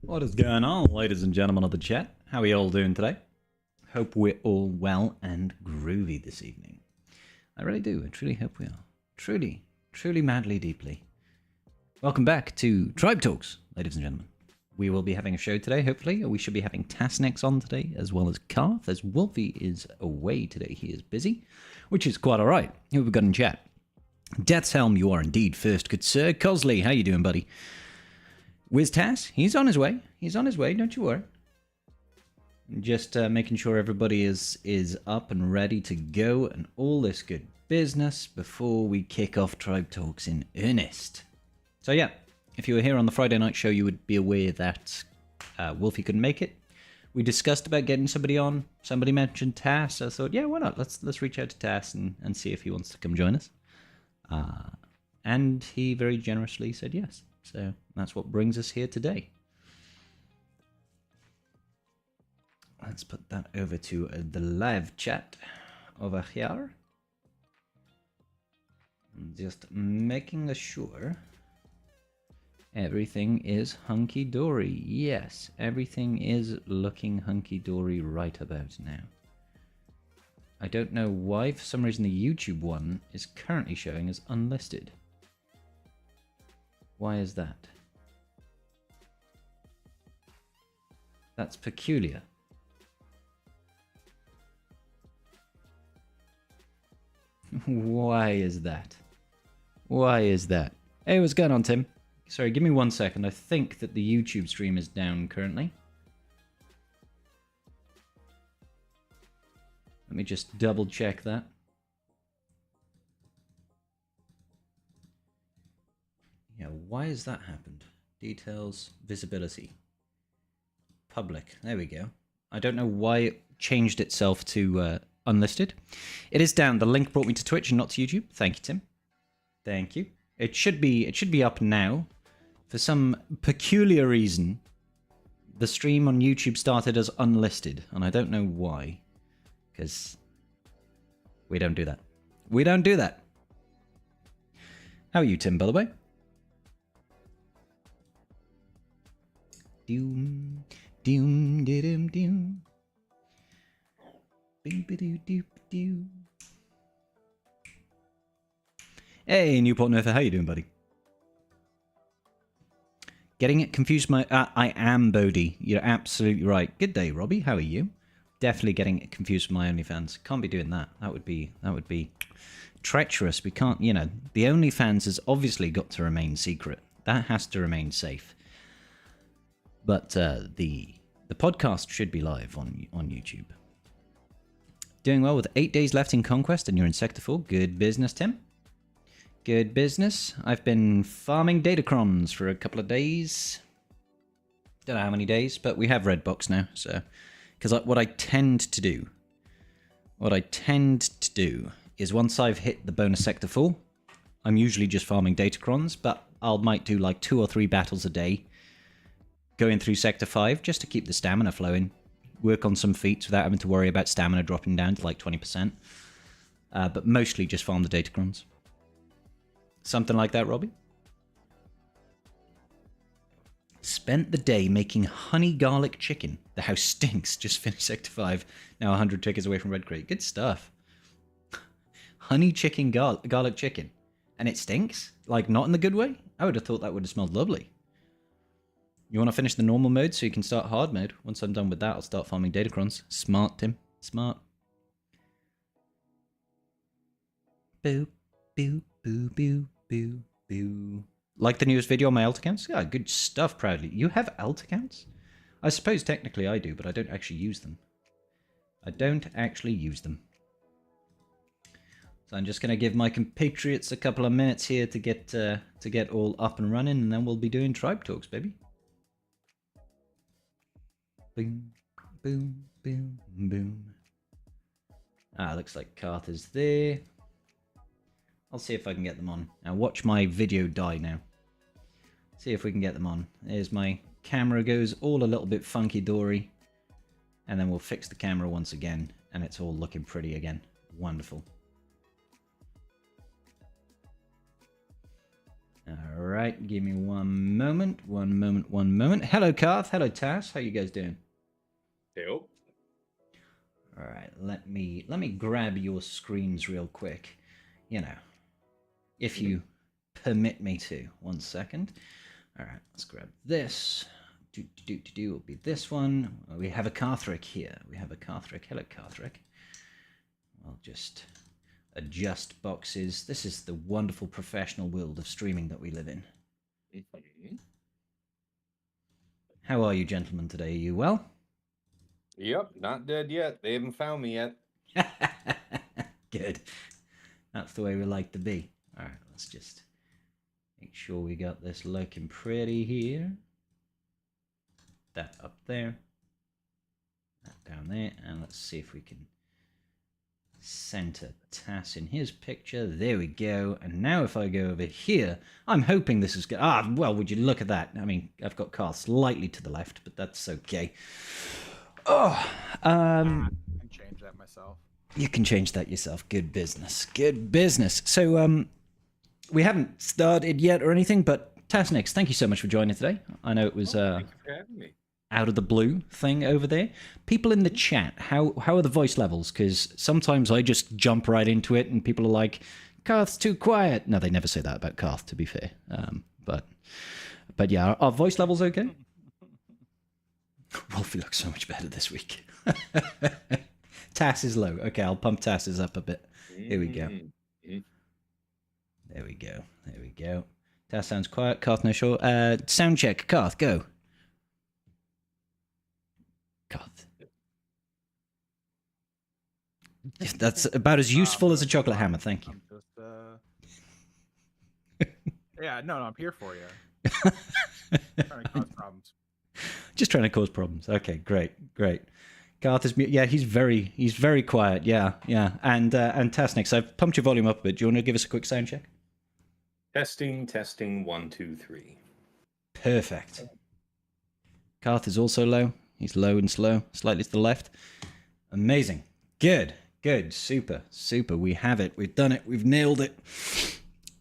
What is going on, ladies and gentlemen of the chat? How are you all doing today? Hope we're all well and groovy this evening. I really do. I truly hope we are. Truly, madly, deeply. Welcome back to Tribe Talks, ladies and gentlemen. We will be having a show today, hopefully. We should be having Tasnex on today, as well as Karth, as Wolfie is away today. He is busy, which is quite all right. Who have we got in chat? Death's Helm, you are indeed first, good sir. Cosley, how you doing, buddy? Where's Tass? He's on his way. He's on his way, don't you worry. Just making sure everybody is up and ready to go and all this good business before we kick off Tribe Talks in earnest. So yeah, if you were here on the Friday night show, you would be aware that Wolfie couldn't make it. We discussed about getting somebody on. Somebody mentioned Tass. So I thought, yeah, why not? Let's reach out to Tass and see if he wants to come join us. And he very generously said yes. So that's what brings us here today. Let's put that over to the live chat over here. Just making sure everything is hunky-dory. Yes, everything is looking hunky-dory right about now. I don't know why, for some reason, the YouTube one is currently showing as unlisted. Why is that? That's peculiar. Why is that? Why is that? Hey, what's going on, Tim? Sorry, give me 1 second. I think that the YouTube stream is down currently. Let me just double check that. Yeah, why has that happened? Details, visibility, public. There we go. I don't know why it changed itself to unlisted. It is down. The link brought me to Twitch and not to YouTube. Thank you, Tim. Thank you. It should be up now. For some peculiar reason, the stream on YouTube started as unlisted, and I don't know why. Because we don't do that. We don't do that. How are you, Tim, by the way? Doom, doom, doom, doom. Doo. Hey, Newport Nerfer, how you doing, buddy? Getting it confused. I am Bodhi. You're absolutely right. Good day, Robbie. How are you? Definitely getting it confused with my OnlyFans. Can't be doing that. That would be treacherous. We can't. You know, the OnlyFans has obviously got to remain secret. That has to remain safe. But the podcast should be live on YouTube. Doing well with 8 days left in Conquest, and you're in Sector 4. Good business, Tim. Good business. I've been farming datacrons for a couple of days. Don't know how many days, but we have red box now. So, because what I tend to do is once I've hit the bonus Sector 4, I'm usually just farming datacrons, but I might do like 2 or 3 battles a day, going through Sector 5 just to keep the stamina flowing. Work on some feats without having to worry about stamina dropping down to like 20%. But mostly just farm the datacrons. Something like that, Robbie? Spent the day making honey garlic chicken. The house stinks. Just finished Sector 5. Now 100 tickets away from Red Crate. Good stuff. Honey chicken, garlic chicken. And it stinks? Like, not in the good way? I would have thought that would have smelled lovely. You want to finish the normal mode so you can start hard mode? Once I'm done with that, I'll start farming datacrons. Smart, Tim. Smart. Boo, boo, boo, boo, boo, boo. Like the newest video on my alt accounts? Yeah, good stuff, Proudly. You have alt accounts? I suppose technically I do, but I don't actually use them. I don't actually use them. So I'm just going to give my compatriots a couple of minutes here to get all up and running, and then we'll be doing Tribe Talks, baby. Boom, boom, boom, boom. Looks like Karth is there. I'll see if I can get them on. Now watch my video die now. See if we can get them on. There's my camera goes all a little bit funky-dory. And then we'll fix the camera once again. And it's all looking pretty again. Wonderful. right, give me one moment. One moment. Hello, Karth. Hello, Tass. How you guys doing? Hello. All right, let me grab your screens real quick. You know, if you permit me to. 1 second. All right, let's grab this. Will be this one. We have a Carthrick here. We have a Carthrick. Hello, Carthrick. I'll just adjust boxes. This is the wonderful professional world of streaming that we live in. How are you, gentlemen, today? Are you well? Yep, not dead yet. They haven't found me yet. Good. That's the way we like to be. All right, let's just make sure we got this looking pretty here. That up there. That down there. And let's see if we can center Tass in his picture. There we go. And now if I go over here, I'm hoping this is good. Well, would you look at that? I mean, I've got Carl slightly to the left, but that's okay. I can change that myself. You can change that yourself. Good business. Good business. So, we haven't started yet or anything, but Tasnix, thank you so much for joining today. I know it was thank you for having me. Out of the blue thing over there. People in the chat, how are the voice levels? Because sometimes I just jump right into it and people are like, Karth's too quiet. No, they never say that about Karth, to be fair. But yeah, are voice levels okay? Wolfie looks so much better this week. Tass is low. Okay, I'll pump Tass's up a bit. Here we go. There we go. There we go. Tass sounds quiet. Karth, no sure. Sound check. Karth, go. Karth. That's about as useful as a chocolate hammer. Thank you. Yeah, no, I'm here for you. Trying to cause problems. Just trying to cause problems. Okay, great. Garth is he's very quiet. Yeah. And Tasnix, I've pumped your volume up a bit. Do you want to give us a quick sound check? Testing 1, 2, 3. Perfect. Garth is also low. He's low and slow, slightly to the left. Amazing. Good. Super. We have it. We've done it. We've nailed it.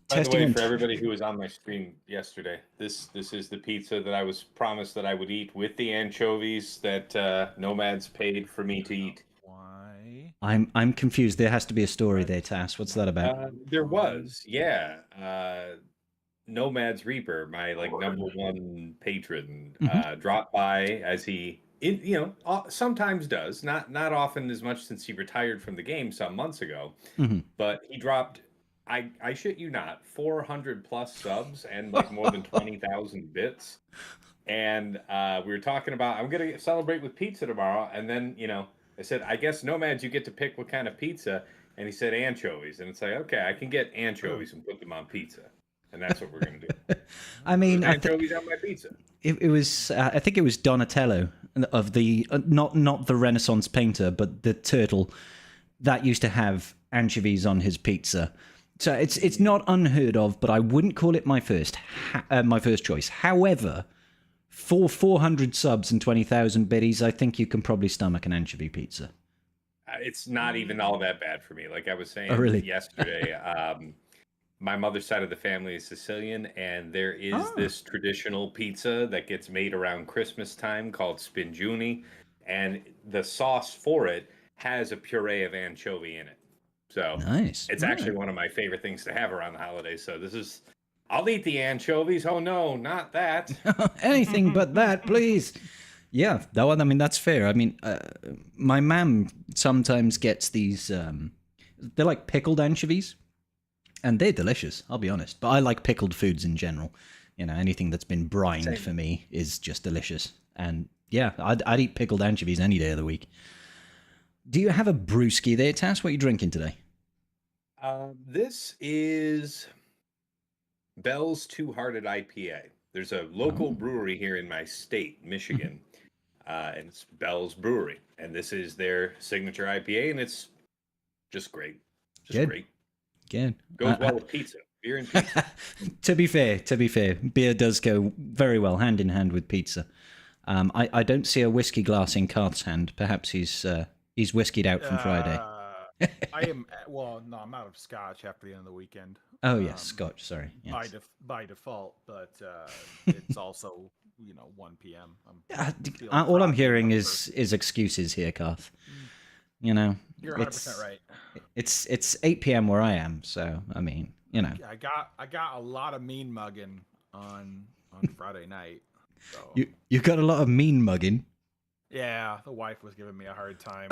By the way, for everybody who was on my stream yesterday, this is the pizza that I was promised that I would eat with the anchovies that Nomads paid for me to eat. Why? I'm confused. There has to be a story there, Tass. What's that about? There was, yeah. Nomads Reaper, my #1 patron, dropped by as he, sometimes does. Not often as much since he retired from the game some months ago. But he dropped. I shit you not, 400 plus subs and more than 20,000 bits. And we were talking about, I'm going to celebrate with pizza tomorrow. And then, I said, I guess Nomads, you get to pick what kind of pizza. And he said anchovies. And it's like, okay, I can get anchovies and put them on pizza. And that's what we're going to do. I mean, anchovies on my pizza. It was, I think it was Donatello of the, not the Renaissance painter, but the turtle that used to have anchovies on his pizza. So it's not unheard of, but I wouldn't call it my first choice. However, for 400 subs and 20,000 biddies, I think you can probably stomach an anchovy pizza. It's not even all that bad for me. Like I was saying yesterday, my mother's side of the family is Sicilian, and there is this traditional pizza that gets made around Christmas time called spingiuni, and the sauce for it has a puree of anchovy in it. So nice. It's actually one of my favorite things to have around the holidays. So I'll eat the anchovies. Oh no, not that. Anything but that, please. Yeah, that one. I mean, that's fair. I mean, my mum sometimes gets these. They're like pickled anchovies, and they're delicious. I'll be honest, but I like pickled foods in general. Anything that's been brined for me is just delicious. And yeah, I'd eat pickled anchovies any day of the week. Do you have a brewski there, Tass? What are you drinking today? This is Bell's Two-Hearted IPA. There's a local brewery here in my state, Michigan, and it's Bell's Brewery. And this is their signature IPA, and it's just great. Great. Good. Goes well with pizza. Beer and pizza. To be fair, beer does go very well hand in hand with pizza. I don't see a whiskey glass in Karth's hand. Perhaps he's whiskied out from Friday. I am. Well, no, I'm out of scotch after the end of the weekend. Oh yes, Scotch. Sorry. Yes. By default, but it's also 1 p.m. feeling All I'm froggy hearing and is excuses here, Garth. You know, You're 100% right. It's 8 p.m. where I am, so I mean, I got a lot of mean mugging on Friday night. So. You got a lot of mean mugging. Yeah, the wife was giving me a hard time.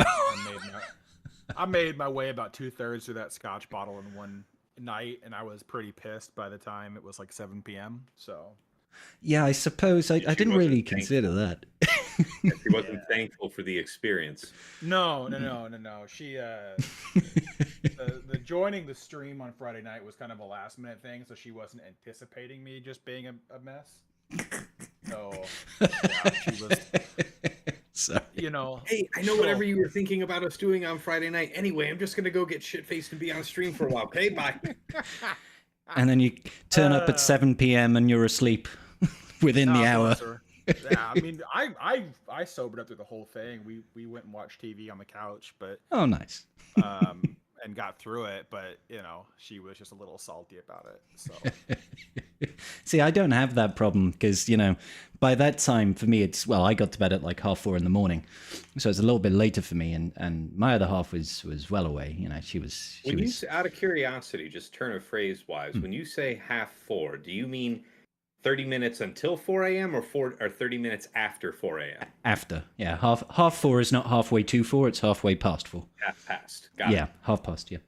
I made my way about 2/3 through that scotch bottle in one night, and I was pretty pissed by the time it was like 7 p.m. So. Yeah, I suppose I didn't really consider that. She wasn't thankful for the experience. No. She the joining the stream on Friday night was kind of a last minute thing, so she wasn't anticipating me just being a mess. So yeah, she was. Sorry. Hey, I know whatever you were thinking about us doing on Friday night. Anyway, I'm just gonna go get shit faced and be on stream for a while. Okay, bye. And then you turn up at 7 p.m. and you're asleep within the hour. Yeah, I mean, I sobered up through the whole thing. We went and watched TV on the couch, but oh, nice. And got through it. But she was just a little salty about it. So. See, I don't have that problem because by that time for me I got to bed at like 4:30 in the morning, so it's a little bit later for me, and my other half was well away. She was. Out of curiosity, just turn of phrase wise, when you say 4:30, do you mean 30 minutes until 4 a.m. or 30 minutes after 4 a.m.? After, yeah. Half 4 is not halfway to 4, it's halfway past 4. Half past. Got it. Half past, yeah.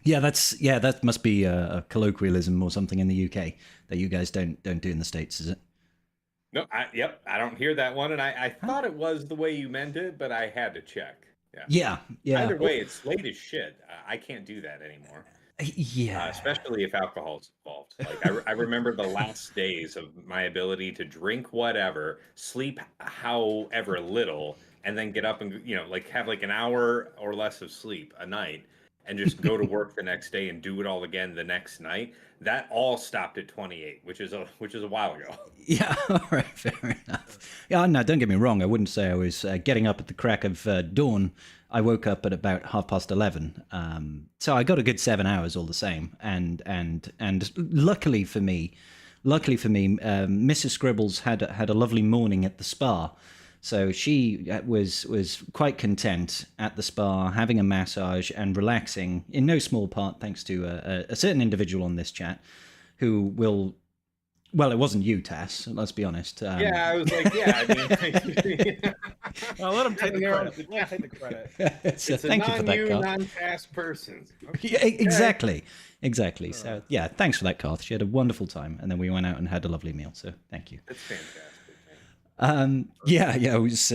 Yeah, that must be a colloquialism or something in the UK that you guys don't do in the States, is it? No, I don't hear that one, and I thought it was the way you meant it, but I had to check. Yeah. Either way, it's late as shit. I can't do that anymore. Yeah, especially if alcohol's involved. Like I remember the last days of my ability to drink whatever, sleep however little, and then get up and have like an hour or less of sleep a night, and just go to work the next day and do it all again the next night. That all stopped at 28, which is a while ago. Yeah, all right, fair enough. Yeah, no, don't get me wrong. I wouldn't say I was getting up at the crack of dawn. I woke up at about 11:30, so I got a good 7 hours all the same. And luckily for me, Mrs. Scribbles had a lovely morning at the spa, so she was quite content at the spa, having a massage and relaxing, in no small part thanks to a certain individual on this chat who will. Well, it wasn't you, Tass. Let's be honest. Yeah, I was like, yeah. I mean, well, let him take the credit. So thank you for that, Garth. Non-Tass person. Okay. Yeah, exactly. So yeah, thanks for that, Garth. She had a wonderful time, and then we went out and had a lovely meal. So thank you. That's fantastic. Yeah. It was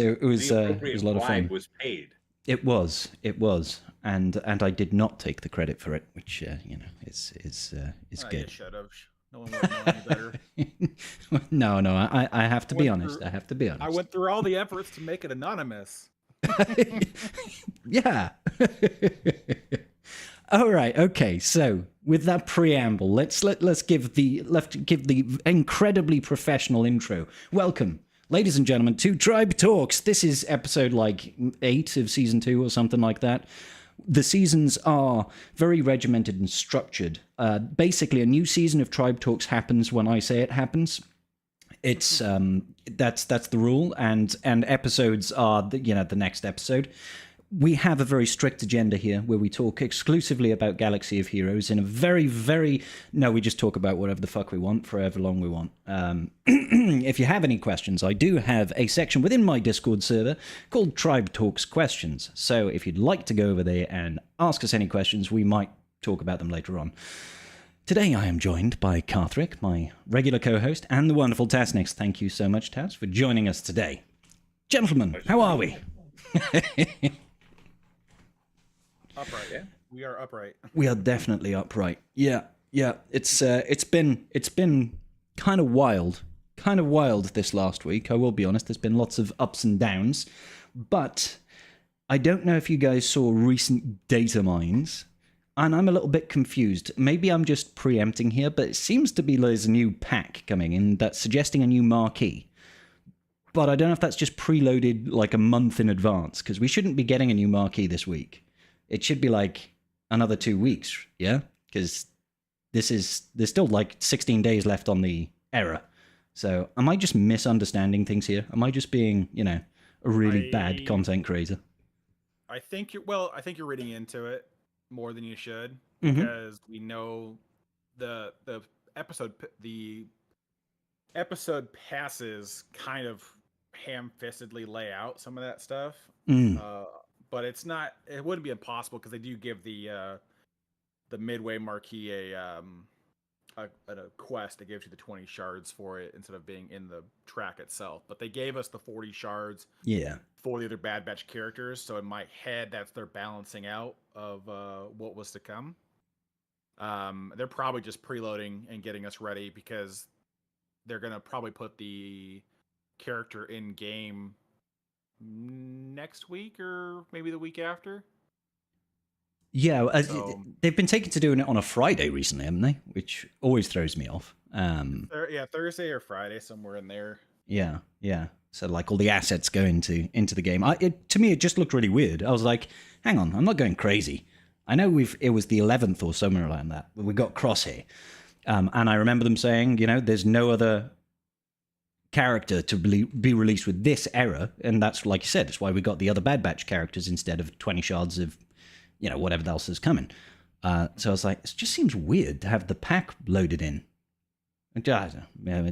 a lot of fun. Was paid. It was, and I did not take the credit for it, which is good. You should have. No one would know any better. No, I have to be honest. I went through all the efforts to make it anonymous. Yeah. All right. Okay. So with that preamble, let's give the incredibly professional intro. Welcome, ladies and gentlemen, to Tribe Talks. This is episode 8 of season 2 or something like that. The seasons are very regimented and structured. Basically, a new season of Tribe Talks happens when I say it happens. It's that's the rule, and episodes are the next episode. We have a very strict agenda here where we talk exclusively about Galaxy of Heroes in a very, very... No, we just talk about whatever the fuck we want for however long we want. If you have any questions, I do have a section within my Discord server called Tribe Talks Questions. So if you'd like to go over there and ask us any questions, we might talk about them later on. Today I am joined by Carthrick, my regular co-host, and the wonderful Tasnix. Thank you so much, Tas, for joining us today. Gentlemen, how are we? Upright, yeah. We are upright. We are definitely upright. Yeah. It's been kind of wild this last week. I will be honest. There's been lots of ups and downs, but I don't know if you guys saw recent data mines, and I'm a little bit confused. Maybe I'm just preempting here, but it seems to be there's a new pack coming in that's suggesting a new marquee. But I don't know if that's just preloaded like a month in advance, because we shouldn't be getting a new marquee this week. it should be like another 2 weeks, yeah? Because there's still like 16 days left on the error. So am I just misunderstanding things here? Am I just being, a really bad content creator? I think you're reading into it more than you should, Mm-hmm. because we know the episode the episode passes kind of ham-fistedly lay out some of that stuff. But it wouldn't be impossible, because they do give the midway marquee a quest that gives you the 20 shards for it instead of being in the track itself. But they gave us the 40 shards for the other Bad Batch characters, so in my head that's their balancing out of what was to come. They're probably just preloading and getting us ready, because they're gonna probably put the character in game next week or maybe the week after. Yeah, they've been taken to doing it on a Friday recently, haven't they? Which always throws me off. Thursday or Friday, somewhere in there. Yeah. So like all the assets go into the game. To me, it just looked really weird. I was like, hang on, I'm not going crazy. I know it was the 11th or somewhere around that. We got Crosshair. And I remember them saying, there's no other character to be released with this error. And that's, like you said, it's why we got the other Bad Batch characters instead of 20 shards of, whatever else is coming. So I was like, it just seems weird to have the pack loaded in. It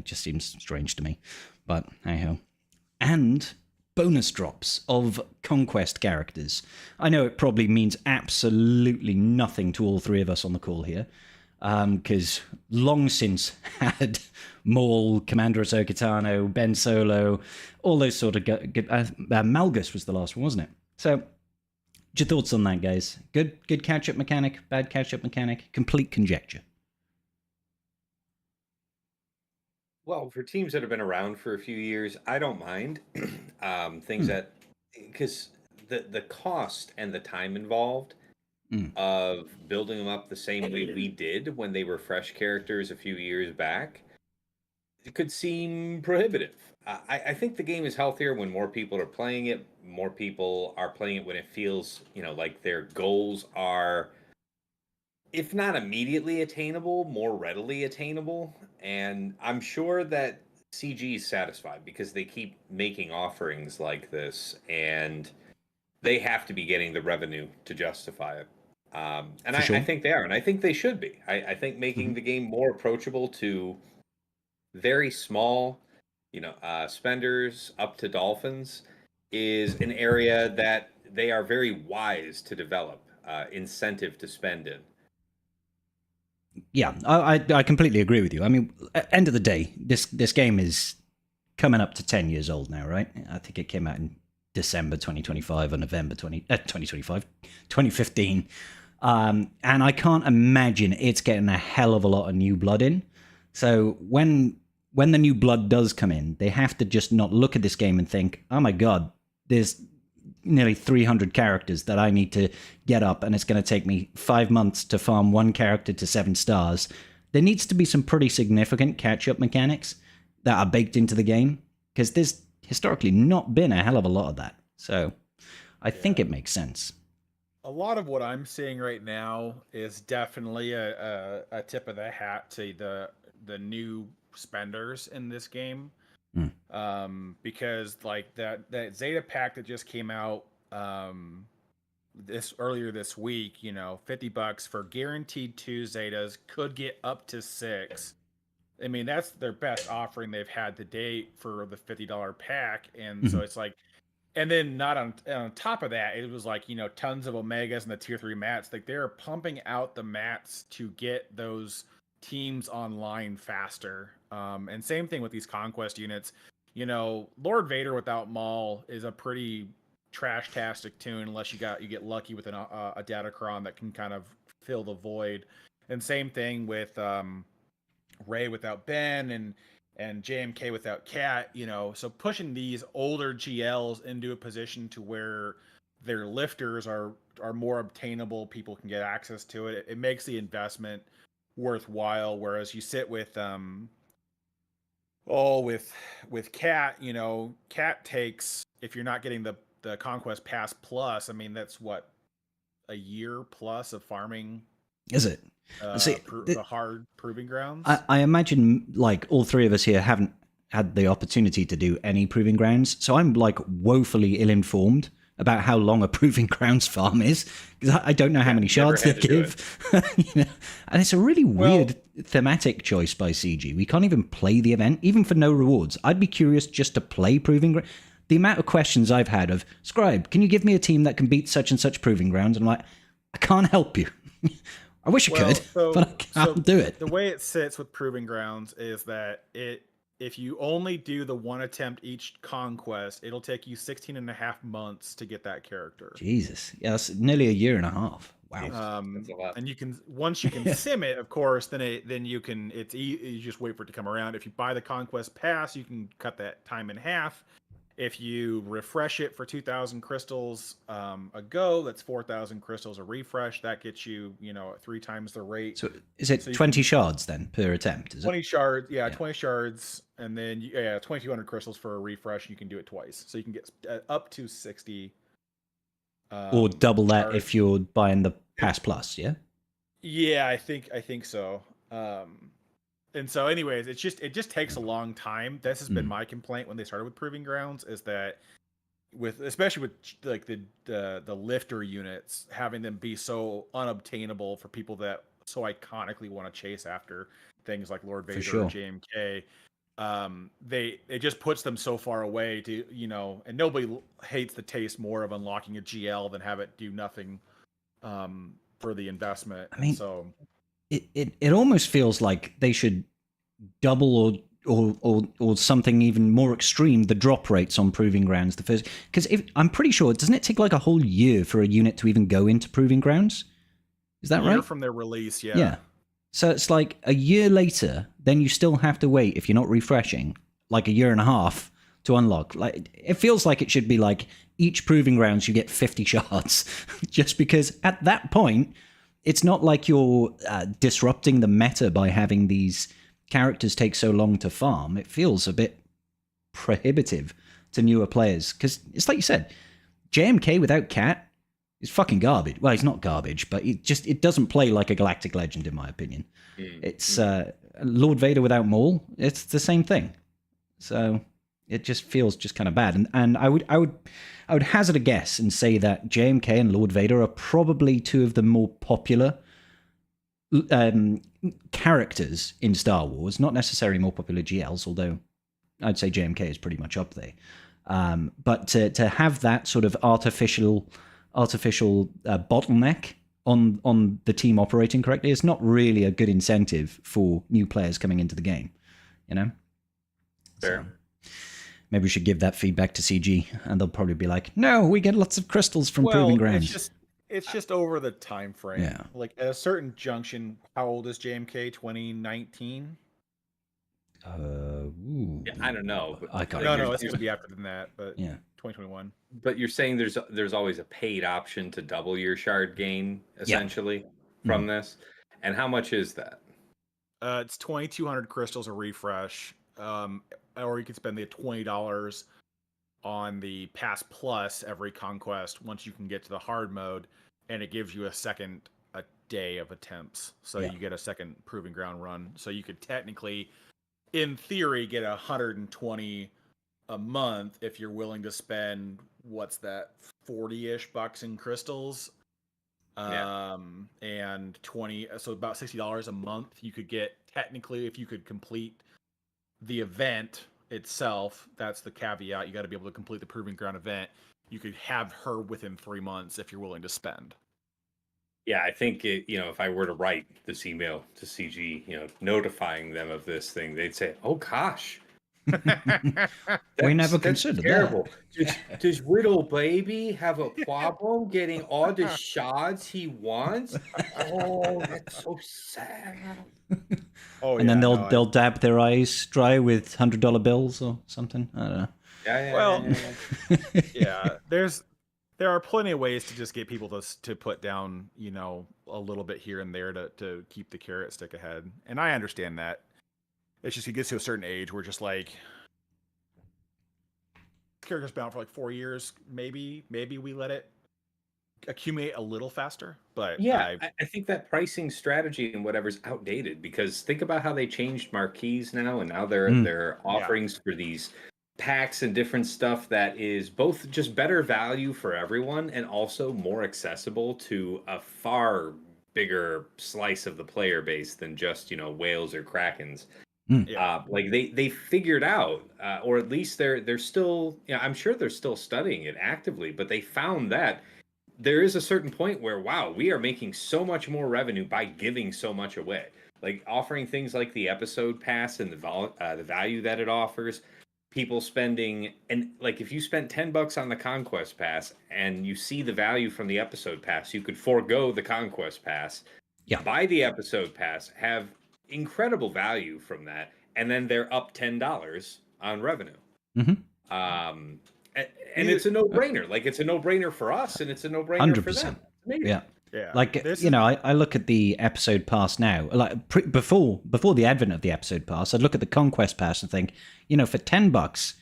just seems strange to me. But hey-ho. And bonus drops of Conquest characters. I know it probably means absolutely nothing to all three of us on the call here, because long since had Maul, Commander Ahsoka Tano, Ben Solo, all those sort of Malgus was the last one, wasn't it? So, what's your thoughts on that, guys? Good catch-up mechanic, bad catch-up mechanic, complete conjecture. Well, for teams that have been around for a few years, I don't mind things that, because the cost and the time involved of building them up the same way we did when they were fresh characters a few years back, it could seem prohibitive. I think the game is healthier when more people are playing it. More people are playing it when it feels, like their goals are, if not immediately attainable, more readily attainable. And I'm sure that CG is satisfied, because they keep making offerings like this, and they have to be getting the revenue to justify it. And I think they are, and I think they should be. I think making the game more approachable to very small, spenders up to dolphins is an area that they are very wise to develop incentive to spend in. Yeah, I completely agree with you. I mean, at the end of the day, this game is coming up to 10 years old now, right? I think it came out in December 2025 or November 2015. And I can't imagine it's getting a hell of a lot of new blood in. So when the new blood does come in, they have to just not look at this game and think, oh my God, there's nearly 300 characters that I need to get up, and it's going to take me 5 months to farm one character to 7 stars. There needs to be some pretty significant catch-up mechanics that are baked into the game, because there's historically not been a hell of a lot of that. So I think it makes sense. A lot of what I'm seeing right now is definitely a tip of the hat to the new spenders in this game. Because like that Zeta pack that just came out earlier this week, $50 for guaranteed 2 Zetas, could get up to 6. I mean, that's their best offering they've had to date for the $50 pack. And so it's like, and then not on top of that, it was like, tons of Omegas and the tier 3 mats. Like, they're pumping out the mats to get those teams online faster. And same thing with these Conquest units. Lord Vader without Maul is a pretty trash-tastic tune, unless you get lucky with a datacron that can kind of fill the void. And same thing with Rey without Ben, and JMK without Cat. So pushing these older GLs into a position to where their lifters are more obtainable, people can get access to it. It makes the investment worthwhile. Whereas you sit with Cat, Cat takes, if you're not getting the Conquest Pass Plus, I mean, that's what a year plus of farming. Is it? See, the hard proving grounds. I imagine like all three of us here haven't had the opportunity to do any proving grounds, so I'm like woefully ill-informed about how long a proving grounds farm is, because I don't know how many shards they give. You know? And it's a really weird thematic choice by CG. We can't even play the event, even for no rewards. I'd be curious just to play proving grounds. The amount of questions I've had of, Scribe, can you give me a team that can beat such and such proving grounds? And I'm like, I can't help you. I wish I could, but I can't do it. The way it sits with proving grounds is that if you only do the one attempt each conquest, it'll take you 16 and a half months to get that character. Jesus. Yeah, that's nearly a year and a half. Wow. That's a lot. And you can, once you can sim it, of course, then you can, you just wait for it to come around. If you buy the conquest pass, you can cut that time in half. If you refresh it for 2,000 crystals a go, that's 4,000 crystals a refresh. That gets you, 3 times the rate. So is it 20 shards then per attempt? Is 20 shards, 20 shards, and then 2,200 crystals for a refresh. You can do it twice, so you can get up to 60. Or double that shards if you're buying the Pass Plus, yeah. Yeah, I think so. And so, anyways, it just takes a long time. This has been my complaint when they started with proving grounds, is that especially with like the lifter units, having them be so unobtainable for people that so iconically want to chase after things like Lord Vader or JMK. It just puts them so far away to, and nobody hates the taste more of unlocking a GL than have it do nothing for the investment. I mean, so it almost feels like they should double or something even more extreme the drop rates on proving grounds the first, because I'm pretty sure, doesn't it take like a whole year for a unit to even go into proving grounds? Is that right? From their release, yeah. So it's like a year later, then you still have to wait, if you're not refreshing, like a year and a half to unlock. Like, it feels like it should be like each proving grounds you get 50 shards, just because at that point it's not like you're disrupting the meta by having these characters take so long to farm. It feels a bit prohibitive to newer players, because it's like you said, JMK without Cat is fucking garbage. Well, he's not garbage, but it doesn't play like a Galactic Legend, in my opinion. It's Lord Vader without Maul. It's the same thing. So it just feels just kind of bad. And I would hazard a guess and say that JMK and Lord Vader are probably two of the more popular characters in Star Wars. Not necessarily more popular GLs, although I'd say JMK is pretty much up there. But to have that sort of artificial bottleneck on the team operating correctly is not really a good incentive for new players coming into the game, Fair. So maybe we should give that feedback to CG, and they'll probably be like, no, we get lots of crystals from proving grounds. It's just over the time frame. Yeah. Like at a certain junction, how old is JMK? 2019? Yeah, I don't know. No, it's going to be after than that, but yeah, 2021. But you're saying there's always a paid option to double your shard gain, essentially, from this. And how much is that? It's 2,200 crystals a refresh, or you can spend the $20 on the Pass Plus every conquest once you can get to the hard mode, and it gives you a day of attempts. So you get a second proving ground run. So you could technically, in theory, get 120 a month if you're willing to spend, what's that, 40-ish bucks in crystals. And 20, so about $60 a month. You could get, technically, if you could complete the event itself, that's the caveat, you got to be able to complete the proving ground event. You could have her within 3 months if you're willing to spend. Yeah, I think if I were to write this email to CG, notifying them of this thing, they'd say, "Oh gosh, we never considered terrible. That. Does Riddle Baby have a problem getting all the shards he wants? Oh, that's so sad." And then they'll dab their eyes dry with $100 bills or something. I don't know. There are plenty of ways to just get people to put down, a little bit here and there to keep the carrot stick ahead. And I understand that. It's just, it gets to a certain age where just like, character's been out for like 4 years, maybe we let it accumulate a little faster. But Yeah, I think that pricing strategy and whatever's outdated, because think about how they changed marquees now, and now they're offerings for these packs and different stuff that is both just better value for everyone and also more accessible to a far bigger slice of the player base than just whales or krakens. Like they figured out, or at least they're still, I'm sure they're still studying it actively, but they found that there is a certain point where, wow, we are making so much more revenue by giving so much away. Like offering things like the episode pass and the value that it offers, people spending, and like if you spent $10 on the Conquest pass and you see the value from the episode pass, you could forego the Conquest pass, buy the episode pass, have incredible value from that, and then they're up $10 on revenue. And it's a no-brainer. Like, it's a no-brainer for us, and it's a no-brainer for them. Yeah. Like, I look at the episode pass now. Like before the advent of the episode pass, I'd look at the Conquest pass and think, for $10,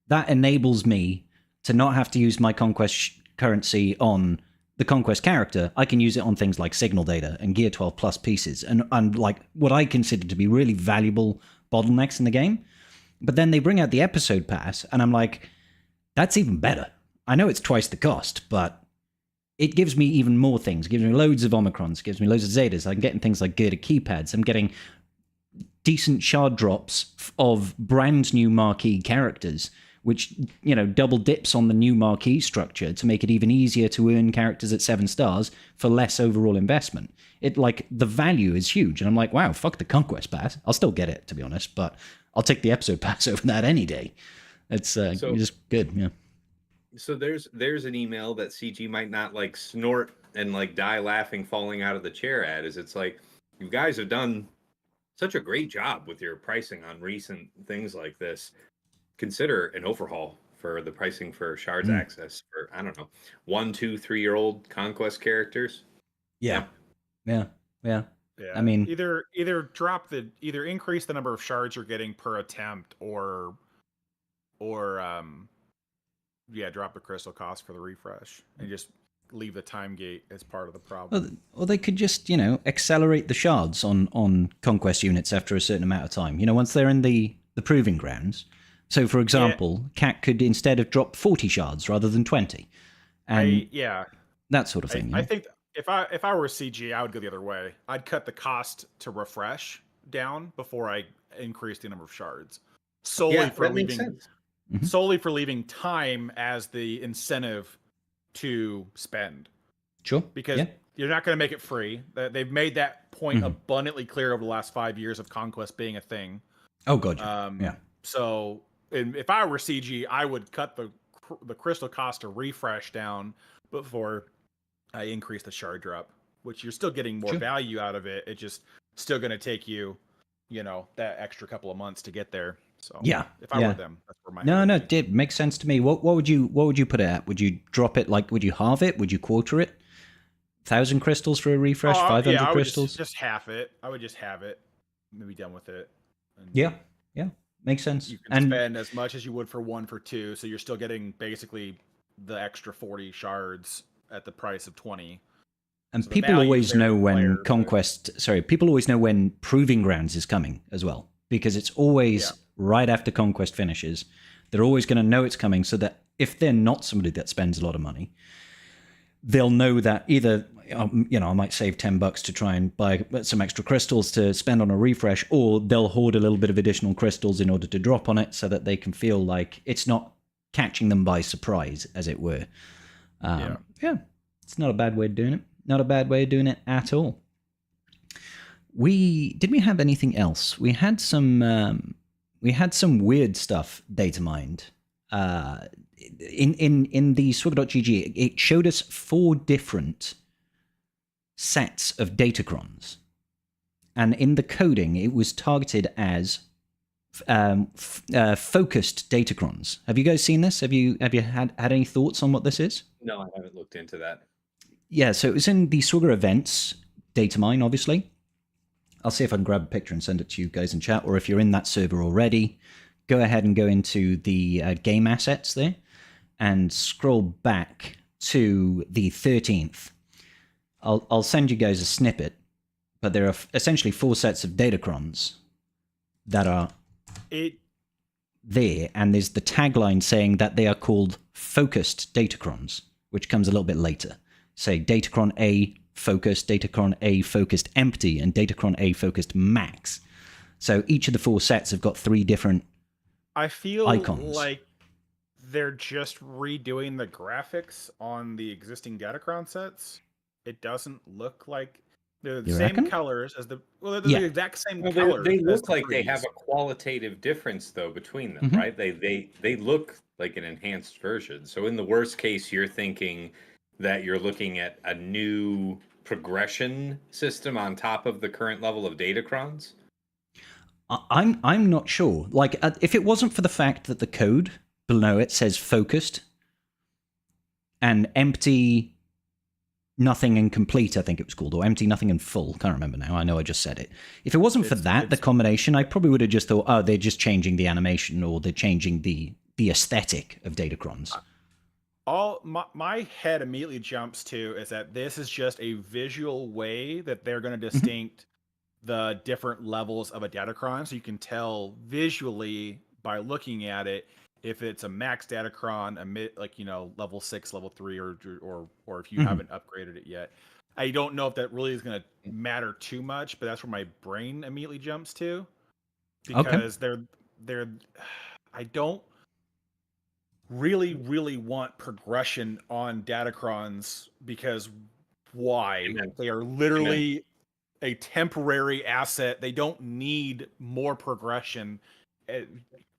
that enables me to not have to use my Conquest currency on the Conquest character. I can use it on things like Signal Data and Gear 12 Plus pieces, and like what I consider to be really valuable bottlenecks in the game. But then they bring out the episode pass, and I'm like, that's even better. I know it's twice the cost, but it gives me even more things. It gives me loads of Omicrons, gives me loads of Zetas. I'm getting things like girded keypads. I'm getting decent shard drops of brand new marquee characters, which, double dips on the new marquee structure to make it even easier to earn characters at 7 stars for less overall investment. The value is huge. And I'm like, wow, fuck the Conquest pass. I'll still get it, to be honest, but I'll take the episode pass over that any day. It's just good, yeah. So there's an email that CG might not snort and die laughing, falling out of the chair at. Is it's like, you guys have done such a great job with your pricing on recent things like this. Consider an overhaul for the pricing for Shards access for, I don't know, 1, 2, 3-year-old Conquest characters. Yeah. I mean, either increase the number of shards you're getting per attempt, or drop the crystal cost for the refresh and just leave the time gate as part of the problem. Or they could just, accelerate the shards on Conquest units after a certain amount of time. Once they're in the proving grounds. So, for example, Cat could instead have dropped 40 shards rather than 20. And that sort of thing. I think if I were CG, I would go the other way. I'd cut the cost to refresh down before I increase the number of shards. Solely for leaving time as the incentive to spend. Sure. Because you're not going to make it free. They've made that point abundantly clear over the last 5 years of Conquest being a thing. Oh, God. So if I were CG, I would cut the crystal cost to refresh down before I increase the shard drop, which you're still getting more value out of it. It's just still going to take you, that extra couple of months to get there. So if I were them, that's where my it makes sense to me. What would you put it at? Would you drop it would you halve it? Would you quarter it? 1,000 crystals for a refresh, 500 crystals? Just half it. I would just have it and be done with it. And makes sense. You can spend as much as you would for 1 for 2, so you're still getting basically the extra 40 shards at the price of 20. And so people always know when people always know when Proving Grounds is coming as well, because it's always right after Conquest finishes. They're always going to know it's coming, so that if they're not somebody that spends a lot of money, they'll know that either, I might save $10 to try and buy some extra crystals to spend on a refresh, or they'll hoard a little bit of additional crystals in order to drop on it so that they can feel like it's not catching them by surprise, as it were. It's not a bad way of doing it. Not a bad way of doing it at all. Did we have anything else? We had some weird stuff data mined. In the Swigger.gg, it showed us 4 different sets of datacrons, and in the coding, it was targeted as focused datacrons. Have you guys seen this? Have you had any thoughts on what this is? No, I haven't looked into that. Yeah, so it was in the Swigger events data mine, obviously. I'll see if I can grab a picture and send it to you guys in chat, or if you're in that server already, go ahead and go into the game assets there and scroll back to the 13th, I'll send you guys a snippet, but there are essentially 4 sets of datacrons that are there, and there's the tagline saying that they are called focused datacrons, which comes a little bit later. Say datacron A focused, datacron A focused empty, and datacron A focused max. So each of the 4 sets have got 3 different I feel icons. like they're just redoing the graphics on the existing datacron sets. It doesn't look like they're the same colors as the they're the exact same colors. They look like they have a qualitative difference though between them, right? They look like an enhanced version. So in the worst case, you're thinking that you're looking at a new progression system on top of the current level of datacrons. I'm not sure. Like, if it wasn't for the fact that the code below it says focused and empty, nothing, and complete, I think it was called, or empty, nothing, and full. Can't remember now. I know I just said it. If it wasn't for that, the combination, I probably would have just thought, oh, they're just changing the animation or they're changing the aesthetic of datacrons. All my head immediately jumps to is that this is just a visual way that they're going to distinct the different levels of a datacron, so you can tell visually by looking at it if it's a max datacron, a mid, like, you know, level 6, level 3, or if you haven't upgraded it yet. I don't know if that really is going to matter too much, but that's where my brain immediately jumps to, because they're I don't really want progression on datacrons, because why? They are literally a temporary asset. They don't need more progression.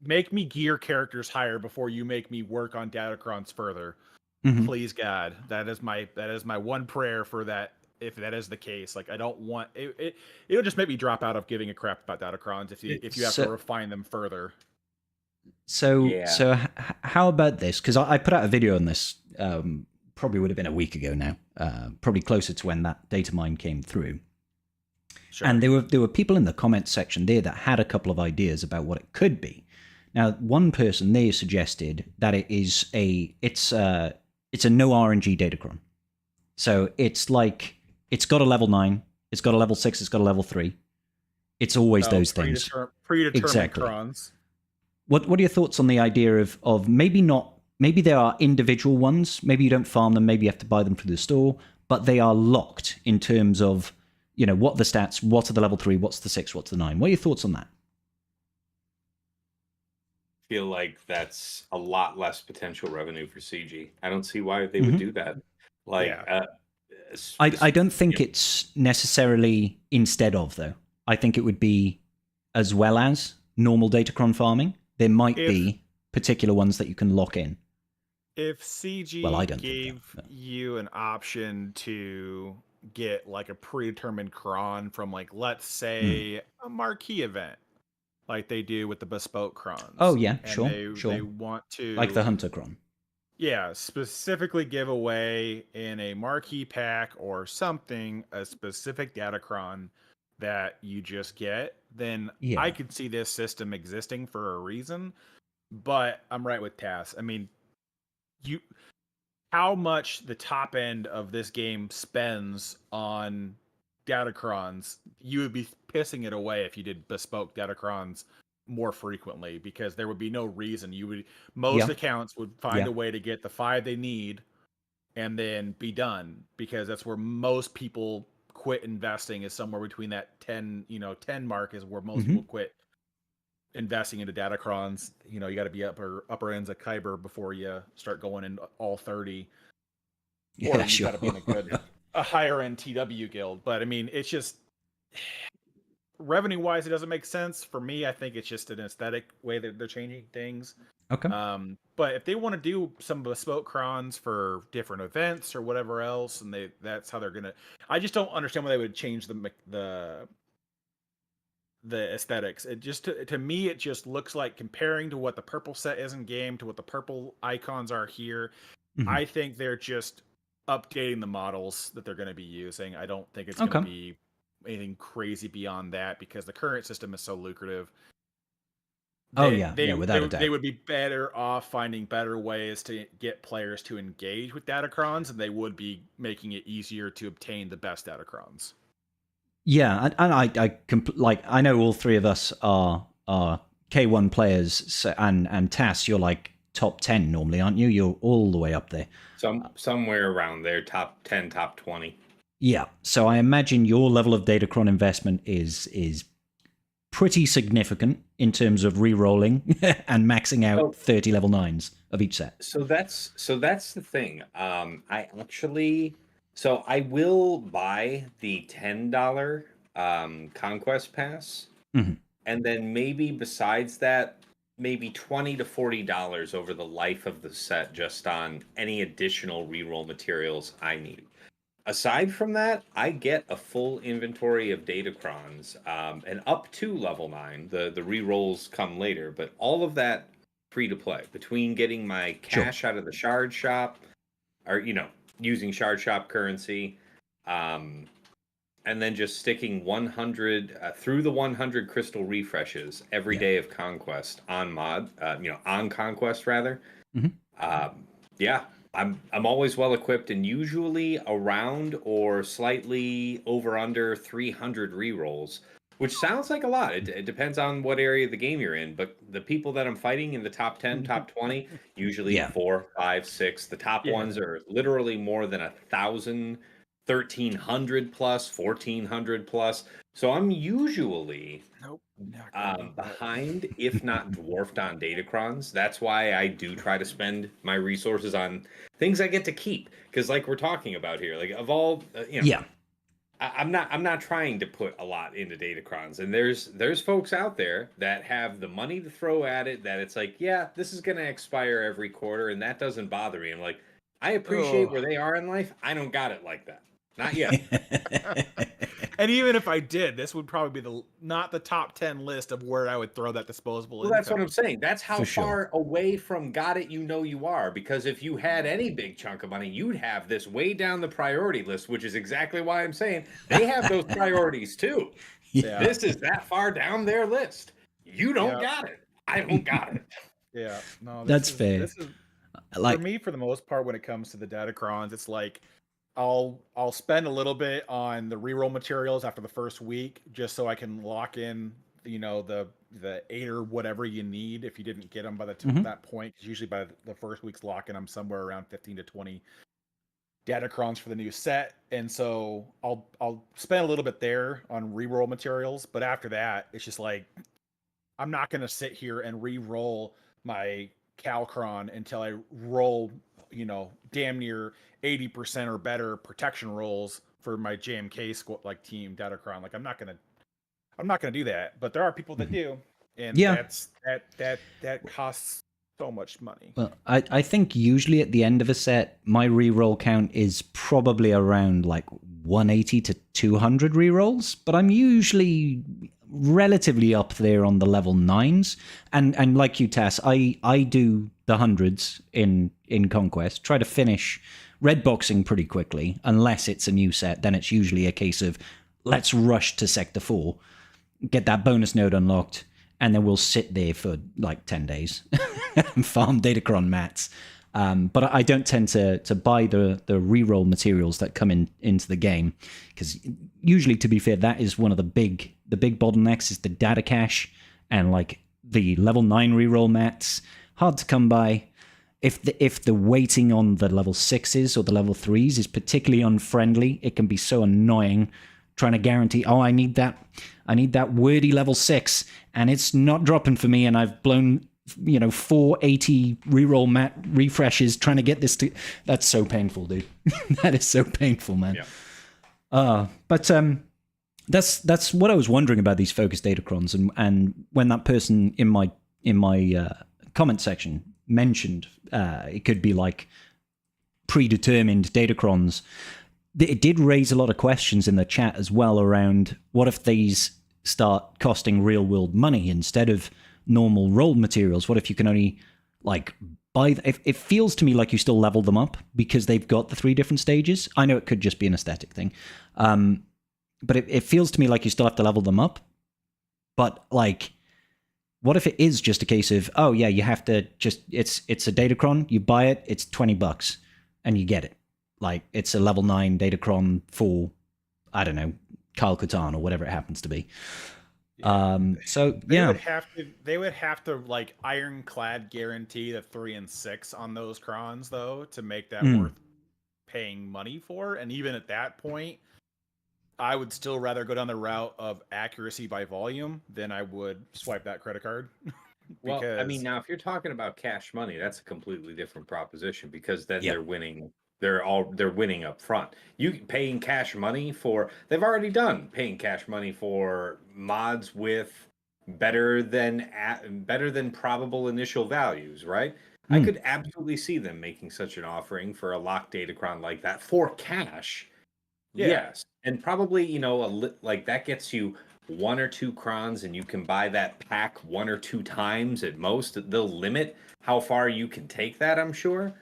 Make me gear characters higher before you make me work on datacrons further. Please, God. That is my one prayer for that. If that is the case, like, I don't want it. It'll just make me drop out of giving a crap about datacrons if you have to refine them further. So how about this? Because I put out a video on this. Probably would have been a week ago now. Probably closer to when that data mine came through. Sure. And there were people in the comments section there that had a couple of ideas about what it could be. Now, one person there suggested that it's a no RNG datacron. So it's like, it's got a level 9, it's got a level 6, it's got a level 3. It's always those things. Predetermined crons. What are your thoughts on the idea of maybe there are individual ones, maybe you don't farm them, maybe you have to buy them through the store, but they are locked in terms of, you know, what are the stats, what are the level 3, what's the 6, what's the 9? What are your thoughts on that? I feel like that's a lot less potential revenue for CG. I don't see why they would do that. Like, I don't think it's necessarily instead of, though. I think it would be as well as normal datacron farming. There might be particular ones that you can lock in. If CG gave you an option to get like a predetermined cron from, like, let's say a marquee event, like they do with the bespoke crons. Oh yeah, and sure. They want to, like the hunter cron. Yeah, specifically give away in a marquee pack or something a specific datacron that you just get, then I could see this system existing for a reason. But I'm right with Tass. I mean, how much the top end of this game spends on datacrons, you would be pissing it away if you did bespoke datacrons more frequently, because there would be no reason. Most accounts would find a way to get the 5 they need and then be done, because that's where most people quit investing, is somewhere between that 10 mark is where most people quit investing into datacrons. You know, you got to be upper ends of Kyber before you start going in all 30. Or you got to be in a higher end TW guild. But I mean, it's just, revenue wise, it doesn't make sense for me. I think it's just an aesthetic way that they're changing things. Okay. But if they want to do some bespoke crons for different events or whatever else, and that's how they're gonna, I just don't understand why they would change the aesthetics. It just, to me, it just looks like, comparing to what the purple set is in game to what the purple icons are here, I think they're just updating the models that they're going to be using. I don't think it's going to be anything crazy beyond that, because the current system is so lucrative without a doubt. They would be better off finding better ways to get players to engage with datacrons, and they would be making it easier to obtain the best datacrons. Yeah, and I know all three of us are K1 players, so, and Tass, you're like top 10 normally, aren't you? You're all the way up there. Somewhere around there, top 10, top 20. Yeah, so I imagine your level of datacron investment is pretty significant in terms of re-rolling and maxing out 30 level 9s of each set. So that's the thing. I will buy the $10 Conquest pass, and then maybe besides that, maybe $20 to $40 over the life of the set just on any additional reroll materials I need. Aside from that, I get a full inventory of datacrons, and up to level 9. The rerolls come later, but all of that free to play. Between getting my cash out of the shard shop, or using shard shop currency, and then just sticking 100 through the 100 crystal refreshes every day of Conquest on on Conquest rather. I'm always well equipped and usually around or slightly over under 300 rerolls, which sounds like a lot. It depends on what area of the game you're in, but the people that I'm fighting in the top 10, top 20, usually 4, 5, 6. The top ones are literally more than 1,000, 1,300 plus, 1,400 plus. So I'm usually behind, if not dwarfed on datacrons. That's why I do try to spend my resources on things I get to keep. Because like we're talking about here, like of all, I'm not trying to put a lot into datacrons. And there's folks out there that have the money to throw at it that it's like, this is going to expire every quarter. And that doesn't bother me. I'm like, I appreciate where they are in life. I don't got it like that. Not yet. And even if I did, this would probably be not the top 10 list of where I would throw that disposable income. That's what I'm saying. That's how far away from got it you are. Because if you had any big chunk of money, you'd have this way down the priority list, which is exactly why I'm saying they have those priorities too. Yeah. This is that far down their list. You don't got it. I don't got it. Yeah, no, that's fair. This is, for me, for the most part, when it comes to the datacrons, it's like I'll spend a little bit on the reroll materials after the first week, just so I can lock in, the 8 or whatever you need if you didn't get them by that point. Because usually by the first week's lock-in, I'm somewhere around 15 to 20 datacrons for the new set, and so I'll spend a little bit there on reroll materials. But after that, it's just like I'm not gonna sit here and re-roll my Calcron until I roll, damn near 80% or better protection rolls for my JMK team datacron. Like I'm not gonna do that. But there are people that do, and that costs so much money. Well, I think usually at the end of a set, my reroll count is probably around like 180 to 200 rerolls, but I'm usually relatively up there on the level 9s. And like you, Tass, I do the hundreds in Conquest, try to finish red boxing pretty quickly. Unless it's a new set, then it's usually a case of let's rush to Sector 4, get that bonus node unlocked, and then we'll sit there for like 10 days and farm datacron mats. But I don't tend to buy the reroll materials that come into the game, because usually, to be fair, that is one of the big bottlenecks is the data cache and like the level 9 reroll mats. Hard to come by. If the waiting on the level 6s or the level 3s is particularly unfriendly, it can be so annoying trying to guarantee, I need that wordy level 6 and it's not dropping for me, and I've blown 480 reroll mat refreshes trying to get this to. That's so painful, dude. That is so painful, man. Yeah. But that's what I was wondering about these focus datacrons, and when that person in my comment section mentioned it could be like predetermined datacrons, it did raise a lot of questions in the chat as well around what if these start costing real world money instead of normal rolled materials. What if you can only buy it feels to me like you still level them up because they've got the 3 different stages. I know it could just be an aesthetic thing, but it feels to me like you still have to level them up. But What if it is just a case of, oh yeah, you have to just it's a datacron, you buy it, it's $20 and you get it. Like it's a level 9 datacron for, I don't know, Kyle Katarn or whatever it happens to be. So they would have to like ironclad guarantee the 3 and 6 on those crons though to make that worth paying money for. And even at that point, I would still rather go down the route of accuracy by volume than I would swipe that credit card. Well, I mean, now if you're talking about cash money, that's a completely different proposition because then they're winning. They're winning up front. You paying cash money for they've already done paying cash money for mods with better than probable initial values, right? I could absolutely see them making such an offering for a locked datacron like that for cash. Yeah. Yes, and probably like that gets you 1 or 2 crons, and you can buy that pack 1 or 2 times at most. They'll limit how far you can take that, I'm sure.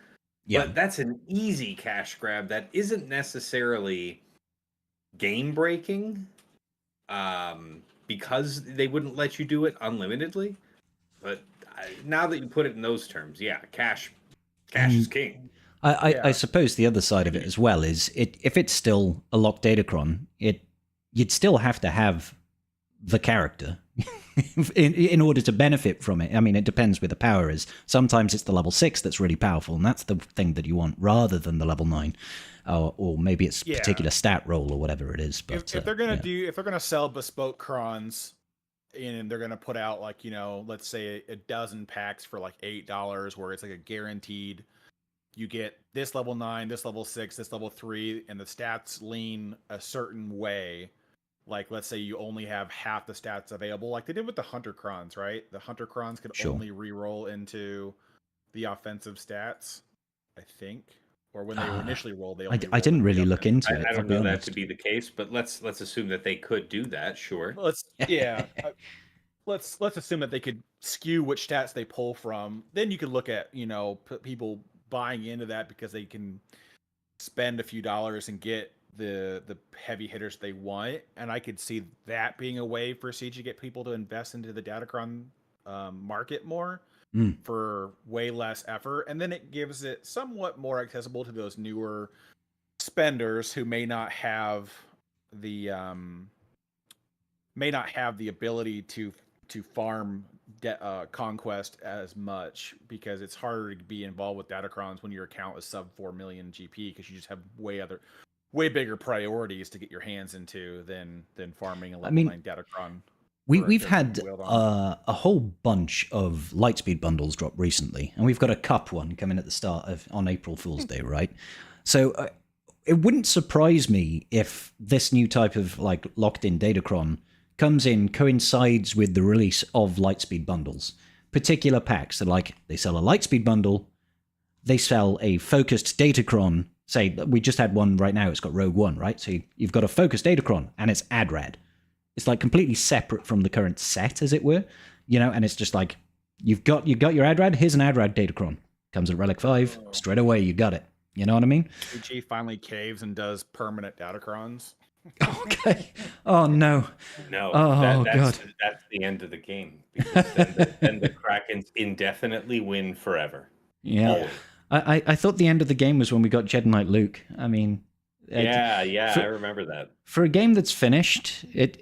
Yeah. But that's an easy cash grab that isn't necessarily game breaking, because they wouldn't let you do it unlimitedly. But now that you put it in those terms, yeah, cash is king. I suppose the other side of it as well is if it's still a locked datacron, you'd still have to have the character in order to benefit from it. I mean, it depends where the power is. Sometimes it's the level 6 that's really powerful, and that's the thing that you want rather than the level 9. Or maybe it's particular stat roll or whatever it is. But if they're gonna sell bespoke crons, and they're gonna put out like let's say a dozen packs for like $8, where it's like a guaranteed, you get this level 9, this level 6, this level 3, and the stats lean a certain way. Like let's say you only have half the stats available, like they did with the Hunter crons, right? The Hunter crons could only re-roll into the offensive stats, I think. Or when they initially rolled, they only I didn't really look into it. I don't know that to be the case, but let's assume that they could do that. Sure. Let's assume that they could skew which stats they pull from. Then you could look at people buying into that because they can spend a few dollars and get the heavy hitters they want, and I could see that being a way for Siege to get people to invest into the datacron market more. For way less effort, and then it gives it somewhat more accessible to those newer spenders who may not have the ability to farm Conquest as much, because it's harder to be involved with datacrons when your account is sub 4 million GP, because you just have way bigger priorities to get your hands into than farming a level 9 datacron. We've had a whole bunch of Lightspeed bundles drop recently, and we've got a cup one coming at the start on April Fool's Day, right? So it wouldn't surprise me if this new type of like locked-in datacron coincides with the release of Lightspeed bundles. Particular packs that they sell a Lightspeed bundle, they sell a focused datacron. Say we just had one right now. It's got Rogue One, right? So you've got a focused datacron, and it's AdRad. It's like completely separate from the current set, as it were, and it's just like you've got your AdRad. Here's an AdRad datacron. Comes at Relic 5 straight away. You got it. You know what I mean? PG finally caves and does permanent datacrons. Okay. Oh no. No. Oh that's god. That's the end of the game. Because then the Krakens indefinitely win forever. Yeah. I thought the end of the game was when we got Jedi Knight Luke. I mean. I remember that. For a game that's finished, it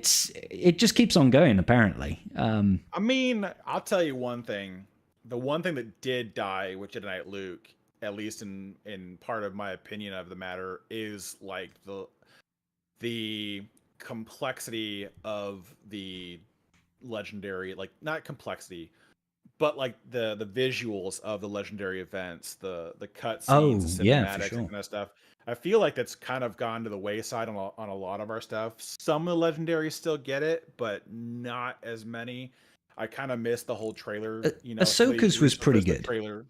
just keeps on going, apparently. I mean, I'll tell you one thing. The one thing that did die with Jedi Knight Luke, at least in part of my opinion of the matter, is like the complexity of the legendary, like not complexity, but like the visuals of the legendary events, the cutscenes, the cinematics, and kind of stuff. I feel like that's kind of gone to the wayside on a lot of our stuff. Some of the legendaries still get it, but not as many. I kind of missed the whole trailer. Ahsoka's was pretty good. Trailer.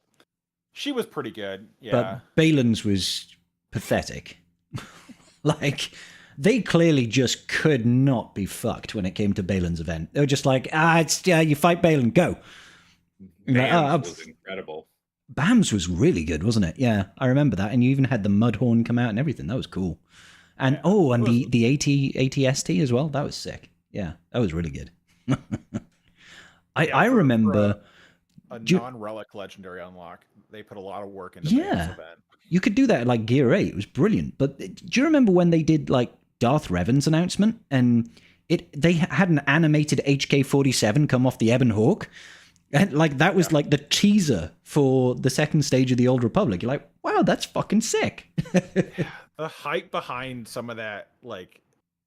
She was pretty good, yeah. But Balin's was pathetic. Like, they clearly just could not be fucked when it came to Balin's event. They were just like, you fight Balin, go. Bams was incredible. Bams was really good, wasn't it? Yeah, I remember that. And you even had the Mudhorn come out and everything. That was cool. And the ATST as well. That was sick. Yeah, that was really good. I remember a do you- non-relic legendary unlock. They put a lot of work into making this event. you could do that at like Gear 8. It was brilliant. But do you remember when they did like Darth Revan's announcement and they had an animated HK-47 come off the Ebon Hawk? And like that was like the teaser for the second stage of the Old Republic. You're like, wow, that's fucking sick. The hype behind some of that, like,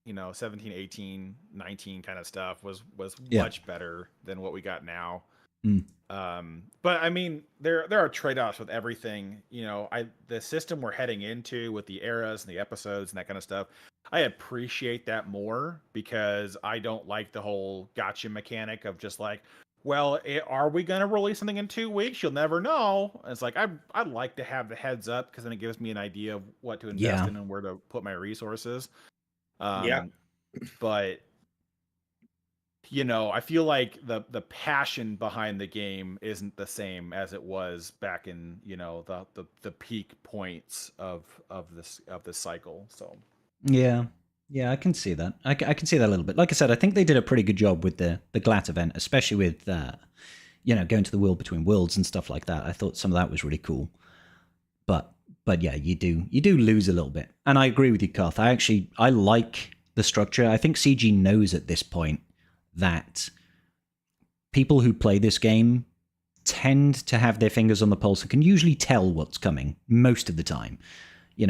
17, 18, 19 kind of stuff was much better than what we got now. But I mean, there are trade-offs with everything. The system we're heading into with the eras and the episodes and that kind of stuff, I appreciate that more because I don't like the whole gotcha mechanic of just like, well, are we going to release something in 2 weeks? You'll never know. It's like I'd like to have the heads up because then it gives me an idea of what to invest in and where to put my resources. But I feel like the passion behind the game isn't the same as it was back in the peak points of this cycle. So yeah, I can see that. I can see that a little bit. Like I said, I think they did a pretty good job with the GLAT event, especially with going to the World Between Worlds and stuff like that. I thought some of that was really cool. But yeah, you do lose a little bit, and I agree with you, Karth. I like the structure. I think CG knows at this point that people who play this game tend to have their fingers on the pulse and can usually tell what's coming most of the time.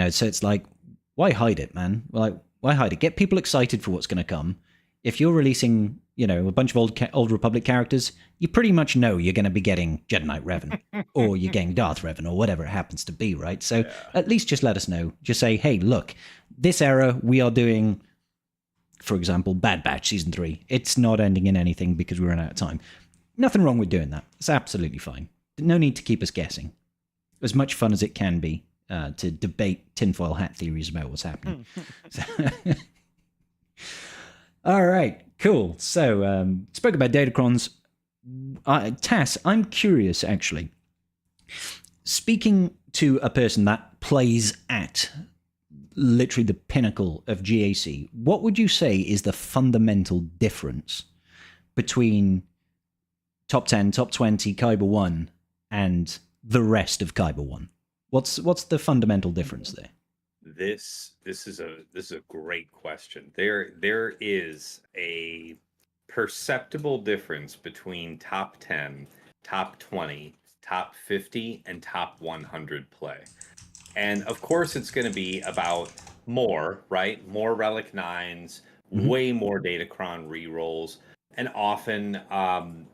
So it's like, why hide it, man? Like, why hide it? Get people excited for what's going to come. If you're releasing, a bunch of old Republic characters, you pretty much know you're going to be getting Jedi Knight Revan or you're getting Darth Revan or whatever it happens to be, right? So at least just let us know. Just say, hey, look, this era we are doing, for example, Bad Batch Season 3. It's not ending in anything because we ran out of time. Nothing wrong with doing that. It's absolutely fine. No need to keep us guessing. As much fun as it can be to debate tinfoil hat theories about what's happening. All right, cool. So, spoke about datacrons. Tass, I'm curious, actually. Speaking to a person that plays at literally the pinnacle of GAC, what would you say is the fundamental difference between top 10, top 20, Kyber 1 and the rest of Kyber 1? What's the fundamental difference there? This is a great question. There is a perceptible difference between top 10, top 20, top 50, and top 100 play. And of course, it's going to be about more, right? More Relic 9s, way more Datacron rerolls, and often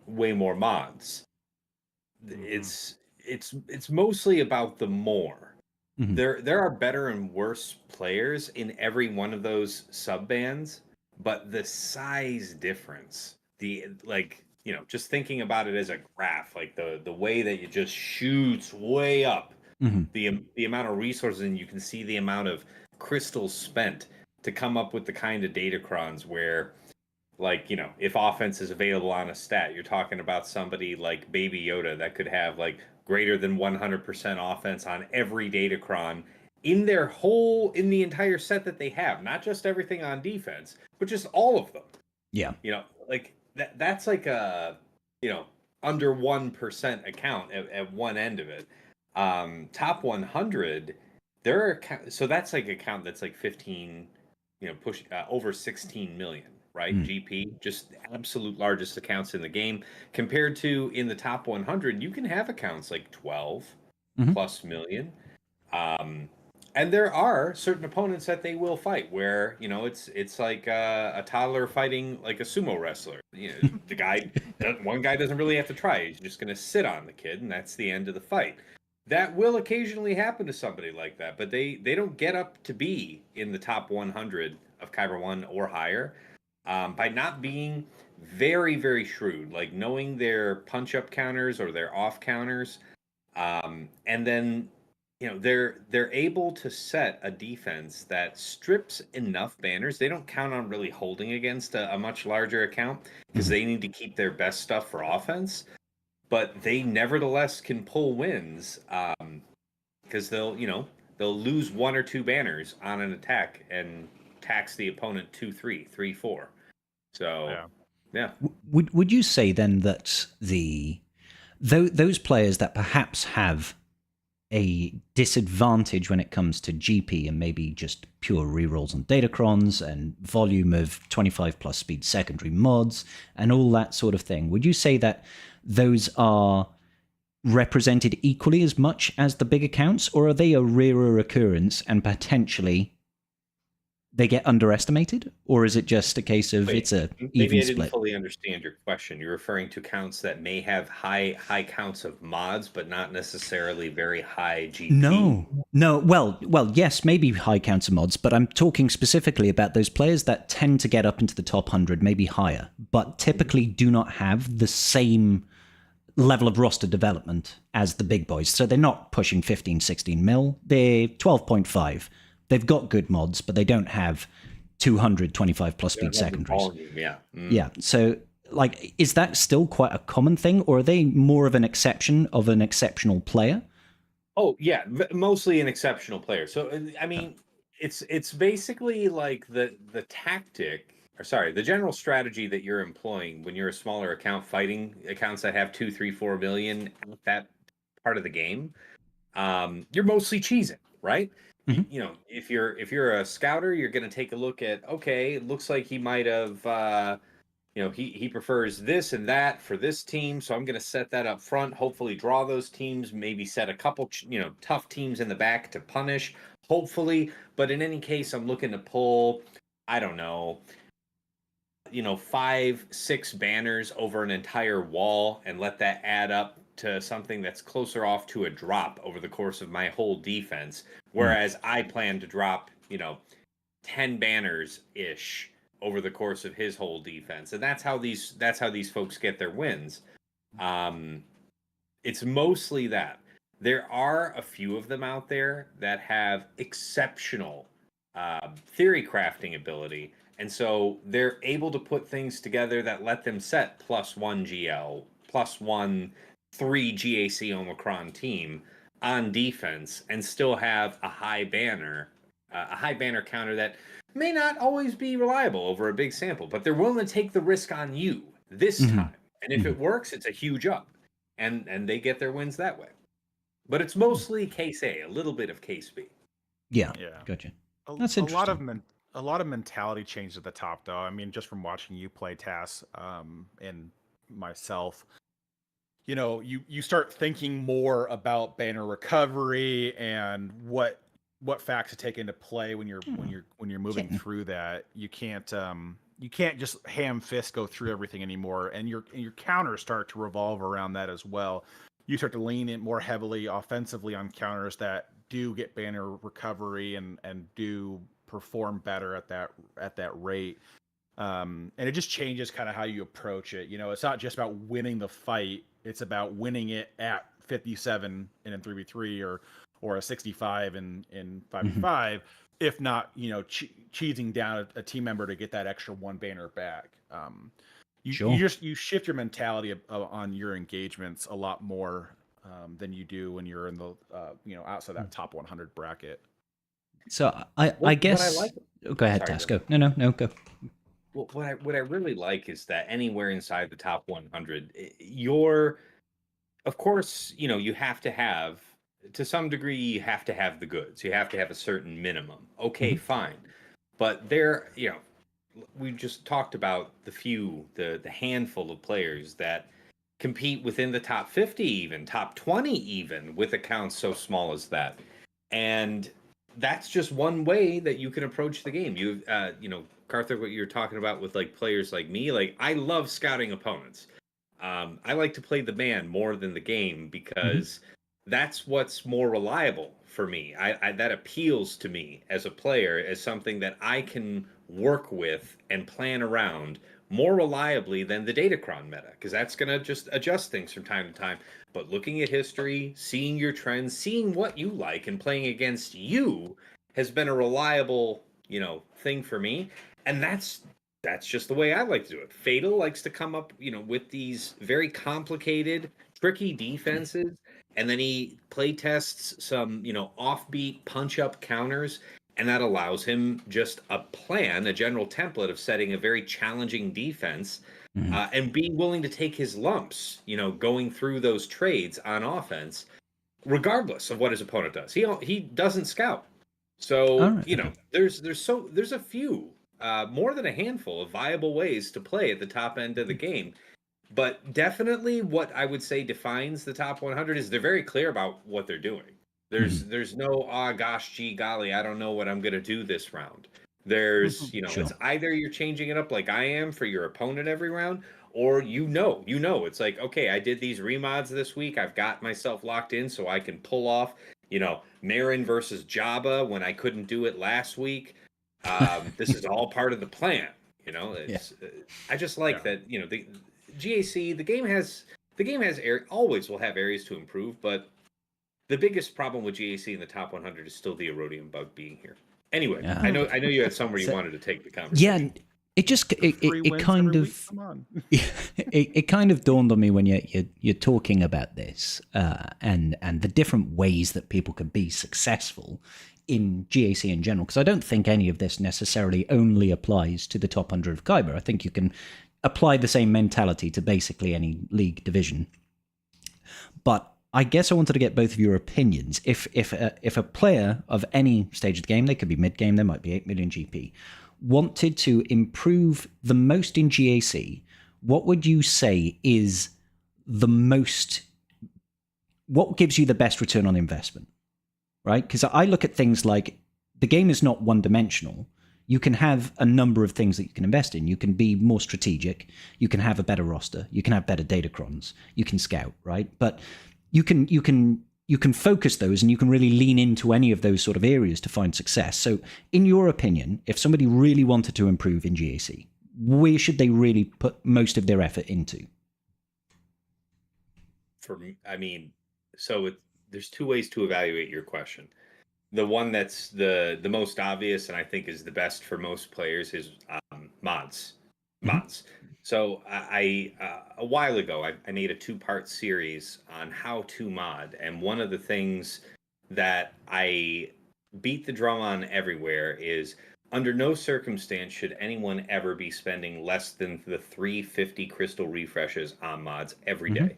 way more mods. It's mostly about the more. There are better and worse players in every one of those sub-bands, but the size difference, just thinking about it as a graph, like the way that it just shoots way up, the amount of resources, and you can see the amount of crystals spent to come up with the kind of datacrons where, if offense is available on a stat, you're talking about somebody like Baby Yoda that could have greater than 100% offense on every datacron in the entire set that they have, not just everything on defense, but just all of them. Yeah. That's like a, under 1% account at one end of it. Top 100, so that's like a count that's 15, push over 16 million. Right? GP, just absolute largest accounts in the game. Compared to in the top 100, you can have accounts like 12 plus million. And there are certain opponents that they will fight where, it's like a toddler fighting like a sumo wrestler. One guy doesn't really have to try. He's just going to sit on the kid, and that's the end of the fight. That will occasionally happen to somebody like that, but they don't get up to be in the top 100 of Kyber 1 or higher. By not being very, very shrewd, like knowing their punch-up counters or their off counters, and then they're able to set a defense that strips enough banners. They don't count on really holding against a much larger account because they need to keep their best stuff for offense, but they nevertheless can pull wins because they'll lose 1 or 2 banners on an attack and tax the opponent 2-3, 3-4. So Yeah. Would you say then that those players that perhaps have a disadvantage when it comes to GP and maybe just pure rerolls on datacrons and volume of 25 plus speed secondary mods and all that sort of thing, would you say that those are represented equally as much as the big accounts, or are they a rarer occurrence and potentially they get underestimated, or is it just a case of it's a maybe even I didn't split? fully understand your question. You're referring to counts that may have high counts of mods, but not necessarily very high GP. No. Well, yes, maybe high counter mods, but I'm talking specifically about those players that tend to get up into the top 100, maybe higher, but typically do not have the same level of roster development as the big boys. So they're not pushing 15, 16 mil. They're 12.5. They've got good mods, but they don't have 225 plus speed secondaries. Volume, yeah. Yeah. So, like, is that still quite a common thing, or are they more of an exception of an exceptional player? Oh yeah, mostly an exceptional player. So I mean, it's basically like the tactic, or sorry, the general strategy that you're employing when you're a smaller account fighting accounts that have 2, 3, 4 million at that part of the game. You're mostly cheesing, right? Mm-hmm. You know, if you're a scouter, you're going to take a look at, okay, it looks like he might have you know, he prefers this and that for this team, so I'm going to set that up front, hopefully draw those teams, maybe set a couple, you know, tough teams in the back to punish, hopefully. But in any case, I'm looking to pull, I don't know, you know, 5, 6 banners over an entire wall and let that add up to something that's closer off to a drop over the course of my whole defense. Whereas I plan to drop, you know, 10 banners ish over the course of his whole defense. And that's how these folks get their wins. It's mostly that. There are a few of them out there that have exceptional theory crafting ability, and so they're able to put things together that let them set +1 GL, +1 3 GAC Omicron team on defense, and still have a high banner counter that may not always be reliable over a big sample, but they're willing to take the risk on you this time. And if it works, it's a huge up, and they get their wins that way. But it's mostly case A, a little bit of case B. Yeah. Gotcha. That's interesting. A lot of mentality change at the top, though. I mean, just from watching you play TAS and myself, you know, you start thinking more about banner recovery and what facts to take into play when you're moving through that. You can't just ham fist go through everything anymore, and your counters start to revolve around that as well. You start to lean in more heavily offensively on counters that do get banner recovery and do perform better at that rate. And it just changes kind of how you approach it. You know, it's not just about winning the fight; it's about winning it at 57 in a 3v3 or a 65 in 5v5. If not, you know, cheesing down a team member to get that extra one banner back. You shift your mentality on your engagements a lot more than you do when you're in the you know, outside that top 100 bracket. So I guess. Go ahead, Tas. Go. No, go. Well, what I really like is that anywhere inside the top 100, you're, of course, you know, you have to have, to some degree, you have to have the goods. You have to have a certain minimum. Okay, fine. But there, you know, we just talked about the handful of players that compete within the top 50, even top 20, even with accounts so small as that. And that's just one way that you can approach the game. You know, Carter, what you're talking about with like players like me, like I love scouting opponents. I like to play the man more than the game because that's what's more reliable for me. I that appeals to me as a player as something that I can work with and plan around more reliably than the datacron meta, because that's going to just adjust things from time to time. But looking at history, seeing your trends, seeing what you like, and playing against you has been a reliable, you know, thing for me. And that's just the way I like to do it. Fatal likes to come up, you know, with these very complicated, tricky defenses, and then he play tests some, you know, offbeat punch up counters, and that allows him just a plan, a general template of setting a very challenging defense, and being willing to take his lumps, going through those trades on offense, regardless of what his opponent does. He doesn't scout. So, Right. there's a few, more than a handful of viable ways to play at the top end of the game. But definitely what I would say defines the top 100 is they're very clear about what they're doing. There's no, gosh, gee, golly, I don't know what I'm going to do this round. There's, Sure. it's either you're changing it up like I am for your opponent every round, or it's like, okay, I did these remods this week. I've got myself locked in so I can pull off, Marin versus Jabba when I couldn't do it last week. This is all part of the plan. It's I just like that, the GAC, the game has always will have areas to improve, but the biggest problem with GAC in the top 100 is still the Erodium bug being here. Anyway, I know you had somewhere you wanted to take the conversation. Yeah, it just it kind of it kind of dawned on me when you're talking about this and the different ways that people can be successful in GAC in general, because I don't think any of this necessarily only applies to the top 100 of Kyber. I think you can apply the same mentality to basically any league division. But I guess I wanted to get both of your opinions. If a player of any stage of the game, they could be mid-game, they might be 8 million GP, wanted to improve the most in GAC, what would you say is what gives you the best return on investment, right? Because I look at things like the game is not one-dimensional. You can have a number of things that you can invest in. You can be more strategic. You can have a better roster. You can have better datacrons. You can scout, right? But you can focus those, and you can really lean into any of those sort of areas to find success. So in your opinion, if somebody really wanted to improve in GAC, where should they really put most of their effort into? For me, there's two ways to evaluate your question. The one that's the most obvious, and I think is the best for most players, is mods. So I a while ago, I made a 2-part series on how to mod, and one of the things that I beat the drum on everywhere is under no circumstance should anyone ever be spending less than the 350 crystal refreshes on mods every day.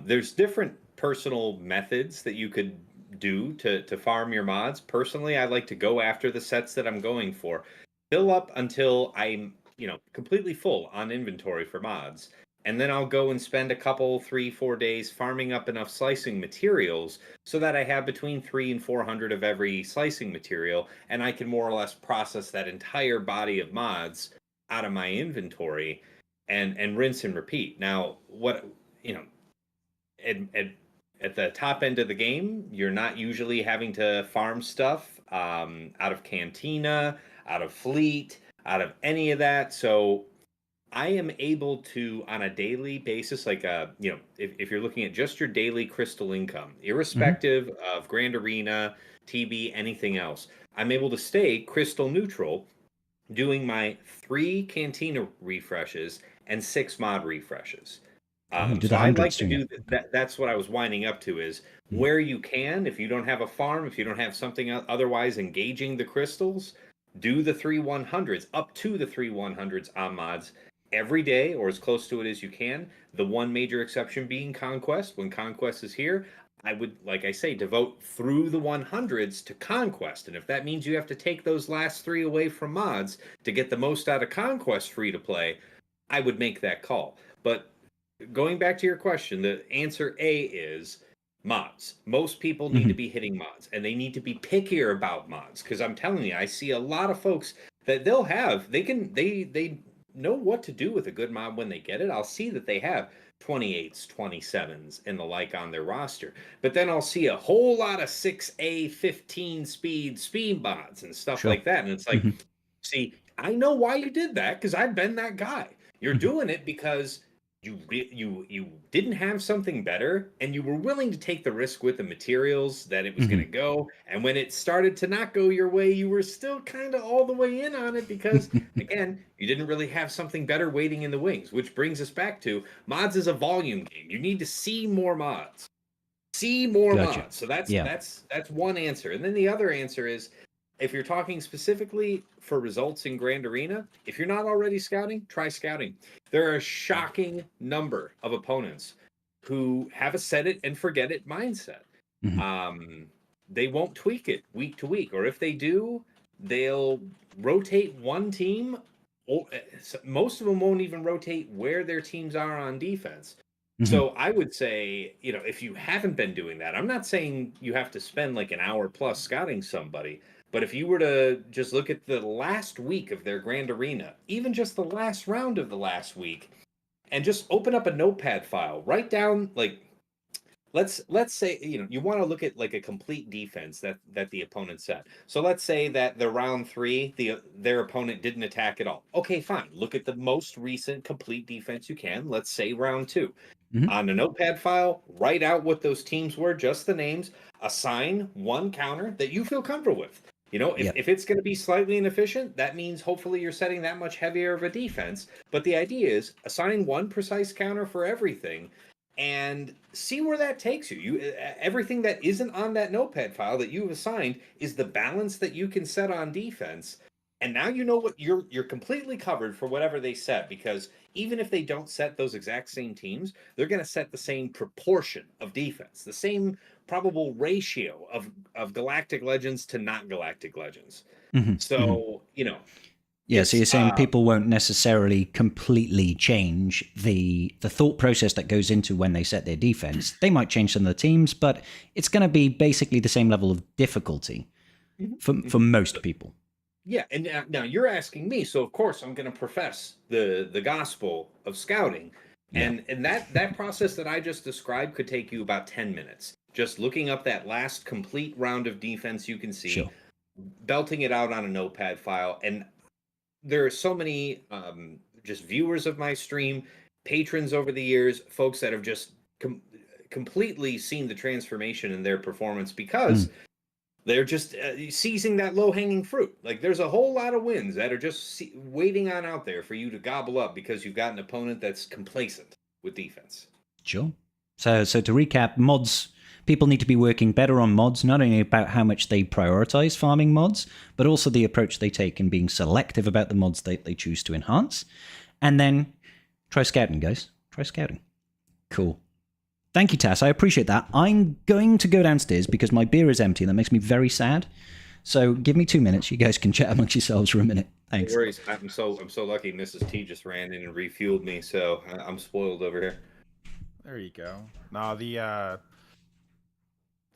There's different personal methods that you could do to farm your mods. Personally, I like to go after the sets that I'm going for, fill up until I'm completely full on inventory for mods, and then I'll go and spend a couple 3-4 days farming up enough slicing materials so that I have between 300 and 400 of every slicing material, and I can more or less process that entire body of mods out of my inventory and rinse and repeat. Now, what at the top end of the game, you're not usually having to farm stuff out of Cantina, out of Fleet, out of any of that. So I am able to, on a daily basis, like if you're looking at just your daily crystal income, irrespective of Grand Arena, TB, anything else, I'm able to stay crystal neutral, doing my 3 Cantina refreshes and 6 mod refreshes. So I'd like to do that. That's what I was winding up to is where you can, if you don't have a farm, if you don't have something otherwise engaging the crystals, do the 3 100s up to the 3 100s on mods every day, or as close to it as you can. The one major exception being Conquest. When Conquest is here, I would, like I say, devote through the 100s to Conquest. And if that means you have to take those last 3 away from mods to get the most out of Conquest free to play, I would make that call. But going back to your question, the answer A is mods. Most people need to be hitting mods, and they need to be pickier about mods, because I'm telling you, I see a lot of folks that they know what to do with a good mod when they get it. I'll see that they have 28s, 27s, and the like on their roster, but then I'll see a whole lot of 6A 15 speed mods and stuff like that, and it's like, see, I know why you did that, because I've been that guy. You're doing it because you didn't have something better, and you were willing to take the risk with the materials that it was going to go. And when it started to not go your way, you were still kind of all the way in on it because, again, you didn't really have something better waiting in the wings, which brings us back to mods is a volume game. You need to see more mods. See more mods. So that's one answer. And then the other answer is if you're talking specifically for results in Grand Arena, if you're not already scouting, try scouting. There are a shocking number of opponents who have a set it and forget it mindset. They won't tweak it week to week, or if they do, they'll rotate one team. Most of them won't even rotate where their teams are on defense. So I would say, if you haven't been doing that, I'm not saying you have to spend like an hour plus scouting somebody, but if you were to just look at the last week of their Grand Arena, even just the last round of the last week, and just open up a notepad file, write down like let's say you want to look at like a complete defense that the opponent set. So let's say that the round 3 their opponent didn't attack at all. Okay, fine. Look at the most recent complete defense you can. Let's say round 2. On a notepad file, write out what those teams were, just the names, assign one counter that you feel comfortable with. If it's going to be slightly inefficient, that means hopefully you're setting that much heavier of a defense. But the idea is assign one precise counter for everything and see where that takes you. Everything that isn't on that notepad file that you've assigned is the balance that you can set on defense. And now you know what you're completely covered for whatever they set, because even if they don't set those exact same teams, they're going to set the same proportion of defense, the same probable ratio of Galactic Legends to not Galactic Legends. So, Yeah, so you're saying people won't necessarily completely change the thought process that goes into when they set their defense. They might change some of the teams, but it's going to be basically the same level of difficulty for most people. Yeah, and now you're asking me, so of course I'm going to profess the gospel of scouting, and that process that I just described could take you about 10 minutes. Just looking up that last complete round of defense you can see, belting it out on a notepad file, and there are so many just viewers of my stream, patrons over the years, folks that have just completely seen the transformation in their performance because they're just seizing that low-hanging fruit. Like, there's a whole lot of wins that are just waiting on out there for you to gobble up because you've got an opponent that's complacent with defense. Sure. So to recap, mods, people need to be working better on mods, not only about how much they prioritize farming mods, but also the approach they take in being selective about the mods they choose to enhance. And then try scouting, guys. Try scouting. Cool. Thank you, Tass. I appreciate that. I'm going to go downstairs because my beer is empty and that makes me very sad. So give me 2 minutes. You guys can chat amongst yourselves for a minute. Thanks. No worries. I'm so lucky Mrs. T just ran in and refueled me, so I'm spoiled over here. There you go. No,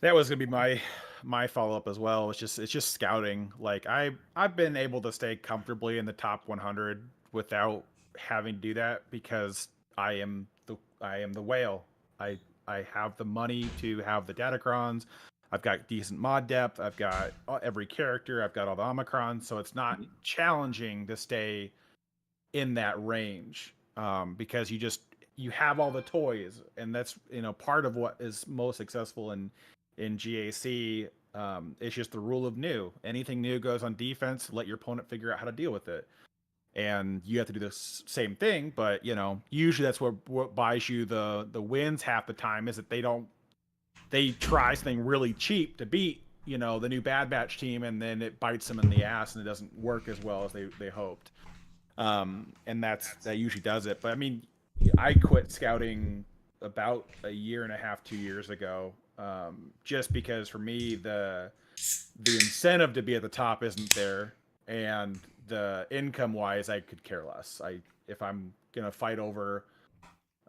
that was gonna be my follow up as well. It's just scouting. Like I've been able to stay comfortably in the top 100 without having to do that because I am the whale. I have the money to have the datacrons. I've got decent mod depth. I've got every character. I've got all the omicrons. So it's not challenging to stay in that range because you have all the toys, and that's part of what is most successful in GAC. It's just the rule of new. Anything new goes on defense. Let your opponent figure out how to deal with it. And you have to do the same thing, but usually that's what buys you the wins half the time is that they try something really cheap to beat the new Bad Batch team, and then it bites them in the ass and it doesn't work as well as they hoped. And that usually does it. But I mean, I quit scouting about a year and a half, 2 years ago, just because for me the incentive to be at the top isn't there, and the income wise I could care less. If I'm gonna fight over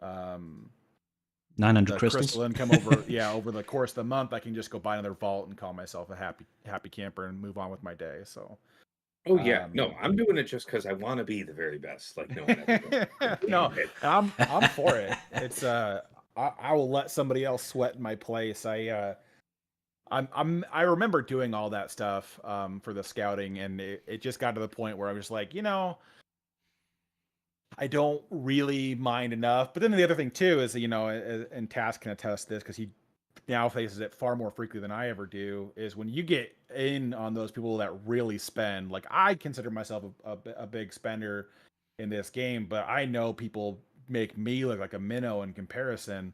900 crystals income over the course of the month, I can just go buy another vault and call myself a happy camper and move on with my day. So no, I'm doing it just because I want to be the very best, like no one ever. No, I'm for it. It's I will let somebody else sweat in my place. I remember doing all that stuff for the scouting, and it just got to the point where I was like, I don't really mind enough. But then the other thing too is, and Tass can attest to this because he now faces it far more frequently than I ever do, is when you get in on those people that really spend. Like, I consider myself a big spender in this game, but I know people make me look like a minnow in comparison.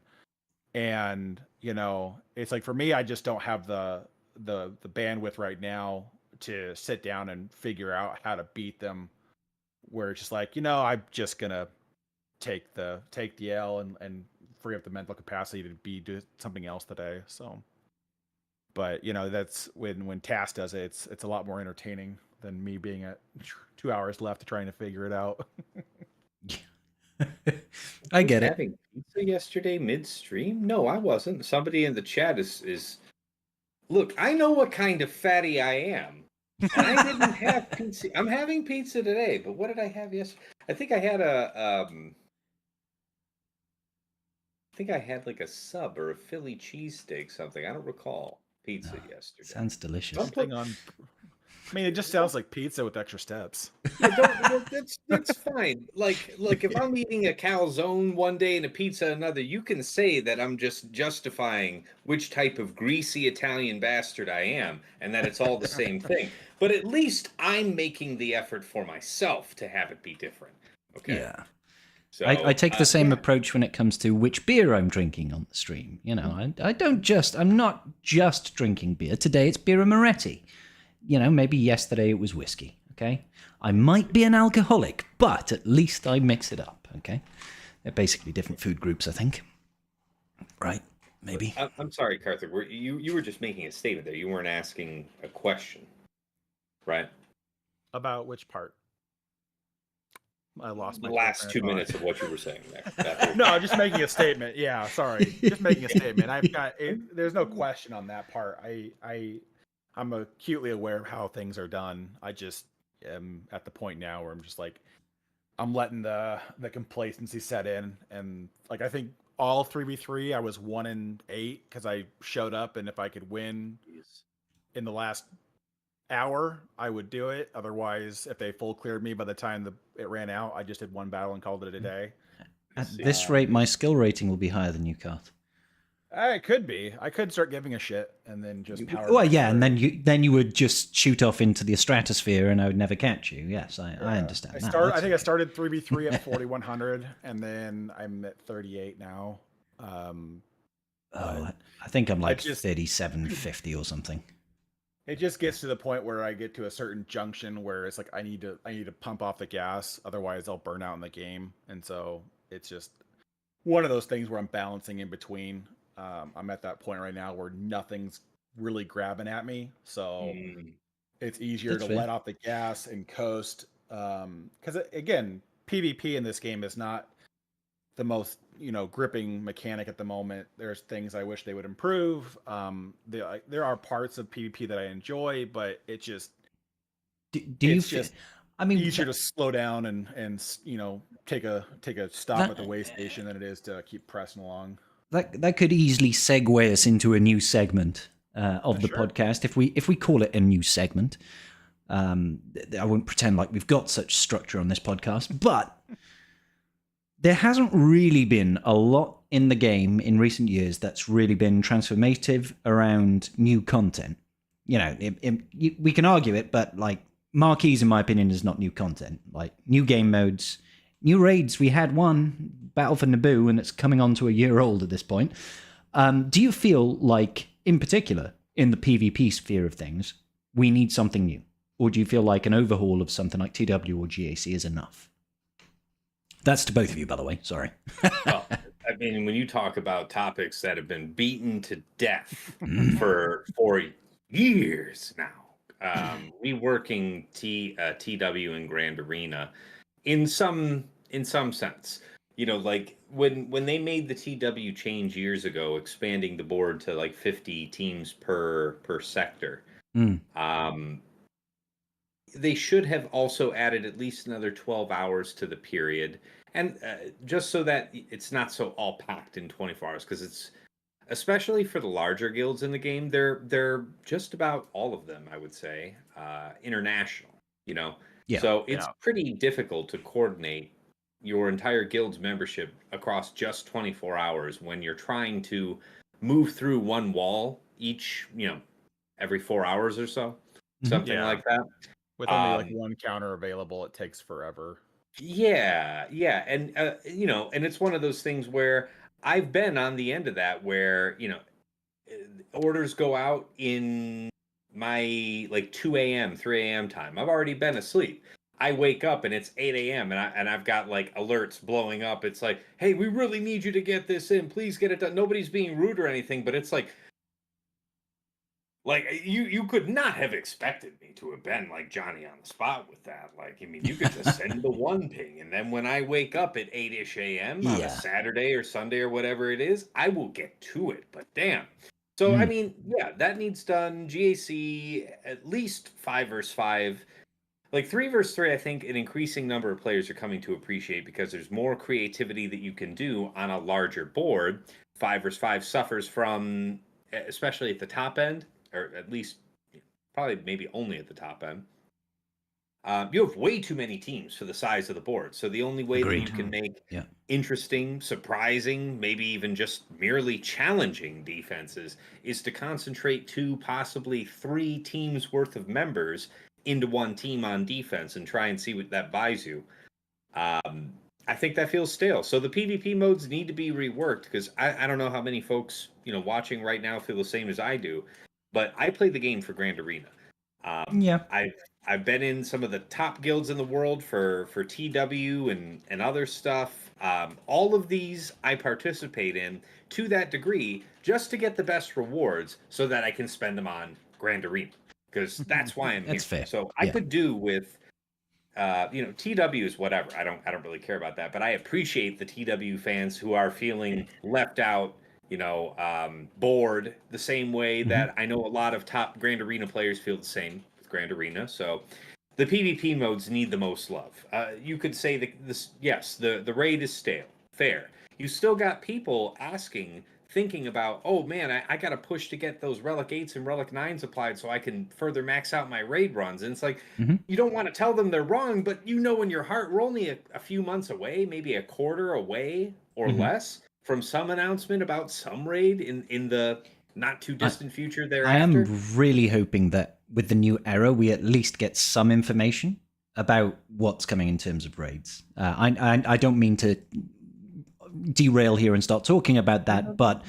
And it's like, for me, I just don't have the bandwidth right now to sit down and figure out how to beat them. Where it's just like, I'm just gonna take the L and free up the mental capacity to do something else today. So, but that's when Tass does it. It's a lot more entertaining than me being at 2 hours left trying to figure it out. I get it. Having pizza yesterday midstream? No, I wasn't. Somebody in the chat is. Look, I know what kind of fatty I am. And I didn't have pizza. I'm having pizza today, but what did I have yesterday? I think I had like a sub or a Philly cheesesteak, something. I don't recall pizza yesterday. Sounds delicious. Something it just sounds like pizza with extra steps. Yeah, that's fine. Like if I'm eating a calzone one day and a pizza another, you can say that I'm just justifying which type of greasy Italian bastard I am, and that it's all the same thing. But at least I'm making the effort for myself to have it be different. Okay. Yeah. So I take the same approach when it comes to which beer I'm drinking on the stream. I'm not just drinking beer. Today it's Birra Moretti. Maybe yesterday it was whiskey, okay? I might be an alcoholic, but at least I mix it up, okay? They're basically different food groups, I think. Right? Maybe. I'm sorry, Karthik. You were just making a statement there. You weren't asking a question, right? About which part? I lost my the last 2 minutes of what you were saying there. No, I'm just making a statement. Yeah, sorry. Just making a statement. There's no question on that part. I'm acutely aware of how things are done. I just am at the point now where I'm just like, I'm letting the complacency set in. And like, I think all 3v3, I was 1-8 because I showed up, and if I could win in the last hour, I would do it. Otherwise, if they full cleared me by the time it ran out, I just did one battle and called it a day. At this rate, my skill rating will be higher than you, Cart. It could be. I could start giving a shit and then just power. Well, yeah, and then you would just shoot off into the stratosphere, and I would never catch you. Yes, I understand. I think I started 3v3 at 4100, and then I'm at 38 now. I think I'm like 3750 or something. It just gets to the point where I get to a certain junction where it's like I need to pump off the gas, otherwise I'll burn out in the game. And so it's just one of those things where I'm balancing in between. I'm at that point right now where nothing's really grabbing at me, so it's easier to let off the gas and coast. Because again, PvP in this game is not the most gripping mechanic at the moment. There's things I wish they would improve. There are parts of PvP that I enjoy, but it just easier to slow down and take a stop at the way station than it is to keep pressing along. That could easily segue us into a new segment of the podcast if we call it a new segment. I won't pretend like we've got such structure on this podcast, but there hasn't really been a lot in the game in recent years that's really been transformative around new content. We can argue it, but like Marquise, in my opinion, is not new content. Like new game modes, new raids. We had one, Battle for Naboo, and it's coming on to a year old at this point. Do you feel like, in particular, in the PvP sphere of things, we need something new? Or do you feel like an overhaul of something like TW or GAC is enough? That's to both of you, by the way. Sorry. Well, I mean, when you talk about topics that have been beaten to death for years now, we working TW and Grand Arena in some sense. Like when they made the TW change years ago, expanding the board to like 50 teams per sector. They should have also added at least another 12 hours to the period, and just so that it's not so all packed in 24 hours, because it's, especially for the larger guilds in the game, they're just about all of them, I would say, international. Yeah. So it's pretty difficult to coordinate your entire guild's membership across just 24 hours when you're trying to move through one wall each, every 4 hours or so, something like that. With only like one counter available, it takes forever. Yeah, and and it's one of those things where I've been on the end of that, where orders go out in my like 2 a.m., 3 a.m. time. I've already been asleep. I wake up and it's 8 a.m. and I've got like alerts blowing up. It's like, hey, we really need you to get this in. Please get it done. Nobody's being rude or anything, but it's like you could not have expected me to have been like Johnny on the spot with that. Like, I mean, you could just send the one ping, and then when I wake up at 8-ish a.m. on a Saturday or Sunday or whatever it is, I will get to it. But damn. So I mean, yeah, that needs done. GAC at least 5 versus 5. Like 3 versus 3, I think an increasing number of players are coming to appreciate because there's more creativity that you can do on a larger board. 5 versus 5 suffers from, especially at the top end, or at least probably maybe only at the top end. You have way too many teams for the size of the board. So the only way that you can make interesting, surprising, maybe even just merely challenging defenses is to concentrate 2, possibly 3 teams worth of members into one team on defense and try and see what that buys you. I think that feels stale. So the PvP modes need to be reworked because I don't know how many folks watching right now feel the same as I do, but I play the game for Grand Arena. I've been in some of the top guilds in the world for TW and other stuff. All of these I participate in to that degree just to get the best rewards so that I can spend them on Grand Arena. Because that's why I'm here. Fair. So I could do with, TW is whatever. I don't really care about that. But I appreciate the TW fans who are feeling left out, bored the same way that I know a lot of top Grand Arena players feel the same with Grand Arena. So the PvP modes need the most love. You could say that the raid is stale. Fair. You still got people thinking about, oh man, I got to push to get those Relic 8s and Relic 9s applied so I can further max out my raid runs. And it's like, you don't want to tell them they're wrong, but in your heart, we're only a few months away, maybe a quarter away or less from some announcement about some raid in the not too distant future thereafter. I am really hoping that with the new era, we at least get some information about what's coming in terms of raids. I don't mean to derail here and start talking about that, but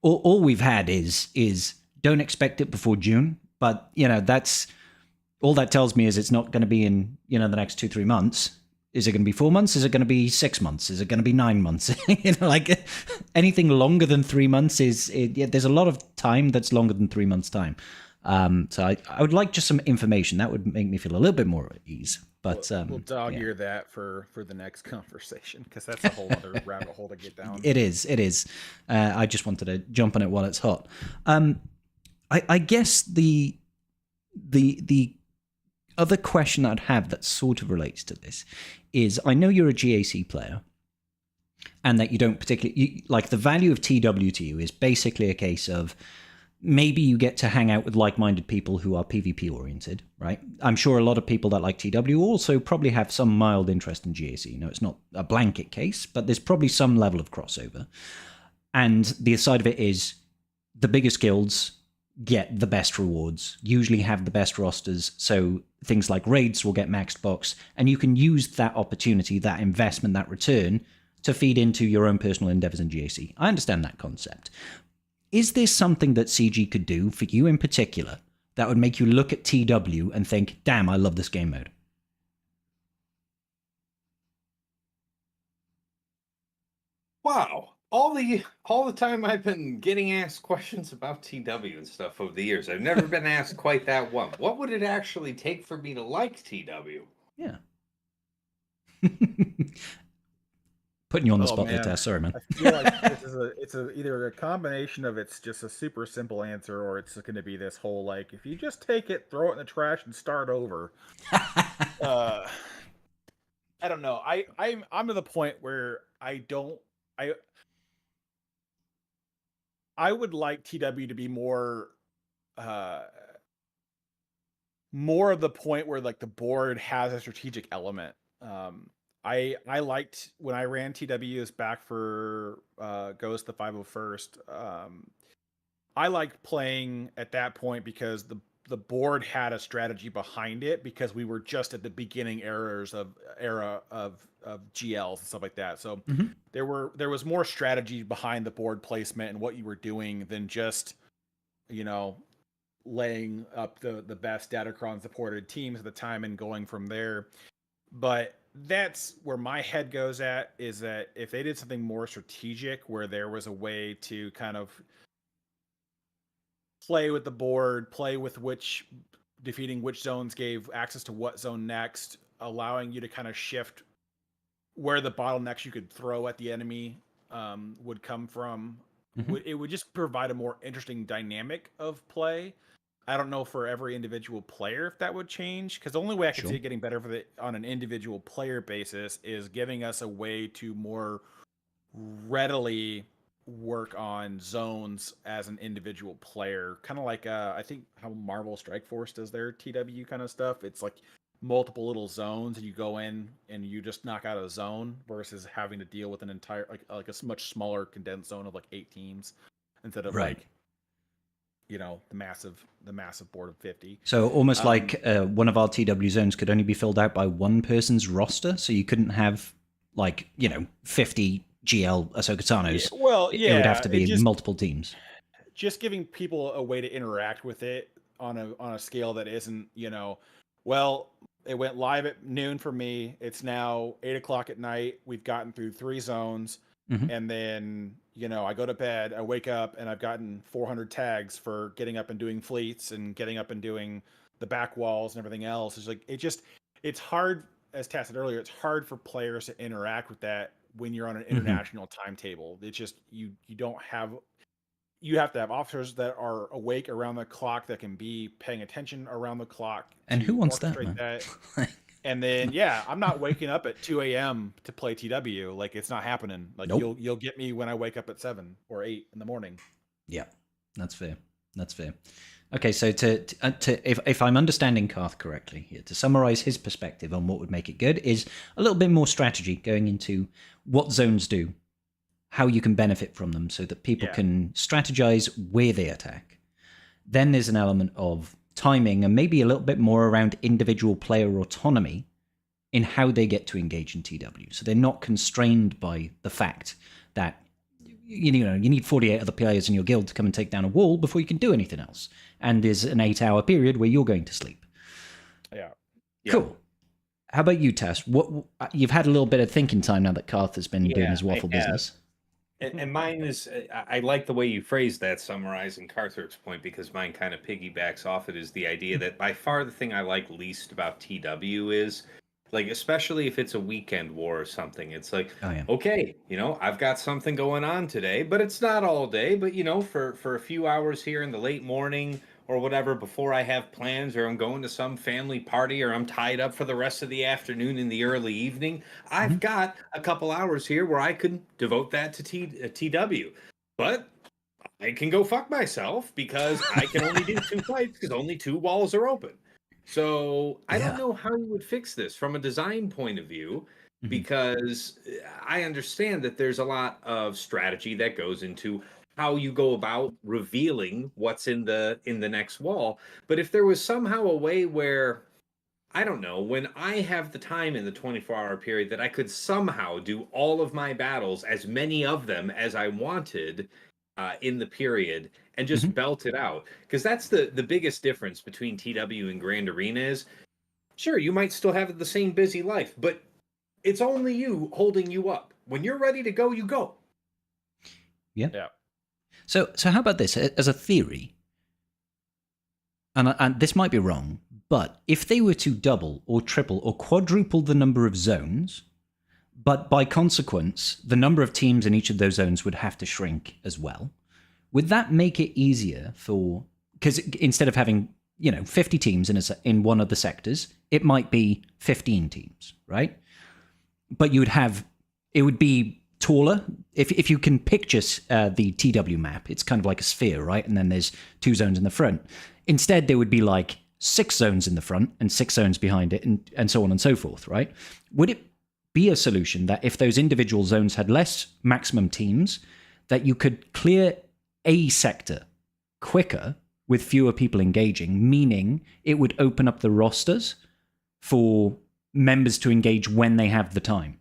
all we've had is don't expect it before June. But that's all that tells me is it's not going to be in the next 2-3 months. Is it going to be 4 months? Is it going to be 6 months? Is it going to be 9 months? Like anything longer than 3 months there's a lot of time that's longer than 3 months time. So I would like just some information that would make me feel a little bit more at ease. But we'll dog ear that for the next conversation because that's a whole other rabbit hole to get down. It is. I just wanted to jump on it while it's hot. I guess the other question I'd have that sort of relates to this is I know you're a GAC player and that you don't particularly like the value of TW to you is basically a case of maybe you get to hang out with like-minded people who are PvP oriented, right? I'm sure a lot of people that like TW also probably have some mild interest in GAC. It's not a blanket case, but there's probably some level of crossover. And the side of it is the biggest guilds get the best rewards, usually have the best rosters, so things like raids will get maxed box, and you can use that opportunity, that investment, that return to feed into your own personal endeavors in GAC. I understand that concept. Is there something that CG could do for you in particular that would make you look at TW and think, damn, I love this game mode? Wow. All the time I've been getting asked questions about TW and stuff over the years, I've never been asked quite that one. What would it actually take for me to like TW? Yeah. Putting you on the spot there, Tess. Sorry, man. I feel like it's either a combination of it's just a super simple answer or it's going to be this whole like if you just take it, throw it in the trash, and start over. I don't know. I'm to the point where I would like TW to be more of the point where like the board has a strategic element. I liked when I ran TWs back for Ghost the 501st. I liked playing at that point because the board had a strategy behind it because we were just at the beginning era of GLs and stuff like that. So there was more strategy behind the board placement and what you were doing than just laying up the best datacron supported teams at the time and going from there. But that's where my head goes at, is that if they did something more strategic, where there was a way to kind of play with the board, play with defeating which zones gave access to what zone next, allowing you to kind of shift where the bottlenecks you could throw at the enemy would come from. It would just provide a more interesting dynamic of play. I don't know for every individual player if that would change, because the only way I could see it getting better on an individual player basis is giving us a way to more readily work on zones as an individual player, kind of like I think how Marvel Strike Force does their TW kind of stuff. It's like multiple little zones, and you go in and you just knock out a zone versus having to deal with an entire like a much smaller condensed zone of like 8 teams instead of like, you know, the massive board of 50. So almost like one of our TW zones could only be filled out by one person's roster, so you couldn't have like, you know, 50 GL Ahsoka Tano's. It would have to be multiple teams. Just giving people a way to interact with it on a scale that isn't, you know, well, it went live at noon for me. It's now 8:00 at night. We've gotten through 3 zones. And then, you know, I go to bed, I wake up, and I've gotten 400 tags for getting up and doing fleets and getting up and doing the back walls and everything else. It's like, it's hard, as Taz said earlier, it's hard for players to interact with that when you're on an international timetable. It's just, you have to have officers that are awake around the clock, that can be paying attention around the clock. And who wants that? And then, I'm not waking up at 2 a.m. to play TW. Like, it's not happening. Like, you'll get me when I wake up at 7 or 8 in the morning. Yeah, that's fair. Okay, so if I'm understanding Karth correctly here, to summarize his perspective on what would make it good is a little bit more strategy going into what zones do, how you can benefit from them, so that people can strategize where they attack. Then there's an element of timing and maybe a little bit more around individual player autonomy in how they get to engage in TW. So they're not constrained by the fact that you need 48 other players in your guild to come and take down a wall before you can do anything else. And there's an 8-hour period where you're going to sleep. Yeah. Cool. How about you, Tass? You've had a little bit of thinking time now that Karth has been doing his waffle business. And mine is, I like the way you phrased that, summarizing Carthur's point, because mine kind of piggybacks off it, is the idea that by far the thing I like least about TW is, like, especially if it's a weekend war or something, it's like, okay, you know, I've got something going on today, but it's not all day, but, you know, for a few hours here in the late morning or whatever, before I have plans, or I'm going to some family party, or I'm tied up for the rest of the afternoon in the early evening, I've got a couple hours here where I can devote that to TW. But I can go fuck myself because I can only do 2 fights because only 2 walls are open. So I don't know how you would fix this from a design point of view, because I understand that there's a lot of strategy that goes into how you go about revealing what's in the next wall. But if there was somehow a way where, I don't know, when I have the time in the 24-hour period, that I could somehow do all of my battles, as many of them as I wanted in the period, and just belt it out. Because that's the biggest difference between TW and Grand Arena is, sure, you might still have the same busy life, but it's only you holding you up. When you're ready to go, you go. Yeah. So how about this as a theory? And this might be wrong, but if they were to double or triple or quadruple the number of zones, but by consequence, the number of teams in each of those zones would have to shrink as well, would that make it easier for, because instead of having, 50 teams in one of the sectors, it might be 15 teams, right? But it would be taller. If you can picture the TW map, it's kind of like a sphere, right? And then there's 2 zones in the front. Instead, there would be like 6 zones in the front and 6 zones behind it, and so on and so forth, right? Would it be a solution that if those individual zones had less maximum teams, that you could clear a sector quicker with fewer people engaging, meaning it would open up the rosters for members to engage when they have the time?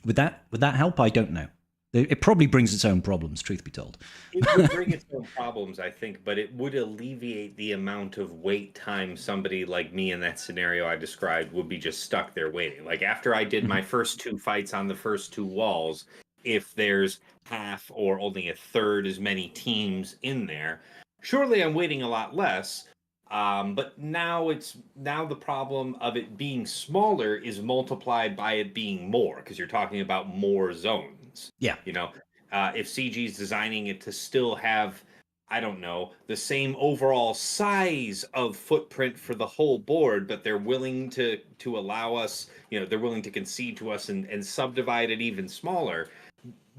Would that help? I don't know. It probably brings its own problems, truth be told. It would bring its own problems, I think, but it would alleviate the amount of wait time somebody like me in that scenario I described would be just stuck there waiting. Like after I did my first 2 fights on the first 2 walls, if there's half or only a third as many teams in there, surely I'm waiting a lot less. But now the problem of it being smaller is multiplied by it being more, because you're talking about more zones. Yeah. You know, if CG's designing it to still have, I don't know, the same overall size of footprint for the whole board, but they're willing to allow us, they're willing to concede to us and subdivide it even smaller.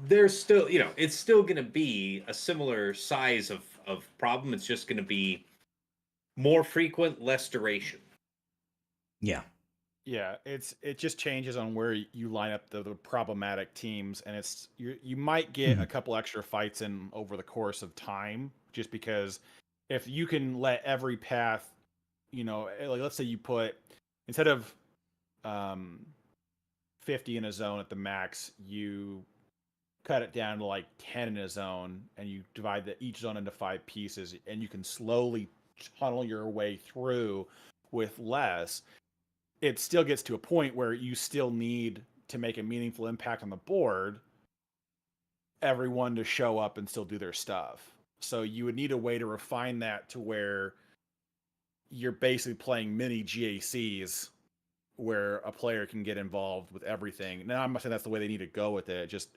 There's still, it's still going to be a similar size of problem. It's just going to be more frequent, less duration. Yeah. Yeah, it just changes on where you line up the problematic teams, and you might get a couple extra fights in over the course of time, just because if you can let every path, like let's say you put, instead of 50 in a zone at the max, you cut it down to like 10 in a zone, and you divide each zone into 5 pieces, and you can slowly tunnel your way through with less. It still gets to a point where you still need to make a meaningful impact on the board, everyone to show up and still do their stuff. So you would need a way to refine that to where you're basically playing mini GACs where a player can get involved with everything. Now, I'm not saying that's the way they need to go with it, just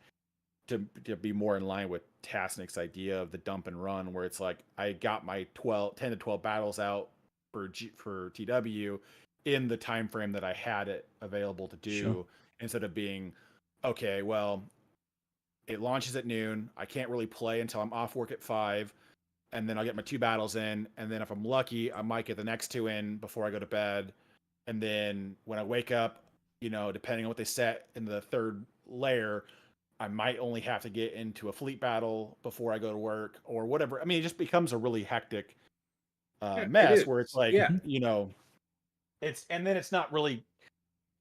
to be more in line with Tasnik's idea of the dump and run, where it's like, I got my 10 to 12 battles out for TW in the time frame that I had it available to do, instead of being, okay, well, it launches at noon, I can't really play until I'm off work at 5, and then I'll get my 2 battles in, and then if I'm lucky, I might get the next 2 in before I go to bed, and then when I wake up, depending on what they set in the 3rd layer, I might only have to get into a fleet battle before I go to work or whatever. I mean, it just becomes a really hectic mess where it's like, and then it's not really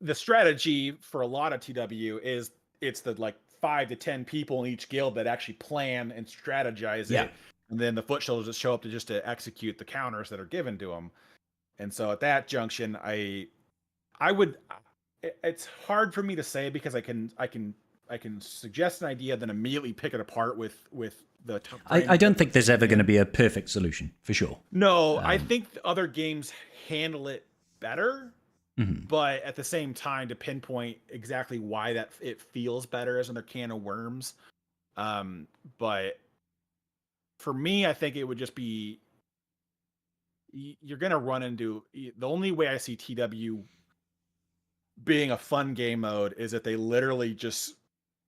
the strategy for a lot of TW is it's the like 5 to 10 people in each guild that actually plan and strategize it. And then the foot soldiers just show up to execute the counters that are given to them. And so at that junction, it's hard for me to say, because I can suggest an idea, then immediately pick it apart with the. I don't think there's ever going to be a perfect solution, for sure. No, I think other games handle it better, but at the same time, to pinpoint exactly why that it feels better is another can of worms. But for me, I think it would just be, you're going to run into, the only way I see TW being a fun game mode is that they literally just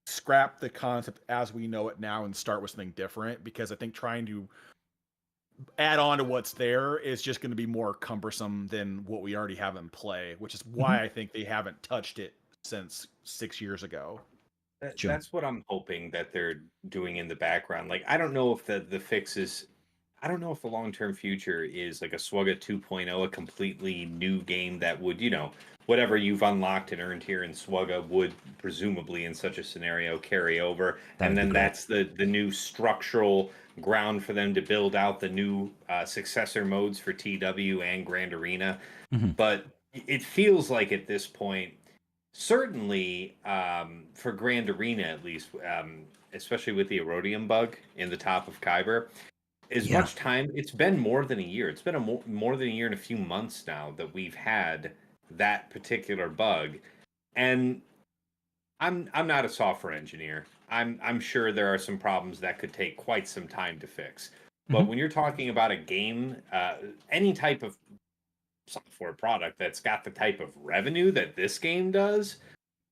scrap the concept as we know it now and start with something different, because I think trying to add on to what's there is just going to be more cumbersome than what we already have in play, which is why I think they haven't touched it since 6 years ago. That's what I'm hoping that they're doing in the background. Like, I don't know if the fix is, I don't know if the long-term future is like a SWGA 2.0, a completely new game that would, whatever you've unlocked and earned here in SWGA would presumably in such a scenario carry over. And then that's the new structural ground for them to build out the new successor modes for TW and Grand Arena. But it feels like at this point, certainly for Grand Arena at least, especially with the Erodium bug in the top of Kyber, much time, it's been more than a year. It's been more than a year and a few months now that we've had that particular bug. And I'm not a software engineer. I'm sure there are some problems that could take quite some time to fix. But when you're talking about a game, any type of software product that's got the type of revenue that this game does,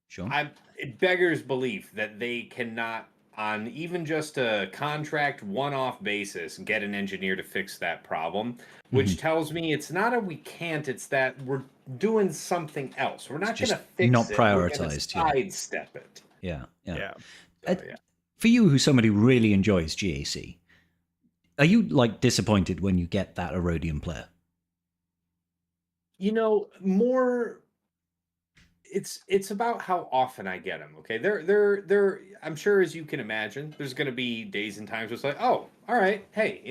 it beggars belief that they cannot, on even just a contract one-off basis, get an engineer to fix that problem, which tells me it's not a we can't, it's that we're doing something else. We're not going to fix not it. prioritized. We're going to sidestep it. For you, who's somebody who really enjoys GAC, are you like disappointed when you get that Erodium player? More. it's about how often I get them. Okay, they're I'm sure, as you can imagine, there's going to be days and times where it's like, oh, all right, hey,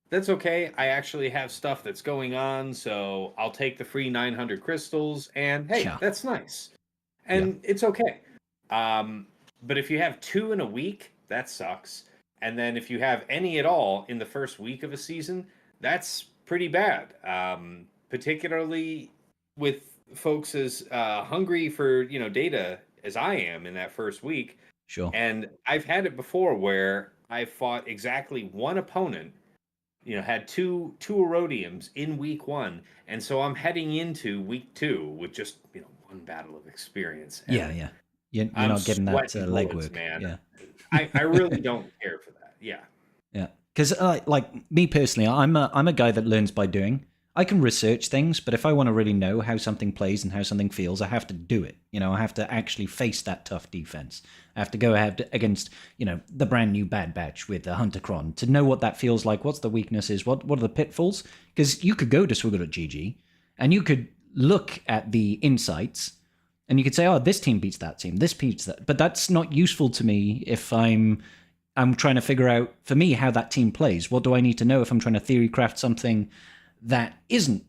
that's okay. I actually have stuff that's going on, so I'll take the free 900 crystals, and hey, Yeah. that's nice, and it's okay. But if you have 2 in a week, that sucks. And then if you have any at all in the first week of a season, that's pretty bad. Particularly with folks as hungry for data as I am in that first week. Sure. And I've had it before where I fought exactly one opponent, had two Erodiums in week 1, and so I'm heading into week 2 with just one battle of experience. And yeah. You're not getting that legwork, man. Yeah, I really don't care for that. Yeah. Because like me personally, I'm a guy that learns by doing. I can research things, but if I want to really know how something plays and how something feels, I have to do it. I have to actually face that tough defense. I have to go ahead against, the brand new Bad Batch with the Huntercron to know what that feels like, what's the weaknesses, what are the pitfalls. Because you could go to Swiggle.gg and you could look at the insights and you could say, oh, this team beats that team, this beats that. But that's not useful to me if I'm trying to figure out, for me, how that team plays. What do I need to know if I'm trying to theory craft something that isn't,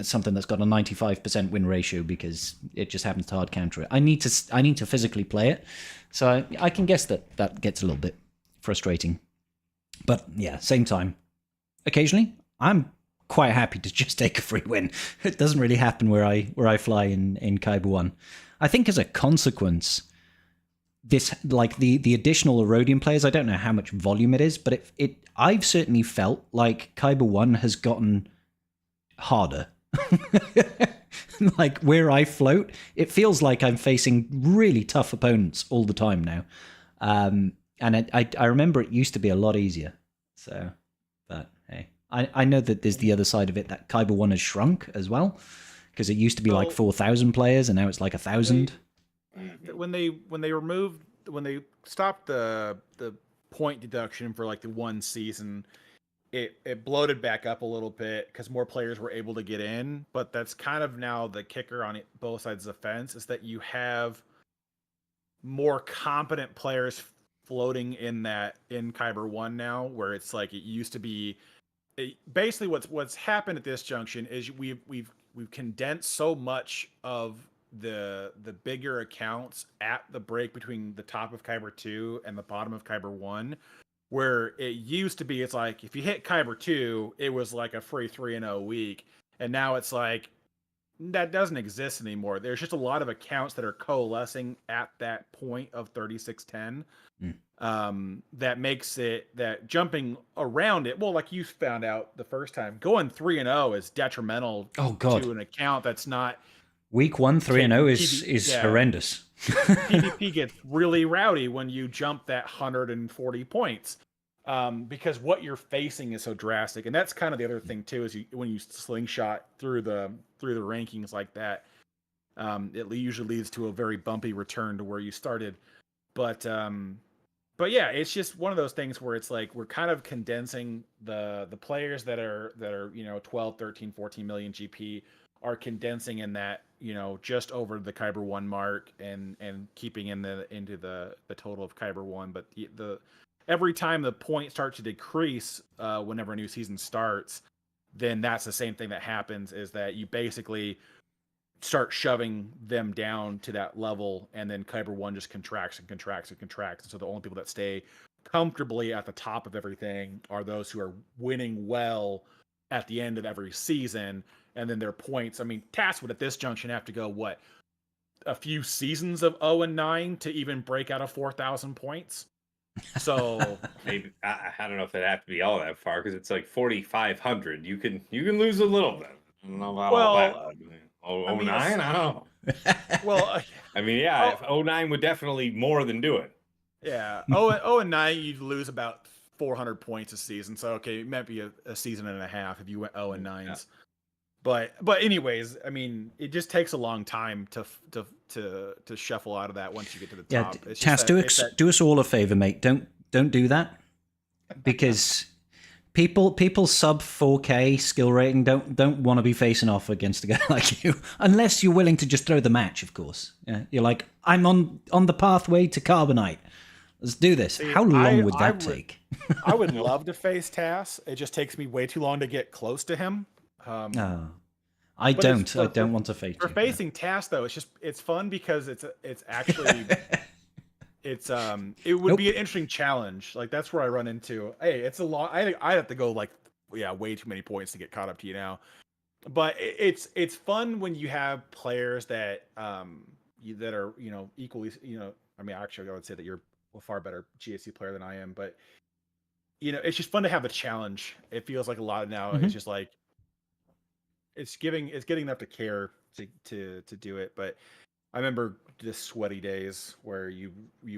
something that's got a 95% win ratio because it just happens to hard counter it. I need to physically play it. So I can guess that gets a little bit frustrating. But yeah, same time, occasionally I'm quite happy to just take a free win. It doesn't really happen where I fly in Kyber 1. I think as a consequence, this, like the additional Erodium players, I don't know how much volume it is, but I've certainly felt like Kyber 1 has gotten harder. Like where I float, it feels like I'm facing really tough opponents all the time now. And I remember it used to be a lot easier. So, but hey, I know that there's the other side of it, that Kyber 1 has shrunk as well, because it used to be like 4,000 players and now it's like 1,000. When they stopped the point deduction for like the one season, it bloated back up a little bit because more players were able to get in. But that's kind of now the kicker on both sides of the fence, is that you have more competent players floating in Kyber 1 now, where it's like it used to be. Basically, what's happened at this junction is we've condensed so much of the bigger accounts at the break between the top of Kyber 2 and the bottom of Kyber 1, where it used to be, it's like if you hit Kyber 2, it was like a free 3-0 week, and now it's like that doesn't exist anymore. There's just a lot of accounts that are coalescing at that point of 3610. That makes it that jumping around it, well, like you found out the first time, going 3-0 is detrimental to an account that's not. Week 1 3-0 is horrendous. PvP gets really rowdy when you jump that 140 points, because what you're facing is so drastic. And that's kind of the other thing too, is when you slingshot through the rankings like that, it usually leads to a very bumpy return to where you started. But yeah, it's just one of those things where it's like we're kind of condensing the players that are 12, 13, 14 million GP are condensing in that, just over the Kyber 1 mark and keeping into the total of Kyber 1. But the every time the points start to decrease whenever a new season starts, then that's the same thing that happens, is that you basically start shoving them down to that level, and then Kyber 1 just contracts and contracts and contracts. And so the only people that stay comfortably at the top of everything are those who are winning well at the end of every season. And then their points, I mean, TAS would at this junction have to go, a few seasons of 0-9 to even break out of 4,000 points. So maybe I don't know if it'd have to be all that far, because it's like 4,500. You can lose a little bit. I don't know about all that. 09? I don't know. Well, I mean, yeah, if 09 would definitely more than do it. Yeah, 0-9, you'd lose about 400 points a season. So okay, it might be a season and a half if you went 0-9s. Yeah. But anyways, I mean, it just takes a long time to shuffle out of that once you get to the top. Yeah, Taz, do us all a favor, mate. Don't do that, because People sub 4K skill rating don't want to be facing off against a guy like you, unless you're willing to just throw the match. Of course, yeah. You're like, I'm on the pathway to Carbonite. Let's do this. See, How long would that take? I would love to face Tass. It just takes me way too long to get close to him. I don't want to face. For facing Tass though, it's fun because it's actually. It would be an interesting challenge. Like that's where I run into. Hey, it's a long. I have to go like way too many points to get caught up to you now. But it's fun when you have players that that are equally I mean actually I would say that you're a far better GSC player than I am, but it's just fun to have a challenge. It feels like a lot of now. It's just like it's getting enough to care to do it, but. I remember the sweaty days where you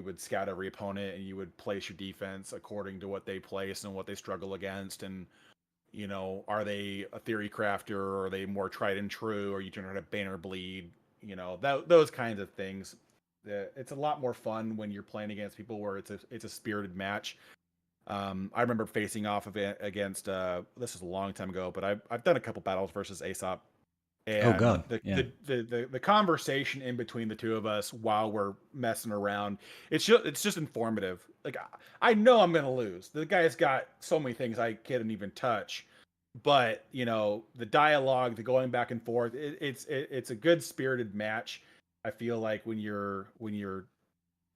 would scout every opponent and you would place your defense according to what they place and what they struggle against, and are they a theory crafter or are they more tried and true, or you trying to banner bleed, those kinds of things. It's a lot more fun when you're playing against people where it's a spirited match. I remember facing off against this was a long time ago, but I've done a couple battles versus Aesop. And oh God! The conversation in between the two of us while we're messing around, it's just informative. Like I know I'm gonna lose. The guy's got so many things I can't even touch, but the dialogue, the going back and forth, it's a good spirited match. I feel like when you're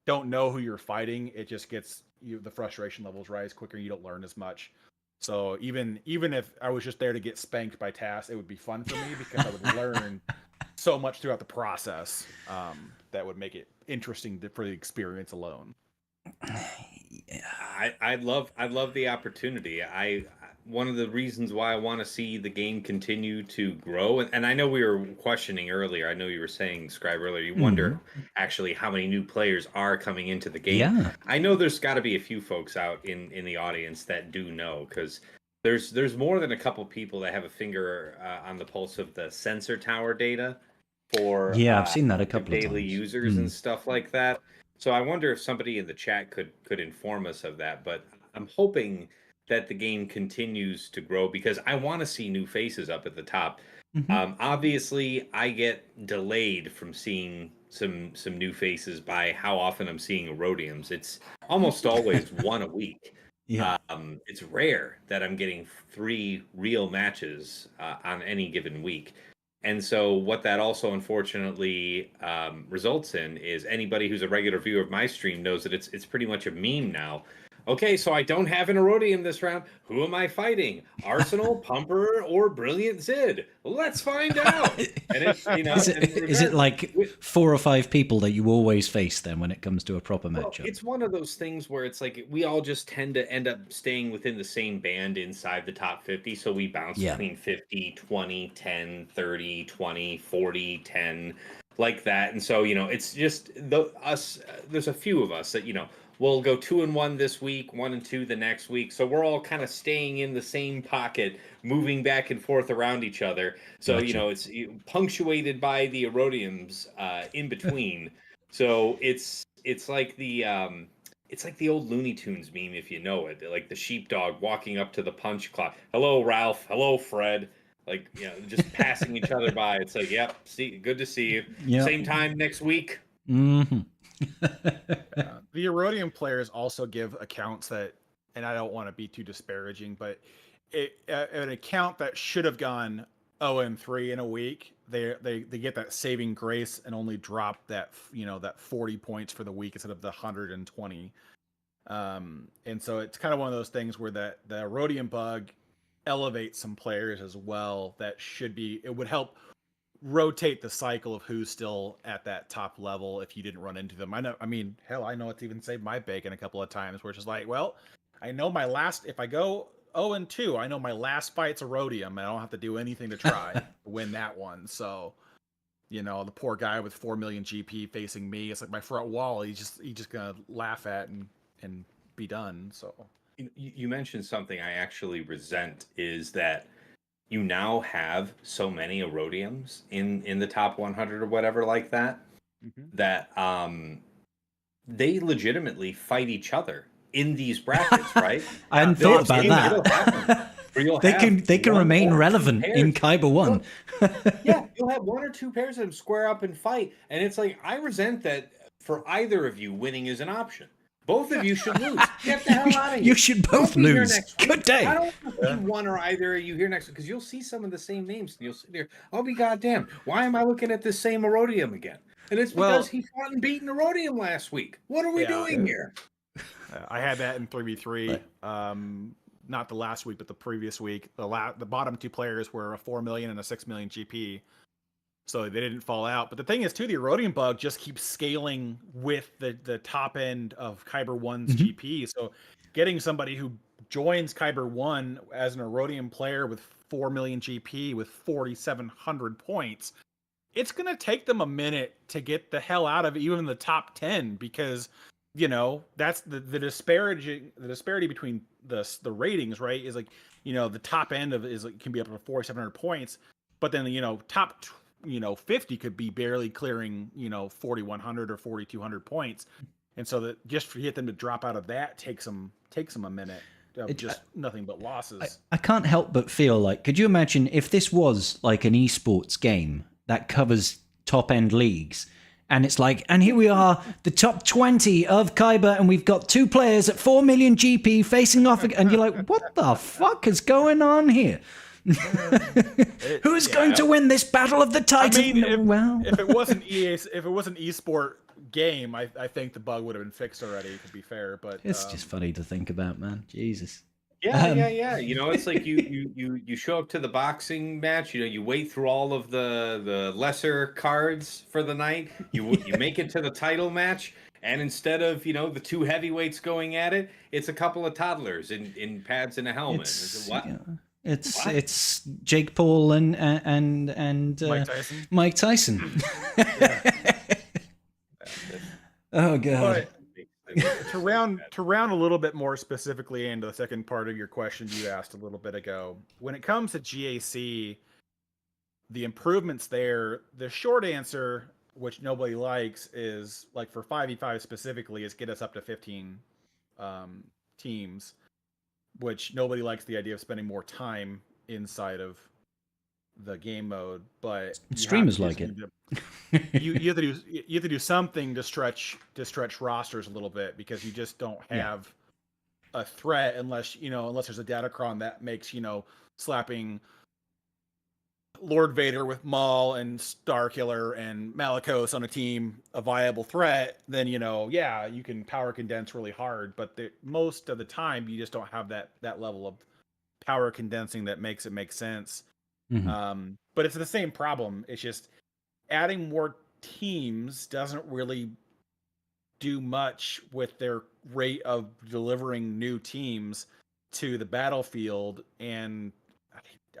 don't know who you're fighting, it just gets the frustration levels rise quicker. You don't learn as much. So even if I was just there to get spanked by Tass, it would be fun for me because I would learn so much throughout the process that would make it interesting for the experience alone. I love the opportunity. One of the reasons why I want to see the game continue to grow, and I know we were questioning earlier. I know you were saying, Scribe, earlier. You wonder actually how many new players are coming into the game. Yeah. I know there's got to be a few folks out in the audience that do know, because there's more than a couple people that have a finger on the pulse of the sensor tower data for I've seen that a couple of daily times. users and stuff like that. So I wonder if somebody in the chat could inform us of that. But I'm hoping that the game continues to grow because I want to see new faces up at the top. Obviously, I get delayed from seeing some new faces by how often I'm seeing Erodiums. It's almost always one a week. Yeah. It's rare that I'm getting 3 real matches on any given week. And so what that also unfortunately results in is anybody who's a regular viewer of my stream knows that it's pretty much a meme now. Okay, so I don't have an Erodium this round. Who am I fighting? Arsenal, Pumper, or Brilliant Zid? Let's find out. And it's, is it like 4 or 5 people that you always face then when it comes to a proper matchup? It's one of those things where it's like we all just tend to end up staying within the same band inside the top 50. So we bounce between 50, 20, 10, 30, 20, 40, 10, like that. And so, it's just us. There's a few of us that, we'll go 2-1 this week, 1-2 the next week. So we're all kind of staying in the same pocket, moving back and forth around each other. So, Gotcha. it's punctuated by the Erodiums in between. So it's like the old Looney Tunes meme, if you know it, like the sheepdog walking up to the punch clock. Hello, Ralph. Hello, Fred. Like, just passing each other by. It's like, yep, good to see you. Yep. Same time next week. Mm-hmm. The Erodium players also give accounts that, and I don't want to be too disparaging, but an account that should have gone 0-3 in a week, they get that saving grace and only drop that that 40 points for the week instead of the 120. And so it's kind of one of those things where the Erodium bug elevates some players as well. It would help rotate the cycle of who's still at that top level if you didn't run into them. I know it's even saved my bacon a couple of times where it's just like, well, I know if I go 0-2, I know my last fight's Erodium and I don't have to do anything to try to win that one. So, the poor guy with 4 million GP facing me, it's like my front wall, he's just gonna laugh at and be done. So you mentioned something I actually resent is that you now have so many Erodiums in the top 100 or whatever like that, that they legitimately fight each other in these brackets, right? I hadn't thought about that. They can remain relevant in Kyber 1. Yeah, you'll have one or two pairs of them square up and fight, and it's like, I resent that for either of you winning is an option. Both of you should lose. Get the hell out of here. You should both lose. Good day. I don't want to see one or either of you here next week, because you'll see some of the same names, and you'll sit there, I'll be goddamn, why am I looking at this same Erodium again? And it's because he fought and beat an Erodium last week. What are we doing here? I had that in 3v3. Not the last week, but the previous week. The bottom two players were a 4 million and a 6 million GP. So they didn't fall out. But the thing is, too, the Erodium bug just keeps scaling with the top end of Kyber 1's GP. So getting somebody who joins Kyber 1 as an Erodium player with 4 million GP with 4,700 points, it's going to take them a minute to get the hell out of even the top 10, because, you know, that's the disparity between the ratings, right? Is like, you know, the top end of is like, can be up to 4,700 points, but then, you know, top 50 could be barely clearing, you know, 4,100 or 4,200 points. And so that just to get them to drop out of that takes them a minute of just nothing but losses. I can't help but feel like, could you imagine if this was like an esports game that covers top end leagues, and it's like, and here we are, the top 20 of Kyber, and we've got two players at 4 million GP facing off, and you're like, what the fuck is going on here? Who's going to win this battle of the Titan? I mean, if it wasn't an esport game, I think the bug would have been fixed already, to be fair. But it's just funny to think about, man. Jesus. Yeah. You know, it's like you show up to the boxing match. You know, you wait through all of the lesser cards for the night. You make it to the title match, and instead of, you know, the two heavyweights going at it, it's a couple of toddlers in pads and a helmet. It's Jake Paul and Mike Tyson. Oh god. But to round a little bit more specifically into the second part of your question you asked a little bit ago, when it comes to GAC, the improvements there, the short answer, which nobody likes, is like for 5v5 specifically, is get us up to 15 teams, which nobody likes the idea of spending more time inside of the game mode, but streamers like it. You have to do something to stretch rosters a little bit, because you just don't have a threat unless there's a datacron that makes, you know, slapping Lord Vader with Maul and Starkiller and Malicos on a team a viable threat. Then, you know, you can power condense really hard, but most of the time you just don't have that level of power condensing that makes it make sense. But it's the same problem. It's just adding more teams doesn't really do much with their rate of delivering new teams to the battlefield, and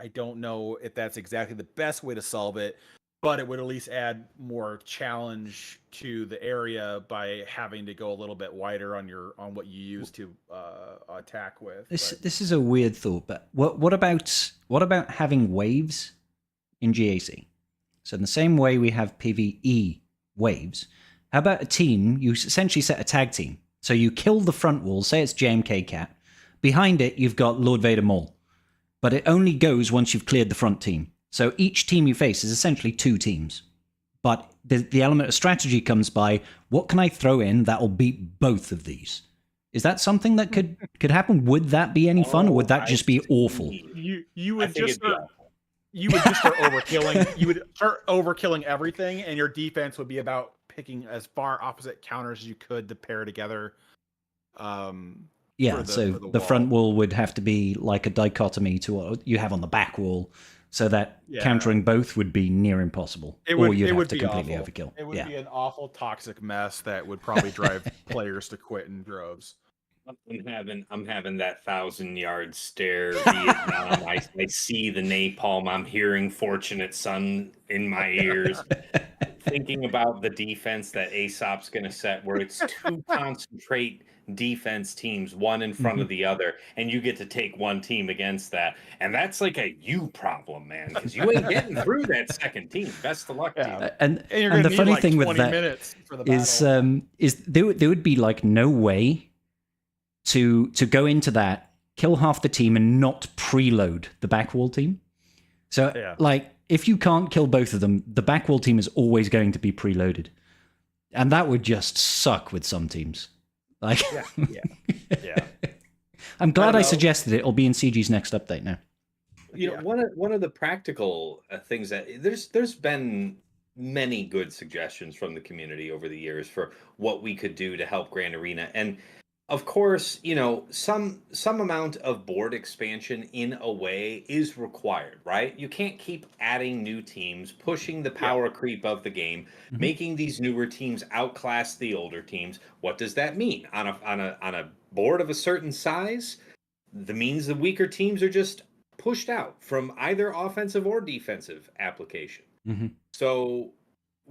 I don't know if that's exactly the best way to solve it, but it would at least add more challenge to the area by having to go a little bit wider on what you use to attack with. This is a weird thought, but what about having waves in GAC? So in the same way we have PvE waves, how about a team, you essentially set a tag team. So you kill the front wall, say it's JMK Cat. Behind it, you've got Lord Vader Maul. But it only goes once you've cleared the front team. So each team you face is essentially two teams. But the element of strategy comes by, what can I throw in that will beat both of these? Is that something that could happen? Would that be any fun, or would that just be awful? You would just start overkilling. You would start overkilling everything, and your defense would be about picking as far opposite counters as you could to pair together. The front wall would have to be like a dichotomy to what you have on the back wall, so that countering both would be near impossible. You'd have to completely overkill. It would be an awful toxic mess that would probably drive players to quit in droves. I'm having that 1,000-yard stare. Vietnam. I see the napalm. I'm hearing "Fortunate Son" in my ears. Thinking about the defense that Aesop's going to set, where it's two concentrate defense teams, one in front of the other, and you get to take one team against that, and that's like a you problem, man, because you ain't getting through that second team. Best of luck to you. And the funny thing with that is there would be like no way to go into that, kill half the team, and not preload the backwall team. So, like, if you can't kill both of them, the backwall team is always going to be preloaded. And that would just suck with some teams. Like, Yeah. I'm glad I suggested it. It'll be in CG's next update now. You know, one of the practical things that there's been many good suggestions from the community over the years for what we could do to help Grand Arena, and of course, you know, some amount of board expansion in a way is required, right? You can't keep adding new teams, pushing the power creep of the game, making these newer teams outclass the older teams. What does that mean on a board of a certain size? That means the weaker teams are just pushed out from either offensive or defensive application. So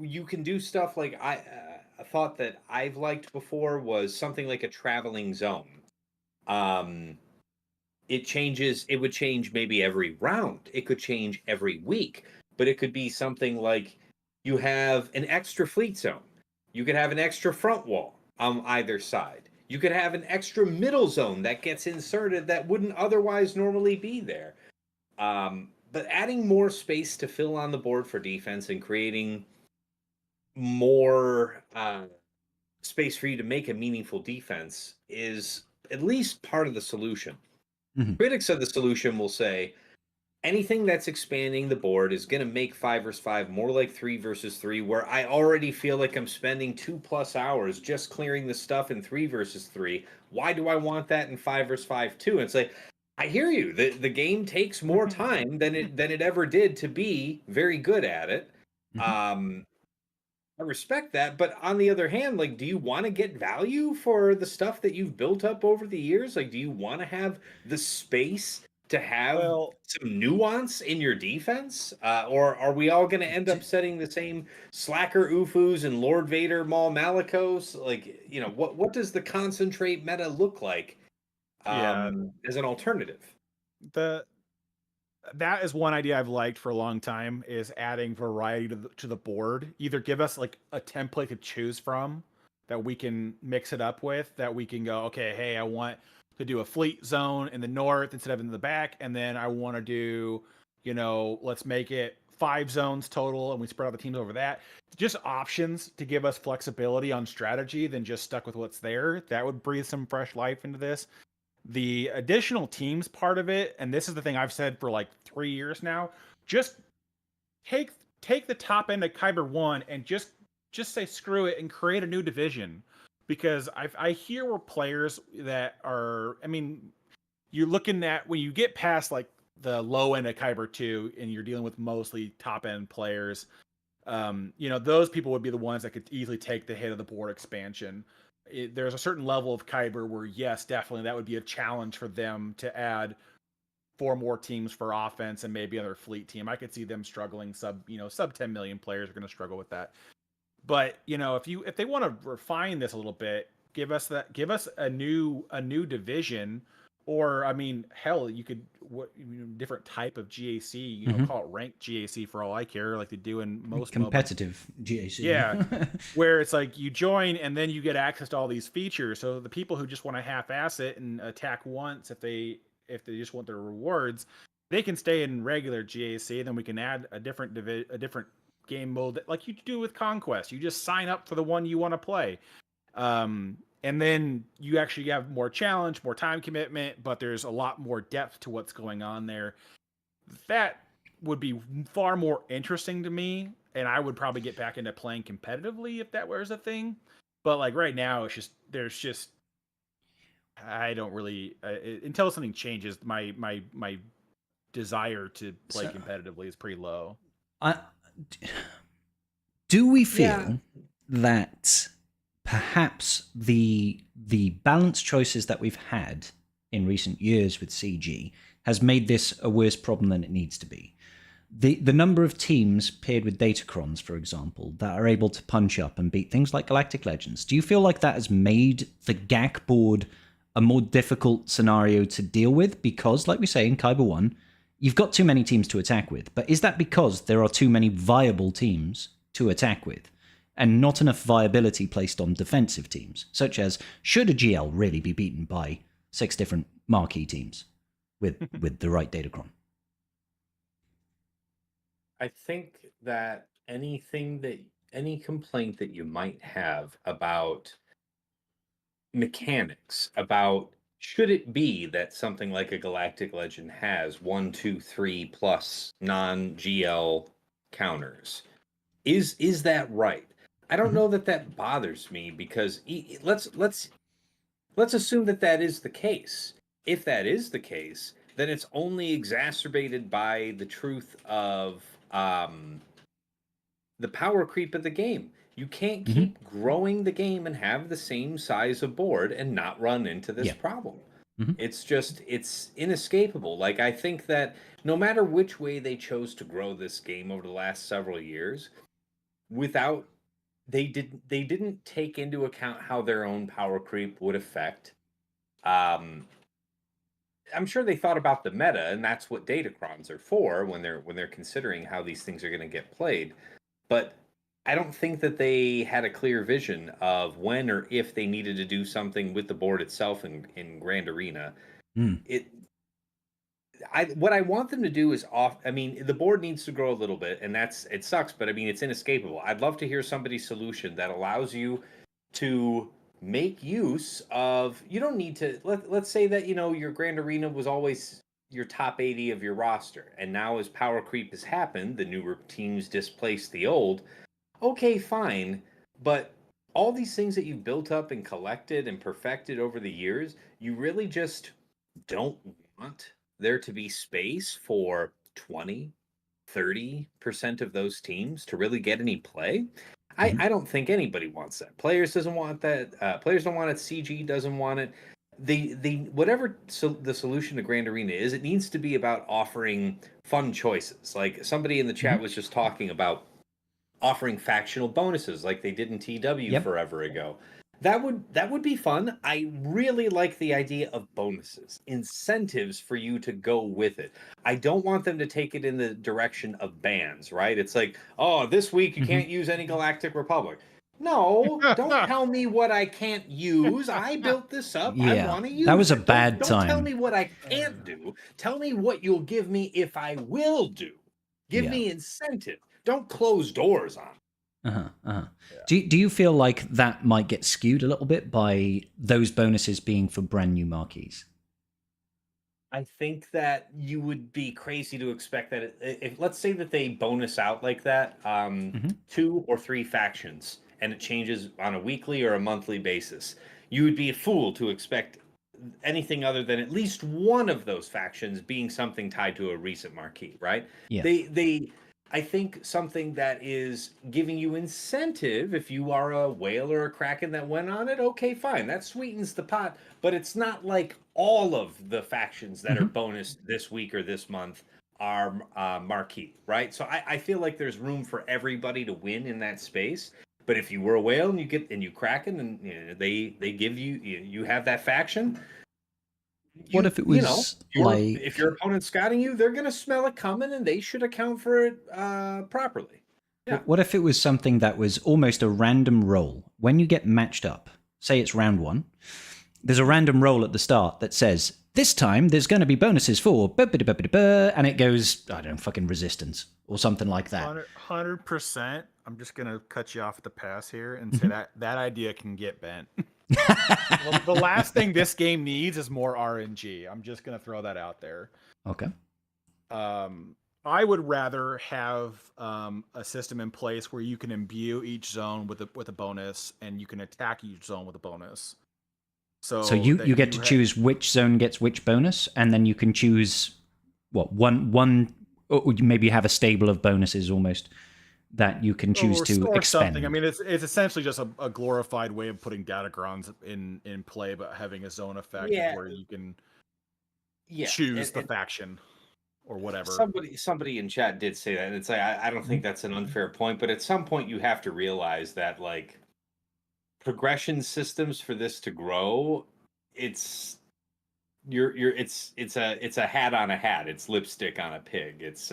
you can do stuff like a thought that I've liked before was something like a traveling zone. It would change maybe every round. It could change every week, but it could be something like you have an extra fleet zone. You could have an extra front wall on either side. You could have an extra middle zone that gets inserted that wouldn't otherwise normally be there. But adding more space to fill on the board for defense and creating more space for you to make a meaningful defense is at least part of the solution. Critics of the solution will say anything that's expanding the board is going to make 5 versus 5 more like 3 versus 3, where I already feel like I'm spending 2+ hours just clearing the stuff in 3 versus 3. Why do I want that in 5 versus 5 too? And it's like, I hear you. The game takes more time than it ever did to be very good at it. I respect that, but on the other hand, like, do you want to get value for the stuff that you've built up over the years? Like, do you want to have the space to have some nuance in your defense? Or are we all going to end up setting the same Slacker Ufus and Lord Vader Maul Malicos? Like, you know, what does the concentrate meta look like as an alternative? That is one idea I've liked for a long time, is adding variety to the board. Either give us like a template to choose from that we can mix it up with, that we can go, okay, hey, I want to do a fleet zone in the north instead of in the back, and then I want to do, you know, let's make it 5 zones total, and we spread out the teams over that. Just options to give us flexibility on strategy than just stuck with what's there. That would breathe some fresh life into this. The additional teams part of it, and this is the thing I've said for like 3 years now, just take the top end of Kyber 1 and just say screw it and create a new division. Because I hear where players that are, I mean, you're looking at when you get past like the low end of Kyber 2 and you're dealing with mostly top end players, you know, those people would be the ones that could easily take the hit of the board expansion. There's a certain level of Kyber where, yes, definitely that would be a challenge for them to add 4 more teams for offense and maybe another fleet team. I could see them struggling. Sub 10 million players are going to struggle with that. But, you know, if they want to refine this a little bit, give us a new division, or I mean, hell, you could different type of GAC, you know, call it ranked GAC for all I care, like they do in most competitive GAC. Yeah, where it's like you join and then you get access to all these features. So the people who just want to half-ass it and attack once, if they just want their rewards, they can stay in regular GAC. And then we can add a different game mode like you do with Conquest. You just sign up for the one you want to play. And then you actually have more challenge, more time commitment, but there's a lot more depth to what's going on there. That would be far more interesting to me, and I would probably get back into playing competitively if that was a thing. But like right now, I don't really until something changes. My desire to play competitively is pretty low. Do we feel that perhaps the balance choices that we've had in recent years with CG has made this a worse problem than it needs to be? The number of teams paired with datacrons, for example, that are able to punch up and beat things like Galactic Legends, do you feel like that has made the GAC board a more difficult scenario to deal with? Because, like we say in Kyber 1, you've got too many teams to attack with. But is that because there are too many viable teams to attack with? and not enough viability placed on defensive teams, such as should a GL really be beaten by 6 different marquee teams with the right datacron? I think that any complaint that you might have about mechanics, about should it be that something like a Galactic Legend has 1, 2, 3 plus non-GL counters, is that right? I don't know that bothers me, because let's assume that is the case. If that is the case, then it's only exacerbated by the truth of the power creep of the game. You can't keep growing the game and have the same size of board and not run into this problem. It's inescapable. Like, I think that no matter which way they chose to grow this game over the last several years, they didn't take into account how their own power creep would affect. I'm sure they thought about the meta, and that's what datacrons are for when they're considering how these things are going to get played. But I don't think that they had a clear vision of when or if they needed to do something with the board itself in Grand Arena. What I want them to do is the board needs to grow a little bit, and it sucks, but I mean, it's inescapable. I'd love to hear somebody's solution that allows you to make use of, you don't need to, let's say that, your Grand Arena was always your top 80 of your roster, and now as power creep has happened, the newer teams displace the old. Okay, fine, but all these things that you've built up and collected and perfected over the years, you really just don't want there to be space for 20-30% of those teams to really get any play. I don't think anybody wants that. Players doesn't want that. Players don't want it. CG doesn't want it. Whatever the solution to Grand Arena is, it needs to be about offering fun choices. Like somebody in the chat was just talking about offering factional bonuses like they did in TW forever ago. That would be fun. I really like the idea of bonuses, incentives for you to go with it. I don't want them to take it in the direction of bans, right? It's like, oh, this week you can't use any Galactic Republic. No, don't tell me what I can't use. I built this up. I want to use it. That was a bad time. Don't tell me what I can't do. Tell me what you'll give me if I will do. Give me incentive. Don't close doors on it. Do you feel like that might get skewed a little bit by those bonuses being for brand new marquees? I think that you would be crazy to expect that if let's say that they bonus out like that, 2 or 3 factions, and it changes on a weekly or a monthly basis, you would be a fool to expect anything other than at least one of those factions being something tied to a recent marquee, right? I think something that is giving you incentive, if you are a whale or a kraken that went on it, okay, fine, that sweetens the pot, but it's not like all of the factions that are bonused this week or this month are marquee, right? So I feel like there's room for everybody to win in that space. But if you were a whale and you kraken and they give you have that faction. What if it was if your opponent's scouting you, they're going to smell it coming, and they should account for it properly. Yeah. What if it was something that was almost a random roll? When you get matched up, say it's round 1, there's a random roll at the start that says, this time there's going to be bonuses for, and it goes, I don't know, fucking resistance or something like that. 100%. I'm just going to cut you off at the pass here and say that idea can get bent. Well, the last thing this game needs is more RNG. I'm just going to throw that out there. Okay. I would rather have a system in place where you can imbue each zone with a bonus, and you can attack each zone with a bonus. So you get to choose which zone gets which bonus, and then you can choose one or maybe you have a stable of bonuses almost that you can choose to expend. Something. I mean, it's essentially just a glorified way of putting datacrons in play, but having a zone effect where you can choose the faction or whatever. Somebody in chat did say that, and it's like I don't think that's an unfair point, but at some point you have to realize that like progression systems for this to grow, it's a hat on a hat. It's lipstick on a pig. It's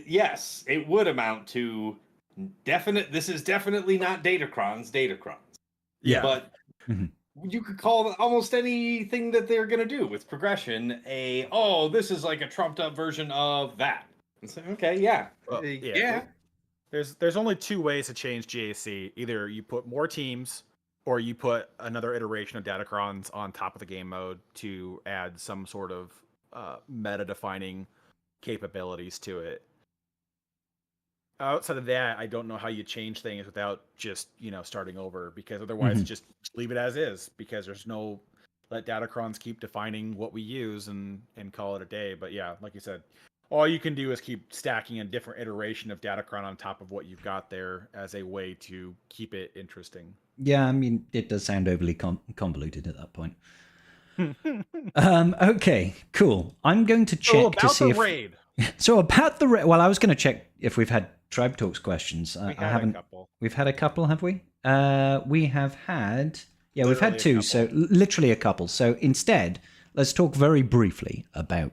Yes, it would amount to definite. This is definitely not datacrons. Yeah. But you could call almost anything that they're going to do with progression this is like a trumped up version of that. It's like, okay, yeah. Well, yeah. There's only two ways to change GAC. Either you put more teams, or you put another iteration of datacrons on top of the game mode to add some sort of meta-defining capabilities to it. Outside of that, I don't know how you change things without just, starting over, because otherwise just leave it as is, because there's no let datacrons keep defining what we use and call it a day. But yeah, like you said, all you can do is keep stacking a different iteration of datacron on top of what you've got there as a way to keep it interesting. Yeah, I mean, it does sound overly convoluted at that point. Okay, cool. I'm going to check to see if... raid. So about the raid... Well, I was going to check if we've had Tribe Talks questions. I haven't. A couple. We've had a couple, have we? We have had... Yeah, we've had two, couple. so literally a couple. So instead, let's talk very briefly about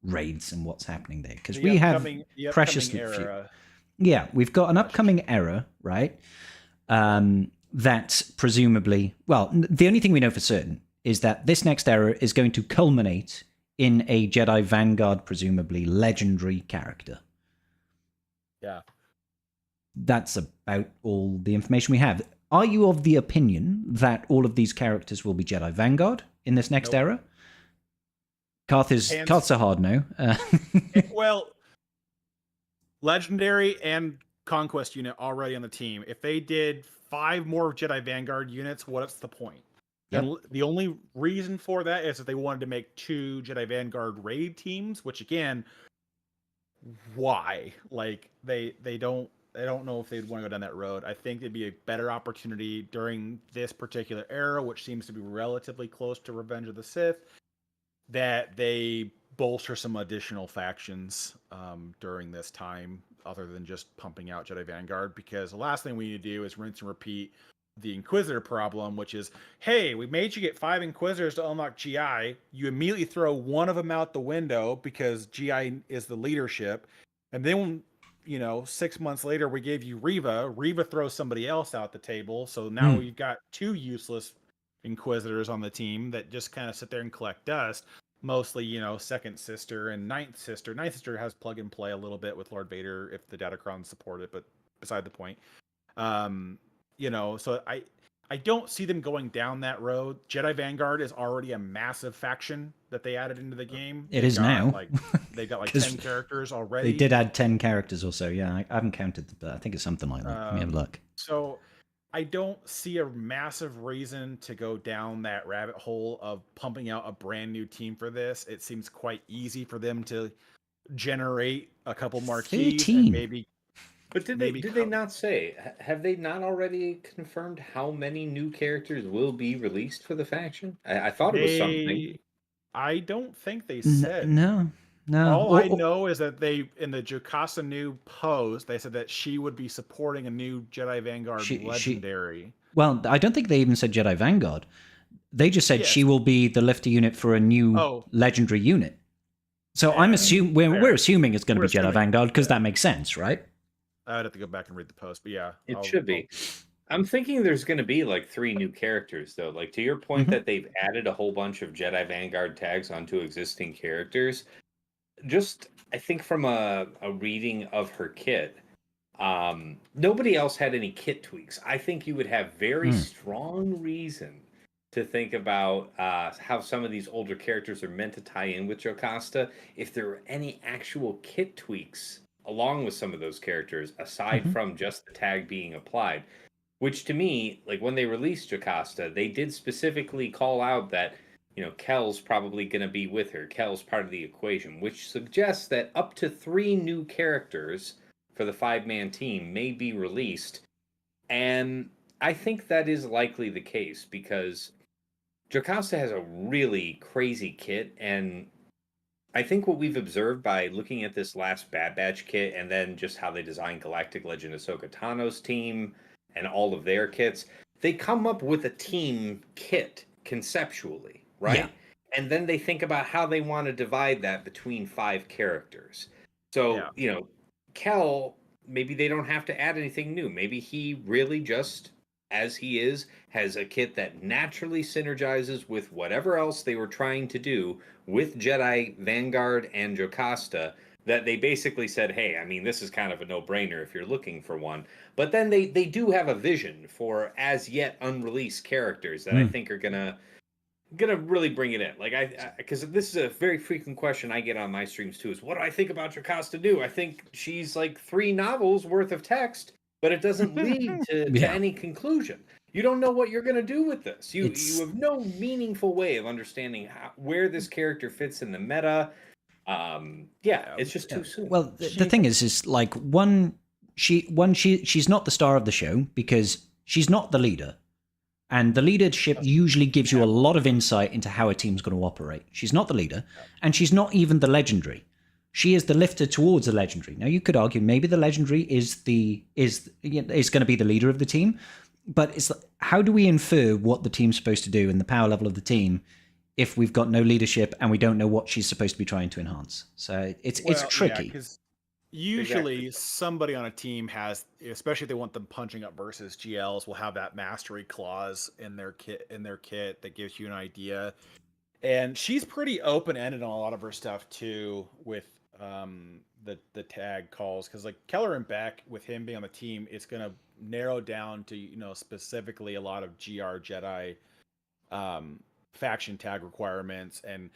raids and what's happening there, because we have precious few. Yeah, we've got an upcoming era, right? That's presumably... Well, the only thing we know for certain is that this next era is going to culminate in a Jedi Vanguard, presumably legendary character. Yeah. That's about all the information we have. Are you of the opinion that all of these characters will be Jedi Vanguard in this next era? Karth's a hard no. Well, legendary and Conquest unit already on the team. If they did 5 more Jedi Vanguard units, what's the point? Yep. And the only reason for that is that they wanted to make 2 Jedi Vanguard raid teams, which again, why? Like they don't know if they'd want to go down that road. I think it'd be a better opportunity during this particular era, which seems to be relatively close to Revenge of the Sith, that they bolster some additional factions during this time, other than just pumping out Jedi Vanguard, because the last thing we need to do is rinse and repeat the Inquisitor problem, which is, hey, we made you get 5 Inquisitors to unlock GI. You immediately throw one of them out the window because GI is the leadership. And then, 6 months later, we gave you Reva. Reva throws somebody else out the table. So now you've got 2 useless Inquisitors on the team that just kind of sit there and collect dust. Mostly, Second Sister and Ninth Sister. Ninth Sister has plug and play a little bit with Lord Vader if the datacrons support it, but beside the point. So I don't see them going down that road. Jedi Vanguard is already a massive faction that they added into the game. They've got 10 characters already. They did add 10 characters or so. Yeah, I haven't counted, but I think it's something like that. Let me have a look. So I don't see a massive reason to go down that rabbit hole of pumping out a brand new team for this. It seems quite easy for them to generate a couple marquees and maybe. But did they not say? Have they not already confirmed how many new characters will be released for the faction? I thought it was something. I don't think they said. No. All I know is that they, in the Jocasta new post, they said that she would be supporting a new Jedi Vanguard legendary. Well, I don't think they even said Jedi Vanguard. They just said she will be the lifter unit for a new legendary unit. So I'm assuming we're assuming it's going to be Jedi Vanguard because that makes sense, right? I'd have to go back and read the post, but yeah. It should be. I'm thinking there's going to be like 3 new characters, though. Like, to your point that they've added a whole bunch of Jedi Vanguard tags onto existing characters. Just, I think from a reading of her kit, nobody else had any kit tweaks. I think you would have very strong reason to think about how some of these older characters are meant to tie in with Jocasta if there were any actual kit tweaks along with some of those characters, aside from just the tag being applied. Which to me, like when they released Jocasta, they did specifically call out that, Kel's probably going to be with her. Kel's part of the equation, which suggests that up to 3 new characters for the 5-man team may be released. And I think that is likely the case because Jocasta has a really crazy kit, and I think what we've observed by looking at this last Bad Batch kit and then just how they designed Galactic Legend Ahsoka Tano's team and all of their kits, they come up with a team kit conceptually, right? Yeah. And then they think about how they want to divide that between 5 characters. So, Kel, maybe they don't have to add anything new. Maybe he really just, as he is, has a kit that naturally synergizes with whatever else they were trying to do with Jedi Vanguard and Jocasta. That they basically said, hey, I mean, this is kind of a no-brainer if you're looking for one. But then they do have a vision for as yet unreleased characters that I think are gonna really bring it in. Like because this is a very frequent question I get on my streams too, is what do I think about Jocasta New? I think she's like 3 novels worth of text, but it doesn't lead to any conclusion. You don't know what you're gonna do with this. You have no meaningful way of understanding where this character fits in the meta. It's just too soon. Well, the thing is like she's not the star of the show because she's not the leader. And the leadership usually gives you a lot of insight into how a team's going to operate. She's not the leader, and she's not even the legendary. She is the lifter towards the legendary. Now, you could argue maybe the legendary is going to be the leader of the team, but it's how do we infer what the team's supposed to do and the power level of the team if we've got no leadership and we don't know what she's supposed to be trying to enhance? So it's tricky. Yeah, usually somebody on a team has, especially if they want them punching up versus GLs, will have that mastery clause in their kit that gives you an idea. And she's pretty open-ended on a lot of her stuff too with the tag calls, because like Keller and Beck, with him being on the team, it's going to narrow down to specifically a lot of GR Jedi faction tag requirements. And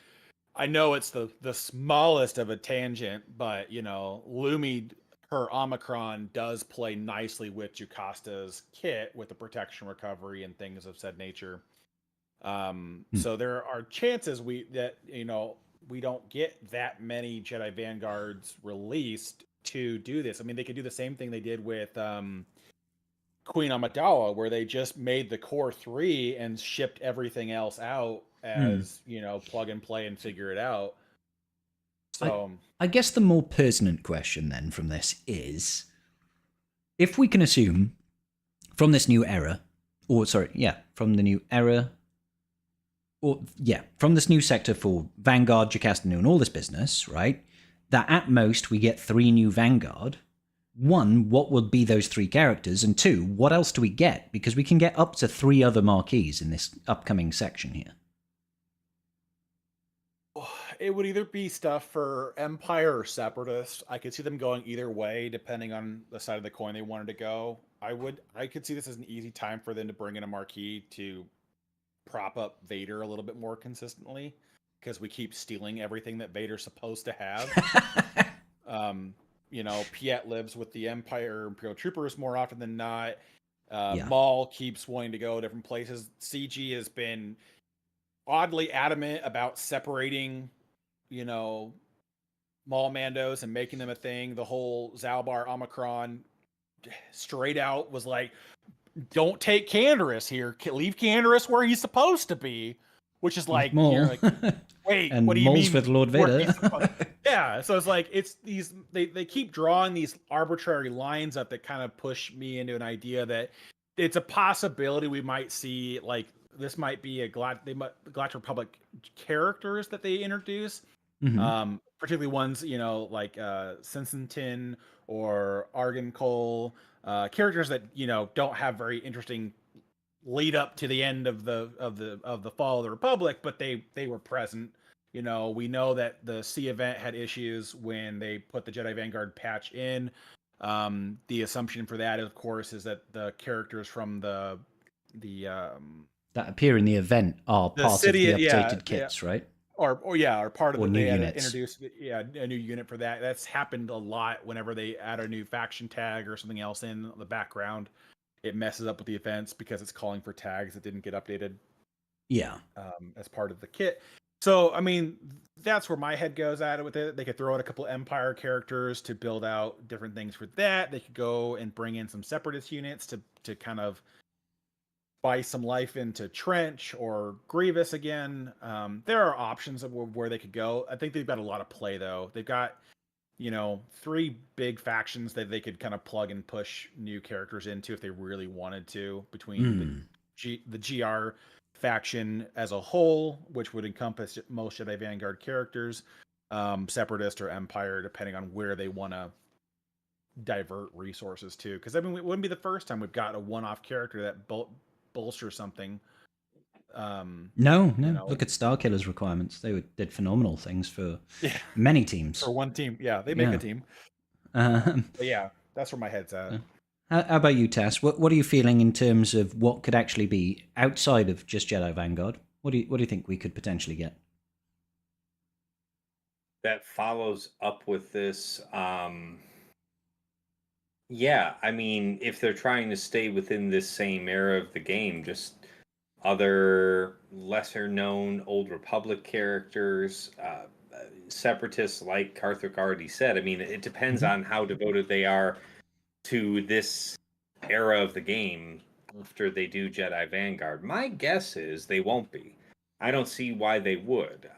I know it's the smallest of a tangent, but Lumi, her Omicron does play nicely with Jocasta's kit with the protection recovery and things of said nature. So there are chances we don't get that many Jedi Vanguards released to do this. I mean, they could do the same thing they did with Queen Amidala, where they just made the core 3 and shipped everything else out as plug and play and figure it out. So I guess the more pertinent question then from this is, if we can assume from this new era, from this new sector for Vanguard, Jocasta New, and all this business, right, that at most we get 3 new Vanguard. 1, what would be those 3 characters? And 2, what else do we get? Because we can get up to 3 other marquees in this upcoming section here. It would either be stuff for Empire or Separatist. I could see them going either way, depending on the side of the coin they wanted to go. I could see this as an easy time for them to bring in a marquee to prop up Vader a little bit more consistently, because we keep stealing everything that Vader's supposed to have. Piet lives with the Empire Imperial Troopers more often than not. Maul keeps wanting to go different places. CG has been oddly adamant about separating, Maul Mandos and making them a thing. The whole Zalbar Omicron straight out was like, don't take Canderous here. Leave Canderous where he's supposed to be, which is like, you're like, wait, and what do you Maul's mean? with Lord Vader. Yeah, so it's like they keep drawing these arbitrary lines up that kind of push me into an idea that it's a possibility we might see, like, this might be a Galactic Republic characters that they introduce, particularly ones like Sensentin or Argan Cole, characters that don't have very interesting lead up to the end of the fall of the Republic, but they were present. We know that the C event had issues when they put the Jedi Vanguard patch in. The assumption for that, of course, is that the characters from the that appear in the event are part of the updated kits, right? Or part of new they units. Introduced a new unit for that. That's happened a lot whenever they add a new faction tag or something else in the background. It messes up with the events because it's calling for tags that didn't get updated. Yeah. As part of the kit. So, I mean, that's where my head goes at it with it. They could throw in a couple Empire characters to build out different things for that. They could go and bring in some Separatist units to kind of buy some life into Trench or Grievous again. There are options of where they could go. I think they've got a lot of play, though. They've got 3 big factions that they could kind of plug and push new characters into if they really wanted to, between the GR faction as a whole, which would encompass most Jedi Vanguard characters, Separatist or Empire, depending on where they want to divert resources to. Because I mean, it wouldn't be the first time we've got a one-off character that bolsters something. No. Look at Starkiller's requirements. They did phenomenal things for many teams. For one team, yeah, they make a team. But yeah, that's where my head's at. How about you, Tass? What are you feeling in terms of what could actually be outside of just Jedi Vanguard? What do you think we could potentially get? That follows up with this. Yeah, I mean, if they're trying to stay within this same era of the game, just other lesser known Old Republic characters, separatists, like Karthik already said. I mean, it depends on how devoted they are to this era of the game after they do Jedi Vanguard. My guess is they won't be. I don't see why they would.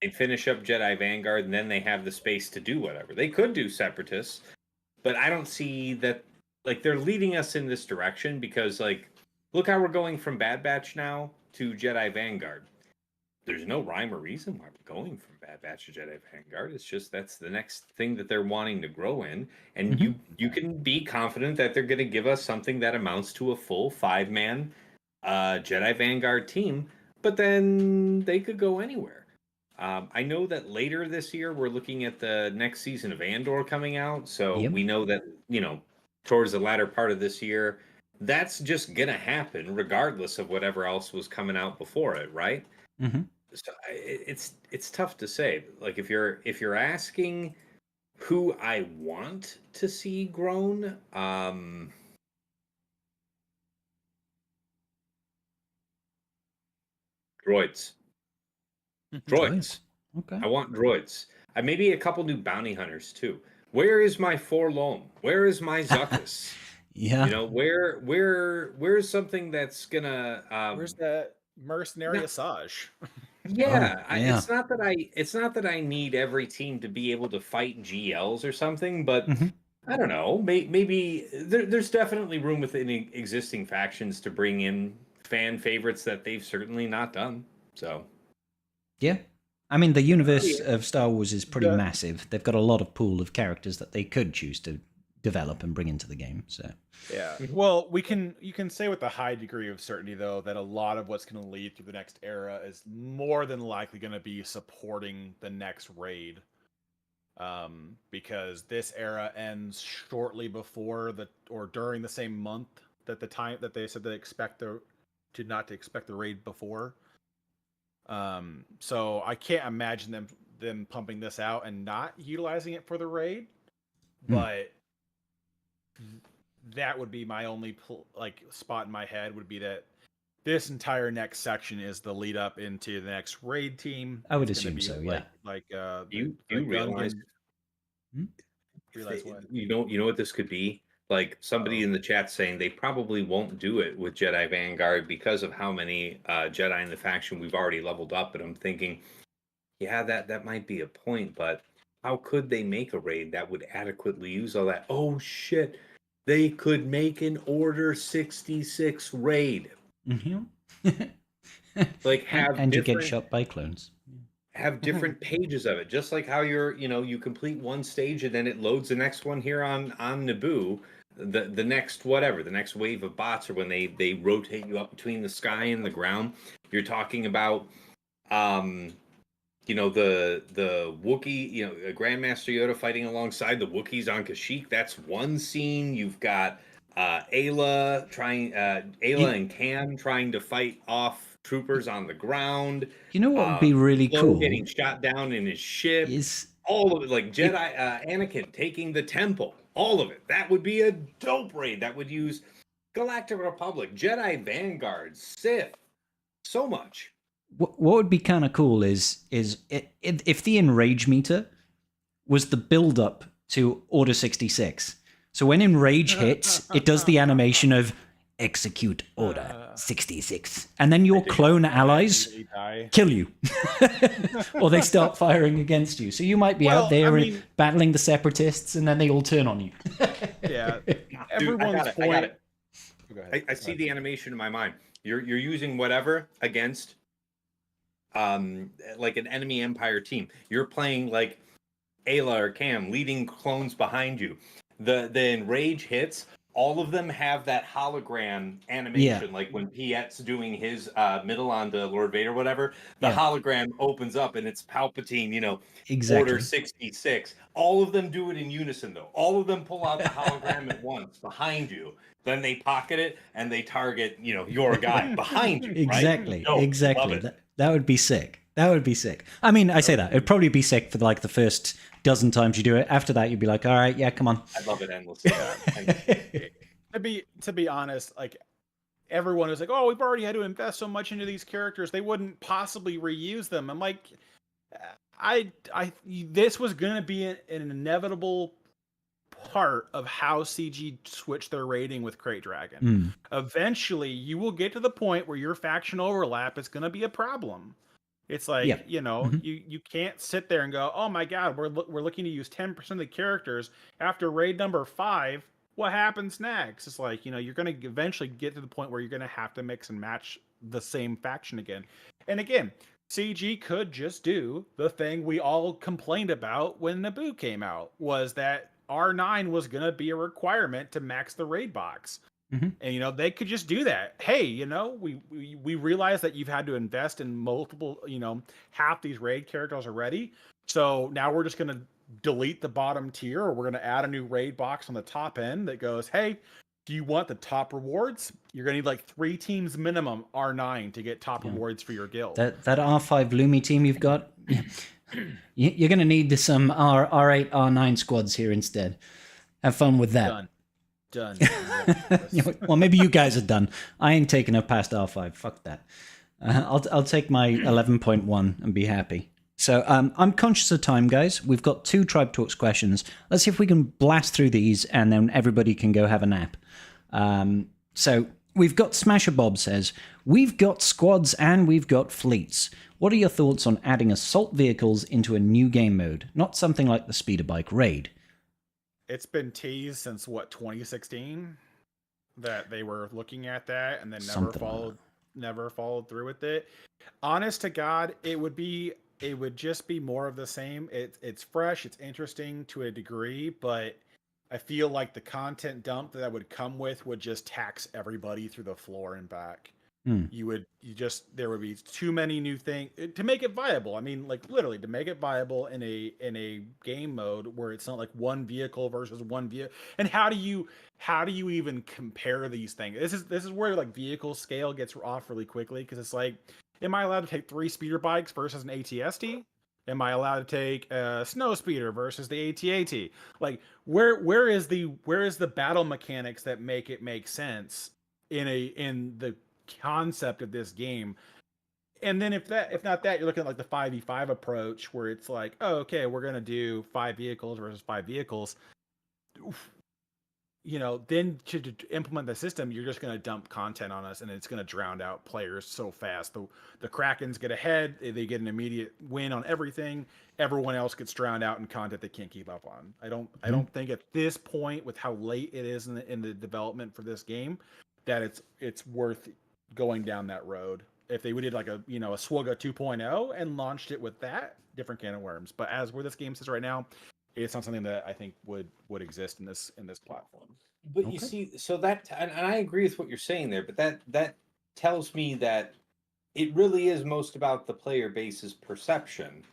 They finish up Jedi Vanguard and then they have the space to do whatever. They could do separatists, but I don't see that. Like, they're leading us in this direction because, like, look how we're going from Bad Batch now to Jedi Vanguard. There's no rhyme or reason why we're going from Bad Batch to Jedi Vanguard. It's just that's the next thing that they're wanting to grow in. And you can be confident that they're going to give us something that amounts to a full 5-man Jedi Vanguard team, but then they could go anywhere. I know that later this year, we're looking at the next season of Andor coming out. So we know that, towards the latter part of this year, that's just going to happen regardless of whatever else was coming out before it, right? So it's tough to say. Like, if you're asking who I want to see grown, droids. Okay. I want droids. Maybe a couple new bounty hunters too. Where is my Forlom? Where is my Zuckuss? Yeah. Where's something that's gonna where's that mercenary Asajj? Yeah, it's not that I need every team to be able to fight GLs or something, but I don't know. Maybe there's definitely room within existing factions to bring in fan favorites that they've certainly not done. So, yeah, I mean, the universe of Star Wars is pretty massive. They've got a lot of pool of characters that they could choose to develop and bring into the game. So yeah, well, you can say with a high degree of certainty though that a lot of what's going to lead through the next era is more than likely going to be supporting the next raid, because this era ends shortly before or during the same month that the time that they said they expect to expect the raid before. So I can't imagine them pumping this out and not utilizing it for the raid, but that would be my only spot in my head would be that this entire next section is the lead up into the next raid team. I would assume so. Yeah. You realize what? You know what this could be? Like, somebody in the chat saying they probably won't do it with Jedi Vanguard because of how many Jedi in the faction we've already leveled up. But I'm thinking, yeah, that might be a point, but how could they make a raid that would adequately use all that? Oh shit, they could make an Order 66 raid. Like, and you get shot by clones. Have different pages of it, just like how you complete one stage and then it loads the next one here on Naboo. The next wave of bots, or when they rotate you up between the sky and the ground. You're talking about the Wookiee, Grandmaster Yoda fighting alongside the Wookiees on Kashyyyk. That's one scene. You've got Ayla and Cam trying to fight off troopers on the ground. You know what would be really cool? Getting shot down in his ship. All of it, like Jedi Anakin taking the temple. All of it. That would be a dope raid. That would use Galactic Republic, Jedi Vanguard, Sith. So much. What would be kind of cool is if the Enrage meter was the build-up to Order 66. So when Enrage hits, it does the animation of execute Order 66. And then your clone allies kill you. Or they start firing against you. So you might be out there and battling the Separatists, and then they all turn on you. Yeah. Everyone's I got it. I see the animation in my mind. You're using whatever against like an enemy Empire team. You're playing like Ayla or Cam leading clones behind you. The enrage hits. All of them have that hologram animation, like when Piet's doing his middle on the Lord Vader, whatever. The hologram opens up and it's Palpatine, Order 66. All of them do it in unison, though. All of them pull out the hologram at once behind you. Then they pocket it and they target, your guy behind you. Exactly. Right? Exactly. That would be sick. That would be sick. I mean, I say that. It'd probably be sick for like the first dozen times you do it. After that, you'd be like, all right, yeah, come on. I love it endlessly. To be honest, like everyone is like, oh, we've already had to invest so much into these characters, they wouldn't possibly reuse them. I'm like, this was going to be an inevitable part of how CG switched their rating with Crate Dragon. Eventually, you will get to the point where your faction overlap is going to be a problem. It's like, you can't sit there and go, oh my God, we're looking to use 10% of the characters after raid number 5. What happens next? It's like, you're going to eventually get to the point where you're going to have to mix and match the same faction again. And again, CG could just do the thing we all complained about when Naboo came out, was that R9 was going to be a requirement to max the raid box. And, they could just do that. Hey, we realize that you've had to invest in multiple, half these raid characters already. So now we're just going to delete the bottom tier, or we're going to add a new raid box on the top end that goes, hey, do you want the top rewards? You're going to need like 3 teams minimum R9 to get top rewards for your guild. That R5 Lumi team you've got, you're going to need some R8, R9 squads here instead. Have fun with that. Done. Well, maybe you guys are done. I ain't taking up past R5. Fuck that. I'll take my 11.1 and be happy. So I'm conscious of time, guys. We've got 2 Tribe Talks questions. Let's see if we can blast through these, and then everybody can go have a nap. So we've got Smasher Bob says, we've got squads and we've got fleets. What are your thoughts on adding assault vehicles into a new game mode? Not something like the speeder bike raid. It's been teased since 2016 that they were looking at that, and then never followed through with it. Honest to God, it would just be more of the same. It's fresh, it's interesting to a degree, but I feel like the content dump that would come with would just tax everybody through the floor and back. There would be too many new things to make it viable. I mean, like literally to make it viable in a game mode where it's not like one vehicle versus one vehicle. And how do you even compare these things? This is where like vehicle scale gets off really quickly, because it's like, am I allowed to take 3 speeder bikes versus an ATST? Am I allowed to take a snow speeder versus the AT-AT? Like where is the battle mechanics that make it make sense in the concept of this game? And then if not that, you're looking at like the 5v5 approach, where it's like, oh, okay, we're gonna do 5 vehicles versus 5 vehicles. Then to implement the system, you're just going to dump content on us, and it's going to drown out players so fast. The Krakens get ahead, they get an immediate win on everything. Everyone else gets drowned out in content they can't keep up on. I don't think at this point, with how late it is in the development for this game, that it's worth going down that road. If they did like a Swugga 2.0 and launched it with that, different can of worms. But as where this game sits right now, it's not something that I think would exist in this platform. But you see, so that, and I agree with what you're saying there, but that tells me that it really is most about the player base's perception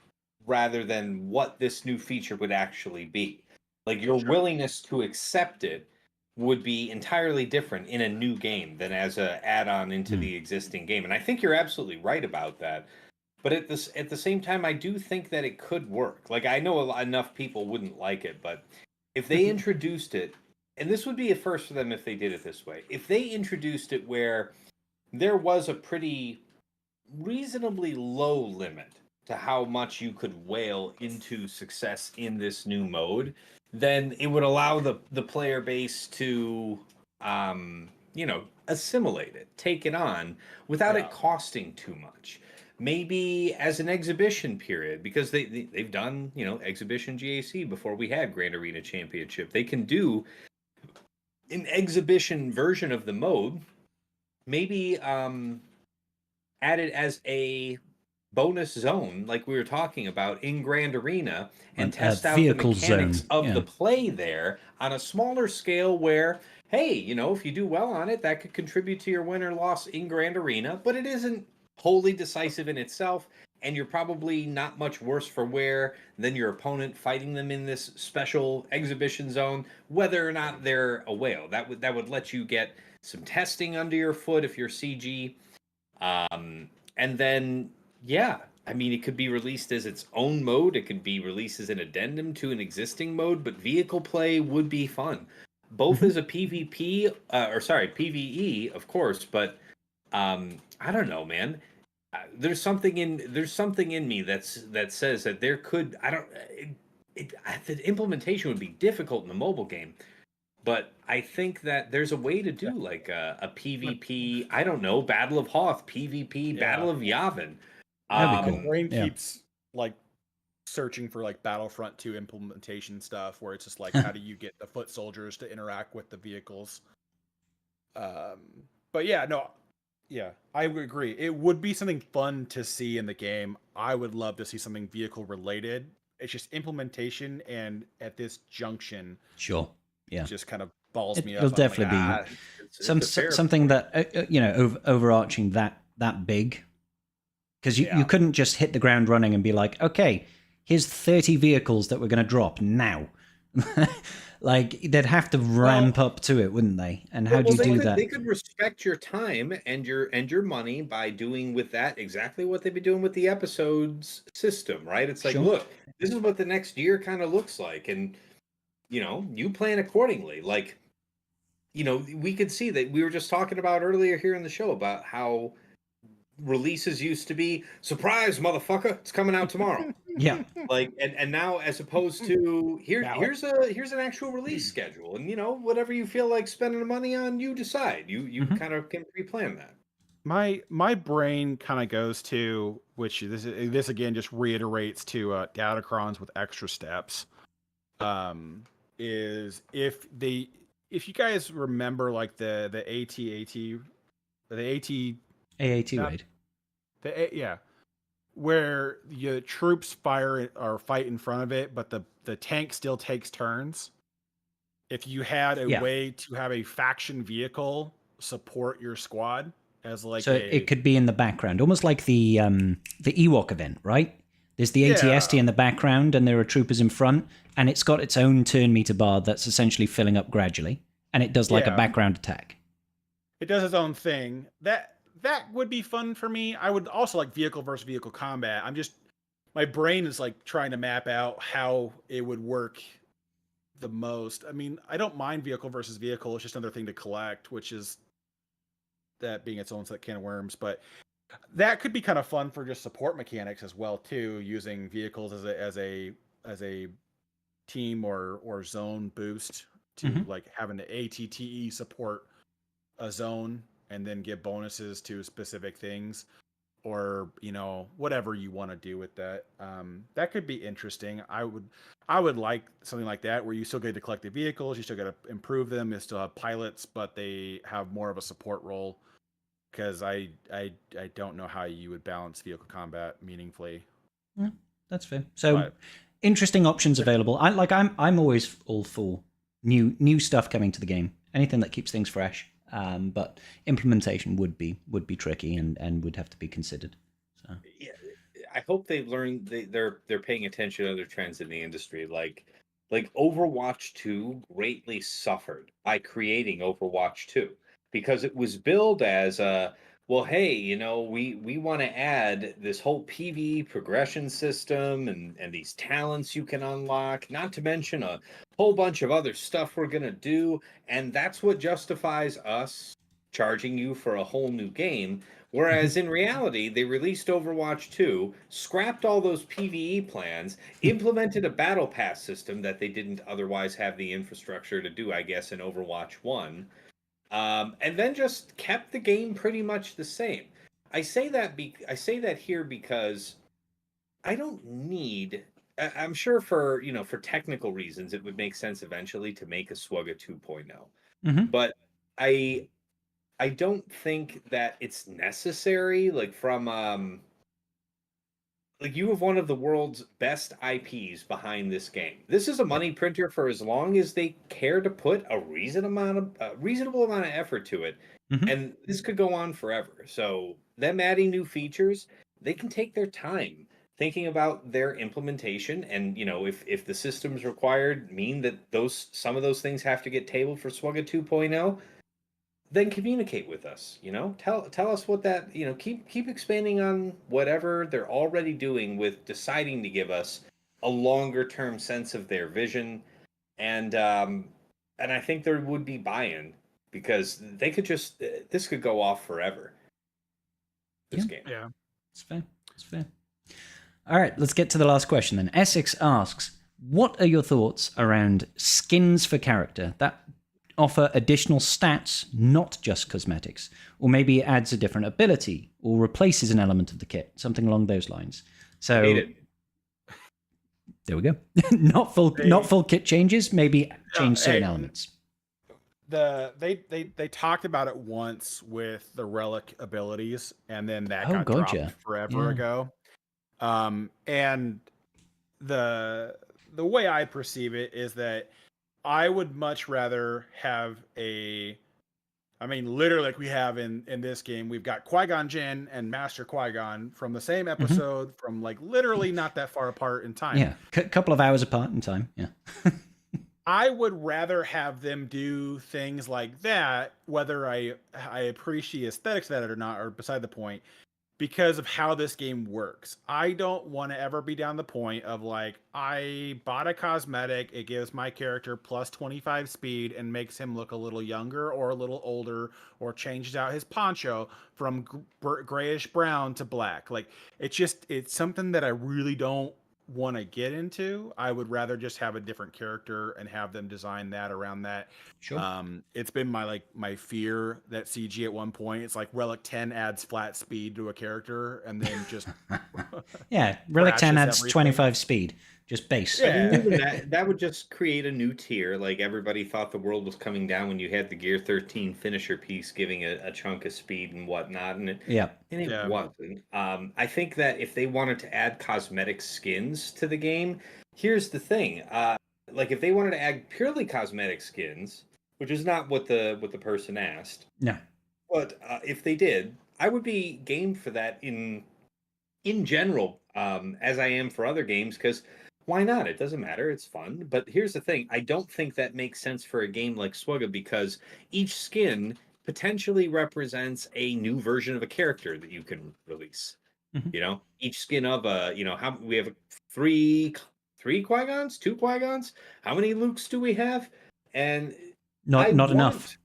rather than what this new feature would actually be. Like your willingness to accept it would be entirely different in a new game than as an add-on into the existing game. And I think you're absolutely right about that. But at the same time, I do think that it could work. Like, I know enough people wouldn't like it, but if they introduced it, and this would be a first for them if they did it this way, if they introduced it where there was a pretty reasonably low limit to how much you could whale into success in this new mode, then it would allow the player base to, assimilate it, take it on, without it costing too much. Maybe as an exhibition period, because they've done, exhibition GAC before we had Grand Arena Championship. They can do an exhibition version of the mode, maybe add it as a bonus zone like we were talking about in Grand Arena and test out the vehicle mechanics zone, of yeah. the play there on a smaller scale where, hey, you know, if you do well on it, that could contribute to your win or loss in Grand Arena, but it isn't wholly decisive in itself, and you're probably not much worse for wear than your opponent fighting them in this special exhibition zone, whether or not they're a whale. That would let you get some testing under your foot if you're CG. And then, yeah, I mean, it could be released as its own mode. It could be released as an addendum to an existing mode, but vehicle play would be fun. Both as a PvP, PvE, of course, but I don't know, man. There's something in me that says that there could I don't the implementation would be difficult in the mobile game, but I think that there's a way to do like a PvP. I don't know, Battle of Hoth, PvP, Battle of Yavin. That'd be My cool. brain Yeah. keeps like searching for like Battlefront 2 implementation stuff where it's just like how do you get the foot soldiers to interact with the vehicles. But yeah, no, yeah, I would agree. It would be something fun to see in the game. I would love to see something vehicle related. It's just implementation, and at this junction, Sure. Yeah. just kind of balls me It'll up. I'm like, definitely be it's a fair something point. that you know, overarching that big, because you Yeah. couldn't just hit the ground running and be like, okay, here's 30 vehicles that we're going to drop now. Like they'd have to ramp up to it, wouldn't they? And how do you do that? They could respect your time and your money by doing with that exactly what they've been doing with the episodes system, right? It's like, Sure. look, this is what the next year kind of looks like, and you know, you plan accordingly. Like, you know, we could see that we were just talking about earlier here in the show about how releases used to be surprise, motherfucker, it's coming out tomorrow. Yeah. Like, and now as opposed to Balance. here's an actual release schedule, and you know, whatever you feel like spending the money on, you decide. You kind of can pre-plan that. My brain kind of goes to, which this again just reiterates to datacrons with extra steps. Is if you guys remember like the AAT not- raid. yeah, where your troops fire or fight in front of it, but the tank still takes turns. If you had a way to have a faction vehicle support your squad as like So it could be in the background, almost like the Ewok event, right? There's the ATST in the background, and there are troopers in front, and it's got its own turn meter bar that's essentially filling up gradually, and it does like a background attack. It does its own thing. That would be fun for me. I would also like vehicle versus vehicle combat. My brain is like trying to map out how it would work the most. I mean, I don't mind vehicle versus vehicle. It's just another thing to collect, which is that being its own set can of worms. But that could be kind of fun for just support mechanics as well too, using vehicles as a team or zone boost to like having the ATTE support a zone and then give bonuses to specific things, or you know, whatever you want to do with that. That could be interesting. I would like something like that where you still get to collect the vehicles, you still got to improve them, you still have pilots, but they have more of a support role. Because I don't know how you would balance vehicle combat meaningfully. Yeah, that's fair. So interesting options available. I'm always all for new stuff coming to the game. Anything that keeps things fresh. But implementation would be tricky and would have to be considered. So yeah, I hope they've learned they're paying attention to other trends in the industry. Like Overwatch 2 greatly suffered by creating Overwatch 2 because it was billed as a, well, hey, you know, we want to add this whole PvE progression system and these talents you can unlock, not to mention a whole bunch of other stuff we're going to do, and that's what justifies us charging you for a whole new game. Whereas in reality, they released Overwatch 2, scrapped all those PvE plans, implemented a battle pass system that they didn't otherwise have the infrastructure to do, I guess, in Overwatch 1, and then just kept the game pretty much the same. I say that here because I don't need. I'm sure for technical reasons it would make sense eventually to make a Swugga 2.0, but I don't think that it's necessary. Like from like you have one of the world's best IPs behind this game. This is a money printer for as long as they care to put a reasonable amount of effort to it. Mhm. And this could go on forever. So them adding new features, they can take their time thinking about their implementation. And if the systems required mean that some of those things have to get tabled for Swugga 2.0, then communicate with us. Tell us what that, keep expanding on whatever they're already doing with deciding to give us a longer term sense of their vision. And I think there would be buy-in, because they could this could go off forever, this game. Yeah. It's fair. It's fair. All right, let's get to the last question then. Essex asks, what are your thoughts around skins for character that offer additional stats, not just cosmetics? Or maybe it adds a different ability or replaces an element of the kit, something along those lines. So Hate it. there we go. not full kit changes, maybe change certain elements. They talked about it once with the relic abilities, and then that got dropped forever ago. And the way I perceive it is that I would much rather have literally like we have in this game, we've got Qui-Gon Jinn and Master Qui-Gon from the same episode, from like literally not that far apart in time. Yeah, couple of hours apart in time. Yeah. I would rather have them do things like that, whether I appreciate aesthetics of that or not, or beside the point, because of how this game works. I don't want to ever be down the point of like, I bought a cosmetic, it gives my character plus 25 speed and makes him look a little younger or a little older, or changes out his poncho from grayish brown to black. Like, it's something that I really don't want to get into. I would rather just have a different character and have them design that around that. Sure. It's been my fear that CG at one point, it's like Relic 10 adds flat speed to a character and then just yeah, Relic 10 adds everything. 25 speed, just base. Yeah. that would just create a new tier. Like, everybody thought the world was coming down when you had the Gear 13 finisher piece giving a chunk of speed and whatnot, and it wasn't. I think that if they wanted to add cosmetic skins to the game, here's the thing. Like, if they wanted to add purely cosmetic skins, which is not what the person asked. No. But if they did, I would be game for that in general, as I am for other games, because why not? It doesn't matter. It's fun. But here's the thing. I don't think that makes sense for a game like Swugga, because each skin potentially represents a new version of a character that you can release. Mm-hmm. Each skin of how we have three Qui-Gons, 2 Qui-Gons. How many Lukes do we have? And not enough.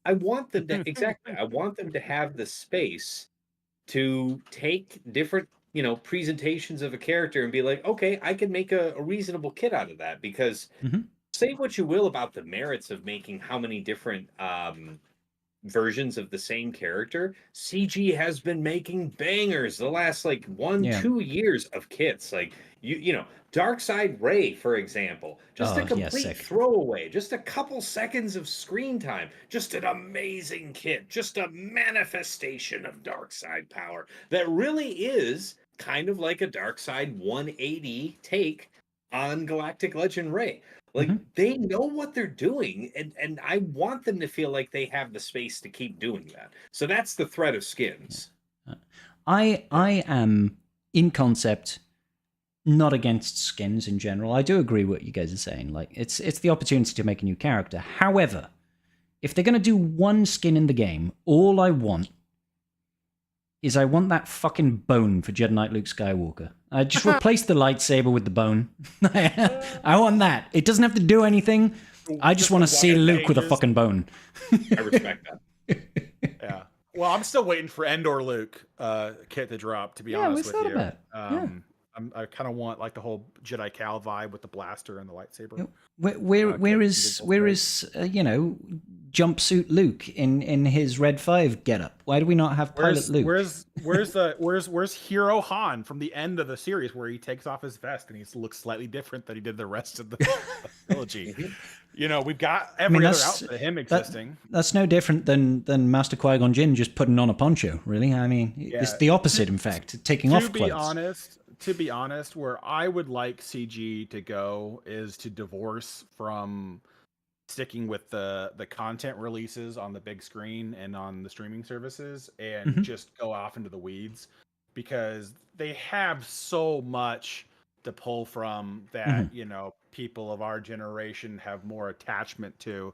I want them to exactly. I want them to have the space to take different presentations of a character and be like, okay, I can make a reasonable kit out of that. Because say what you will about the merits of making how many different versions of the same character, CG has been making bangers the last 2 years of kits. Like Darkside Ray, for example, just a complete throwaway, just a couple seconds of screen time, just an amazing kit, just a manifestation of Darkside power that really is kind of like a Darkside 180 take on Galactic Legend Ray. Like, they know what they're doing, and I want them to feel like they have the space to keep doing that. So that's the threat of skins. I am, in concept, not against skins in general. I do agree with what you guys are saying. Like, it's the opportunity to make a new character. However, if they're going to do one skin in the game, all I want is that fucking bone for Jedi Knight Luke Skywalker. Just replace the lightsaber with the bone. I want that. It doesn't have to do anything. I just want to see Luke with a fucking bone. I respect that. Yeah. Well, I'm still waiting for Endor Luke kit to drop, to be honest with you. I kind of want like the whole Jedi Cal vibe with the blaster and the lightsaber. Where is jumpsuit Luke in his Red 5 getup? Why do we not have pilot Luke? Where's Hero Han from the end of the series, where he takes off his vest and he looks slightly different than he did the rest of the trilogy? We've got every other outfit of him existing. That's no different than Master Qui-Gon Jinn just putting on a poncho, really. I mean, it's the opposite, in fact, taking off clothes. to be honest, where I would like CG to go is to divorce from sticking with the content releases on the big screen and on the streaming services and just go off into the weeds, because they have so much to pull from that, people of our generation have more attachment to,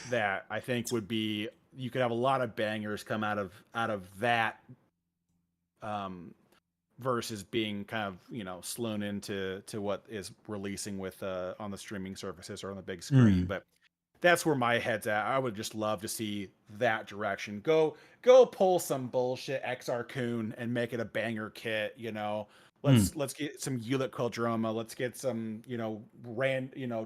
that I think would be, you could have a lot of bangers come out of that, versus being kind of slown into what is releasing with on the streaming services or on the big screen. But that's where my head's at. I would just love to see that direction. Go pull some bullshit XR Coon and make it a banger kit, Let's get some Ulick Quadroma. Let's get some,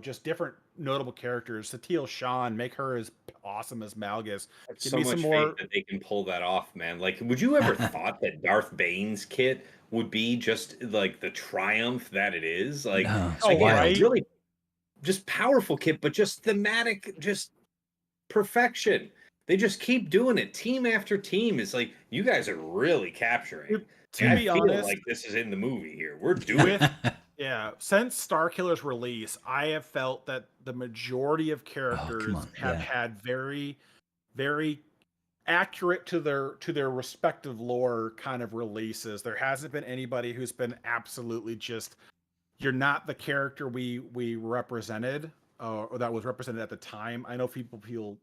just different notable characters. Satil Shan, make her as awesome as Malgus. Give me some more that they can pull that off, man. Like, would you ever thought that Darth Bane's kit would be just like the triumph that it is? Like, right? Really just powerful kit, but just thematic, just perfection. They just keep doing it. Team after team is like, you guys are really capturing. To be honest, feel like this is in the movie here. We're doing it. Yeah, since Starkiller's release, I have felt that the majority of characters have had very, very accurate to their respective lore kind of releases. There hasn't been anybody who's been absolutely just, you're not the character we represented or that was represented at the time. I know people feel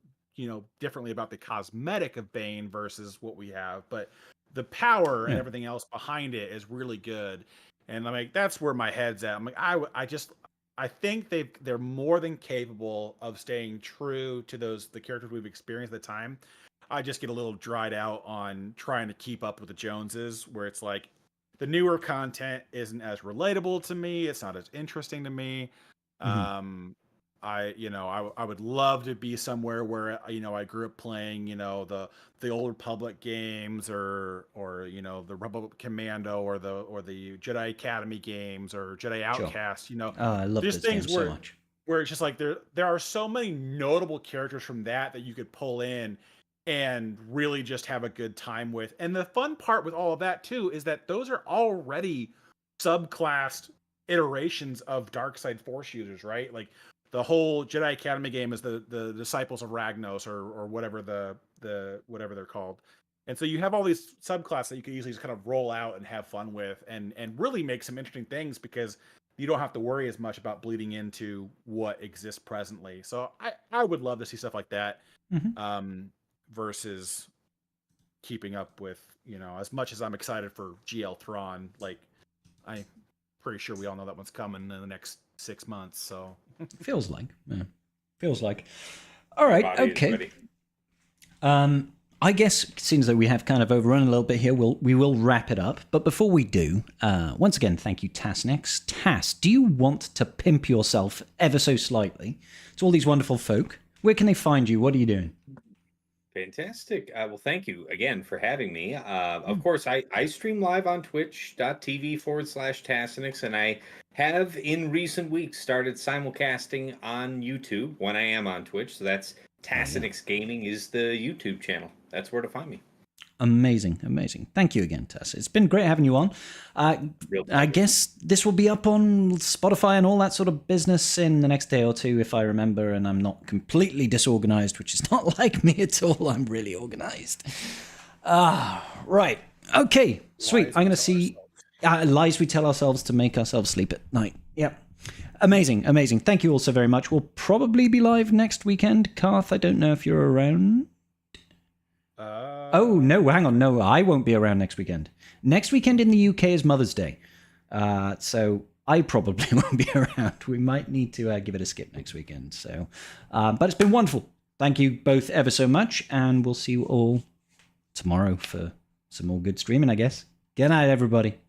differently about the cosmetic of Bane versus what we have, but the power and everything else behind it is really good. And I'm like, that's where my head's at. I'm like, I think they're more than capable of staying true to the characters we've experienced at the time. I just get a little dried out on trying to keep up with the Joneses, where it's like the newer content isn't as relatable to me. It's not as interesting to me. I would love to be somewhere where I grew up playing the old Republic games or the Rebel Commando or the Jedi Academy games or Jedi Outcast. I love just those things games so much. Where it's just like there are so many notable characters from that you could pull in and really just have a good time with. And the fun part with all of that too is that those are already subclassed iterations of Darkside Force users, right? Like the whole Jedi Academy game is the Disciples of Ragnos or whatever whatever they're called. And so you have all these subclasses that you can easily just kind of roll out and have fun with and really make some interesting things, because you don't have to worry as much about bleeding into what exists presently. So I would love to see stuff like that, versus keeping up with, as much as I'm excited for GL Thrawn, like I'm pretty sure we all know that one's coming in the next 6 months. So feels like. All right, okay. I guess seems that we have kind of overrun a little bit here, we will wrap it up. But before we do, once again, thank you, Tasnex. Tass, do you want to pimp yourself ever so slightly to all these wonderful folk? Where can they find you? What are you doing? Fantastic. Well, thank you again for having me. Of course, I stream live on twitch.tv/Tasnex, and I have in recent weeks started simulcasting on YouTube when I am on Twitch. So that's Tasnex Gaming is the YouTube channel. That's where to find me. Amazing. Thank you again, Tess. It's been great having you on. I guess this will be up on Spotify and all that sort of business in the next day or two, if I remember, and I'm not completely disorganized, which is not like me at all. I'm really organized. Right. Okay, sweet. I'm going to see lies we tell ourselves to make ourselves sleep at night. Yep. Amazing. Thank you all so very much. We'll probably be live next weekend. Karth, I don't know if you're around. Oh, no, hang on. No, I won't be around next weekend. Next weekend in the UK is Mother's Day. So I probably won't be around. We might need to give it a skip next weekend. So, but it's been wonderful. Thank you both ever so much. And we'll see you all tomorrow for some more good streaming, I guess. Good night, everybody.